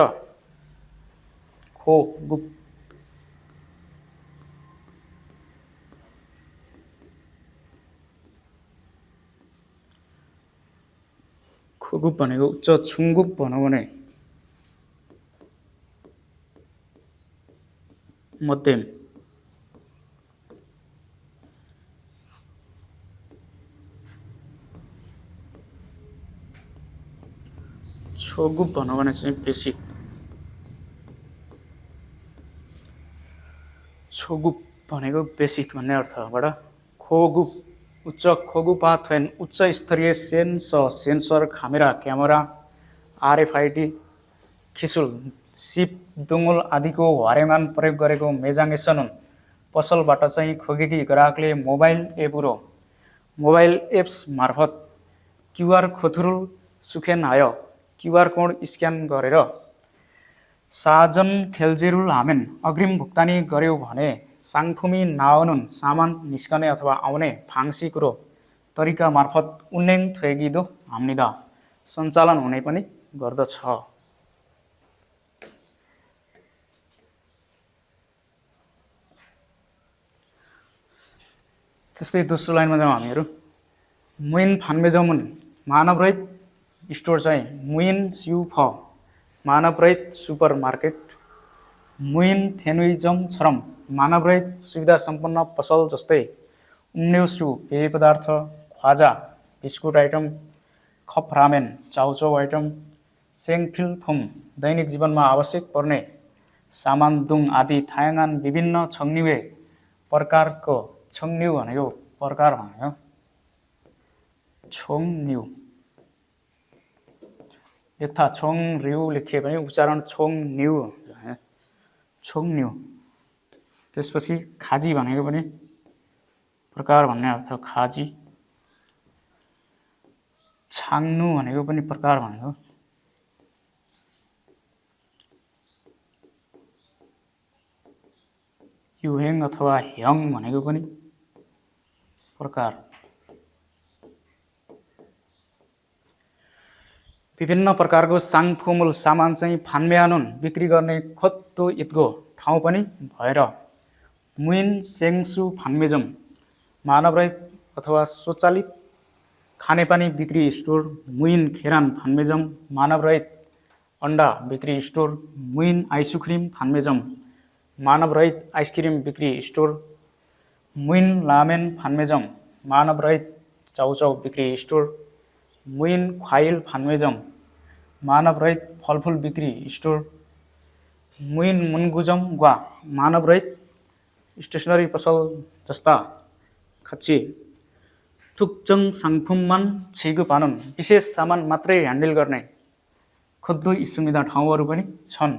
खोगुप। खोगुप भनेको उच्च, छुङ्गुप भनौँ भने मध्यम। छोगुप भनौँ भने चाहिँ बेसिक। छोगुप भनेको बेसिक भन्ने अर्थबाट, खोगुप उच्च खोगुपा थेन उच्च स्तरीय सेन्सर खामेरा क्यामेरा आरएफआइडी खिसुल सिप दुङ्गुल आदिको हरेमान प्रयोग गरेको मेजाङेसन हुन्। पसलबाट चाहिँ खोगेकी ग्राहकले मोबाइल एप्स मार्फत क्युआर खोथुरुल सुखेन आयो क्युआर कोड स्क्यान गरेर साजन खेल्जेरुल हामेन अग्रिम भुक्तानी गर्यो भने साङफुमी नावनुन सामान निस्कने अथवा आउने फाङ्सी कुरो तरिका मार्फत उन्नेङ थ्वेगिदो हाम्निदा सञ्चालन हुने पनि गर्दछ। त्यस्तै दोस्रो लाइनमा जाउँ हामीहरू। मुइन फान्मेजमुन मानवरहित स्टोर चाहिँ मुइन स्यु फ मानवरहित सुपर मार्केट। मुइन फेनुइजम छरम मानवरहित सुविधा सम्पन्न पसल जस्तै उम्न्यु पेय पदार्थ ख्वाजा बिस्कुट आइटम खप रामेन चाउचाउ आइटम सेङफिल फुम दैनिक जीवनमा आवश्यक पर्ने सामान दुङ आदि थायङान विभिन्न छङ्निवे प्रकारको छङ्न्यु भनेको प्रकार भनेको छोङन्यु यथा छोङ रिउ लेखिए पनि उच्चारण छोङन्यु छोङन्यु। त्यसपछि खाजी भनेको पनि प्रकार भन्ने अर्थ खाजी। छाङ्नु भनेको पनि प्रकार भनेको। युहेङ अथवा ह्यङ भनेको पनि प्रकार। विभिन्न प्रकारको साङफुमुल सामान चाहिँ फान्मेआनुन बिक्री गर्ने खोत्तो इतको ठाउँ पनि भएर मुइन सेङसु फान्मेजम मानवरहित अथवा स्वचालित खानेपानी बिक्री स्टोर। मुइन खेरान फान्मेजम मानवरहित अन्डा बिक्री स्टोर। मुइन आइसक्रिम फान्मेजम मानवरहित आइसक्रिम बिक्री स्टोर। मुइन लामेन फान्मेजम मानवरहित चाउचाउ बिक्री स्टोर। मुइन ख्वाइल फान्मेजम मानवरहित फलफुल बिक्री स्टोर। मुइन मुनगुजम ग्वा मानवरहित स्टेसनरी पसल जस्ता खच्ची। थुक्चङ साङफुममान छिगु पानुन विशेष सामान मात्रै ह्यान्डल गर्ने खुद्दु सुविधा ठाउँहरू पनि छन्।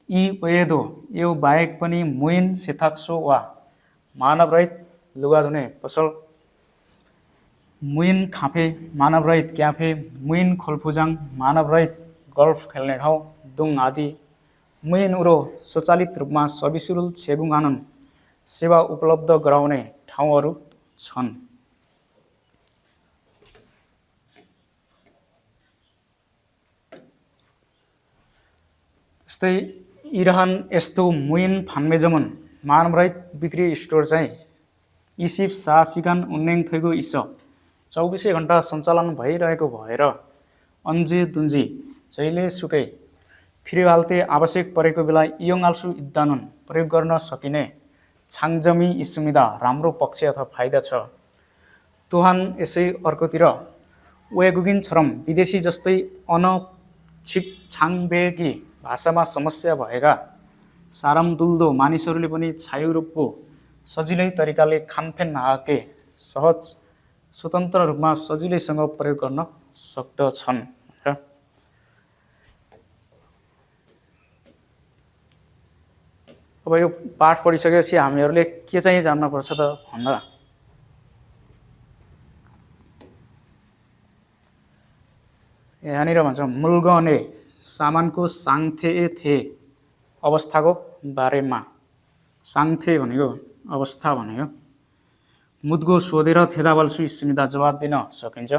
यी वेदो यो बाहेक पनि मुइन सेथाक्सो वा मानवरहित लुगा धुने पसल। मुइन खाफे मानवरहित क्याफे। मुइन खोलफुजाङ मानवरहित गल्फ खेल्ने ठाउँ दुङ आदि। मुइन उरो स्वचालित रूपमा सविसुरुल छेबुङ आनन सेवा उपलब्ध गराउने ठाउँहरू छन्। जस्तै इरहन यस्तो मुइन फान्मेजमुन मानवरहित बिक्री स्टोर चाहिँ इसिप सासिकान उन्नेङ थैगो इस 24 घण्टा सञ्चालन भइरहेको भएर अन्जे दुन्जी जहिले सुकै फिरिहाल्ते आवश्यक परेको बेला इयोङाल्सु इद्दानुन प्रयोग गर्न सकिने छाङजमी सुविधा राम्रो पक्ष अथवा फाइदा छ। तुहान यसै अर्कोतिर वेगुगिन छरम विदेशी जस्तै अनछिक छाङबेगी भाषामा समस्या भएका सारमदुल्दो मानिसहरूले पनि छायु रूपको सजिलै तरिकाले खानफेन हाके सहज स्वतन्त्र रूपमा सजिलैसँग प्रयोग गर्न सक्दछन्। अब यो पाठ पढिसकेपछि हामीहरूले के चाहिँ जान्नुपर्छ त भन्दा यहाँनिर भन्छ मुल्गने सामानको साङथे थे अवस्थाको बारेमा। साङथे भनेको अवस्था भनेको। मुद्गो सोधेर थेदाबल्सु सुविधा जवाब दिन सकिन्छ।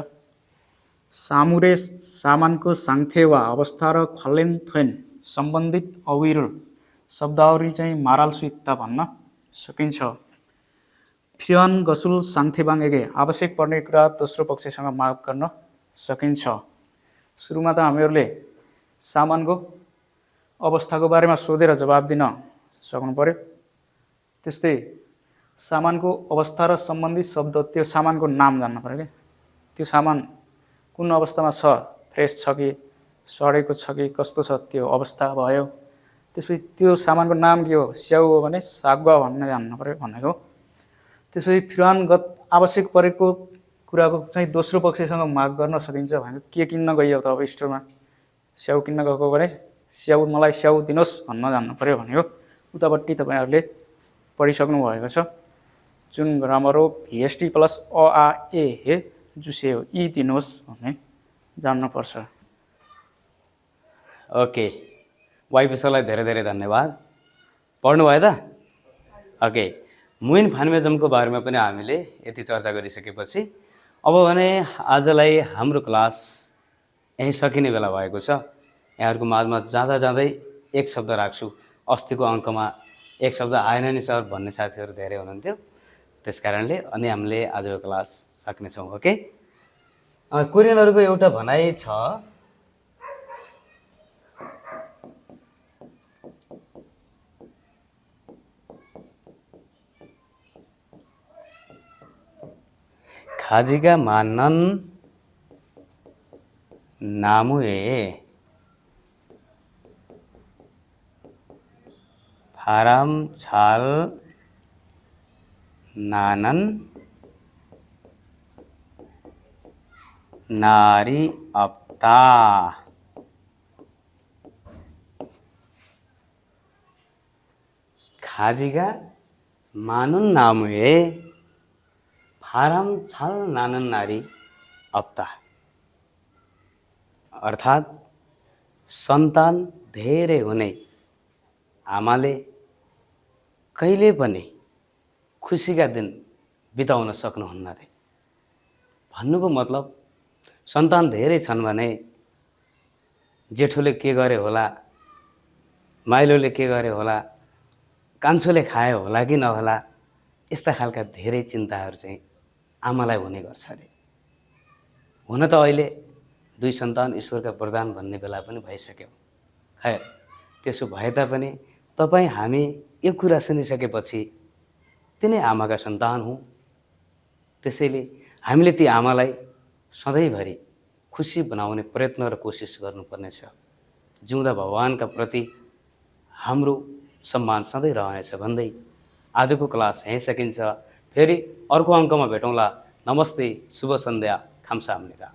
सामुरे सामानको साङथे वा अवस्था र खलेन थेन सम्बन्धित अविरुल शब्दावली चाहिँ माराल्सु इत्ता भन्न सकिन्छ। फियन गसुल साङथे बाङ्गेगे आवश्यक पर्ने कुरा दोस्रो पक्षसँग माग गर्न सकिन्छ। सुरुमा त हामीहरूले सामानको अवस्थाको बारेमा सोधेर जवाब दिन सक्नु पर्यो। त्यस्तै सामानको अवस्था र सम्बन्धित शब्द त्यो सामानको नाम जान्नु पर्यो क्या। त्यो सामान कुन अवस्थामा छ, फ्रेस छ कि सडेको छ कि कस्तो छ त्यो अवस्था भयो। त्यसपछि त्यो सामानको नाम के हो, स्याउ हो भने सागुवा भन्ने जान्नु पर्यो भनेको। त्यसपछि फिरवानगत आवश्यक परेको कुराको चाहिँ दोस्रो पक्षसँग माग गर्न सकिन्छ भने के किन्न गइयो त अब स्टोरमा स्याउ किन्न गएको भने स्याउ मलाई स्याउ दिनुहोस् भन्न जान्नु पऱ्यो भनेको उतापट्टि तपाईँहरूले पढिसक्नु भएको छ। जुन ग्रामर हो भिएसटी प्लस अ आ ए हे जुसे हो यी दिनुहोस् भन्ने जान्नुपर्छ। ओके, वाइपी सरलाई धेरै धेरै धन्यवाद। पढ्नुभयो त? ओके, मुइन फार्मेजमको बारेमा पनि हामीले यति चर्चा गरिसकेपछि अब भने आजलाई हाम्रो क्लास यहीँ सकिने बेला भएको छ। यहाँहरूको माझमा जाँदा जाँदै एक शब्द राख्छु, अस्तिको अङ्कमा एक शब्द आएन नि सर भन्ने साथीहरू धेरै हुनुहुन्थ्यो, त्यस कारणले अनि हामीले आजको क्लास सक्नेछौँ। ओके, कोरियनहरूको एउटा भनाइ छ, खाजिगा मानन नामुए फाराम छाल नानन नारी अप्ता। खाजिगा मानुन नामुए फाराम छाल नानन नारी अप्ता, अर्थात् सन्तान धेरै हुने आमाले कहिले पनि खुसीका दिन बिताउन सक्नुहुन्न रे। भन्नुको मतलब सन्तान धेरै छन् भने जेठोले के गरे होला, माइलोले के गरे होला, कान्छोले खायो होला कि नहोला, यस्ता खालका धेरै चिन्ताहरू चाहिँ आमालाई हुने गर्छ अरे। हुन त अहिले 2 सन्तान ईश्वरका वरदान भन्ने बेला पनि भइसक्यो। खैर, त्यसो भए तापनि तपाईँ हामी यो कुरा सुनिसकेपछि तिनै आमाका सन्तान हौँ। त्यसैले हामीले ती आमालाई सधैँभरि खुसी बनाउने प्रयत्न र कोसिस गर्नुपर्नेछ। जिउँदा भगवानका प्रति हाम्रो सम्मान सधैँ रहनेछ भन्दै आजको क्लास यहीँ सकिन्छ। फेरि अर्को अङ्कमा भेटौँला। नमस्ते, शुभ सन्ध्या, खाम्साहाम्निदा।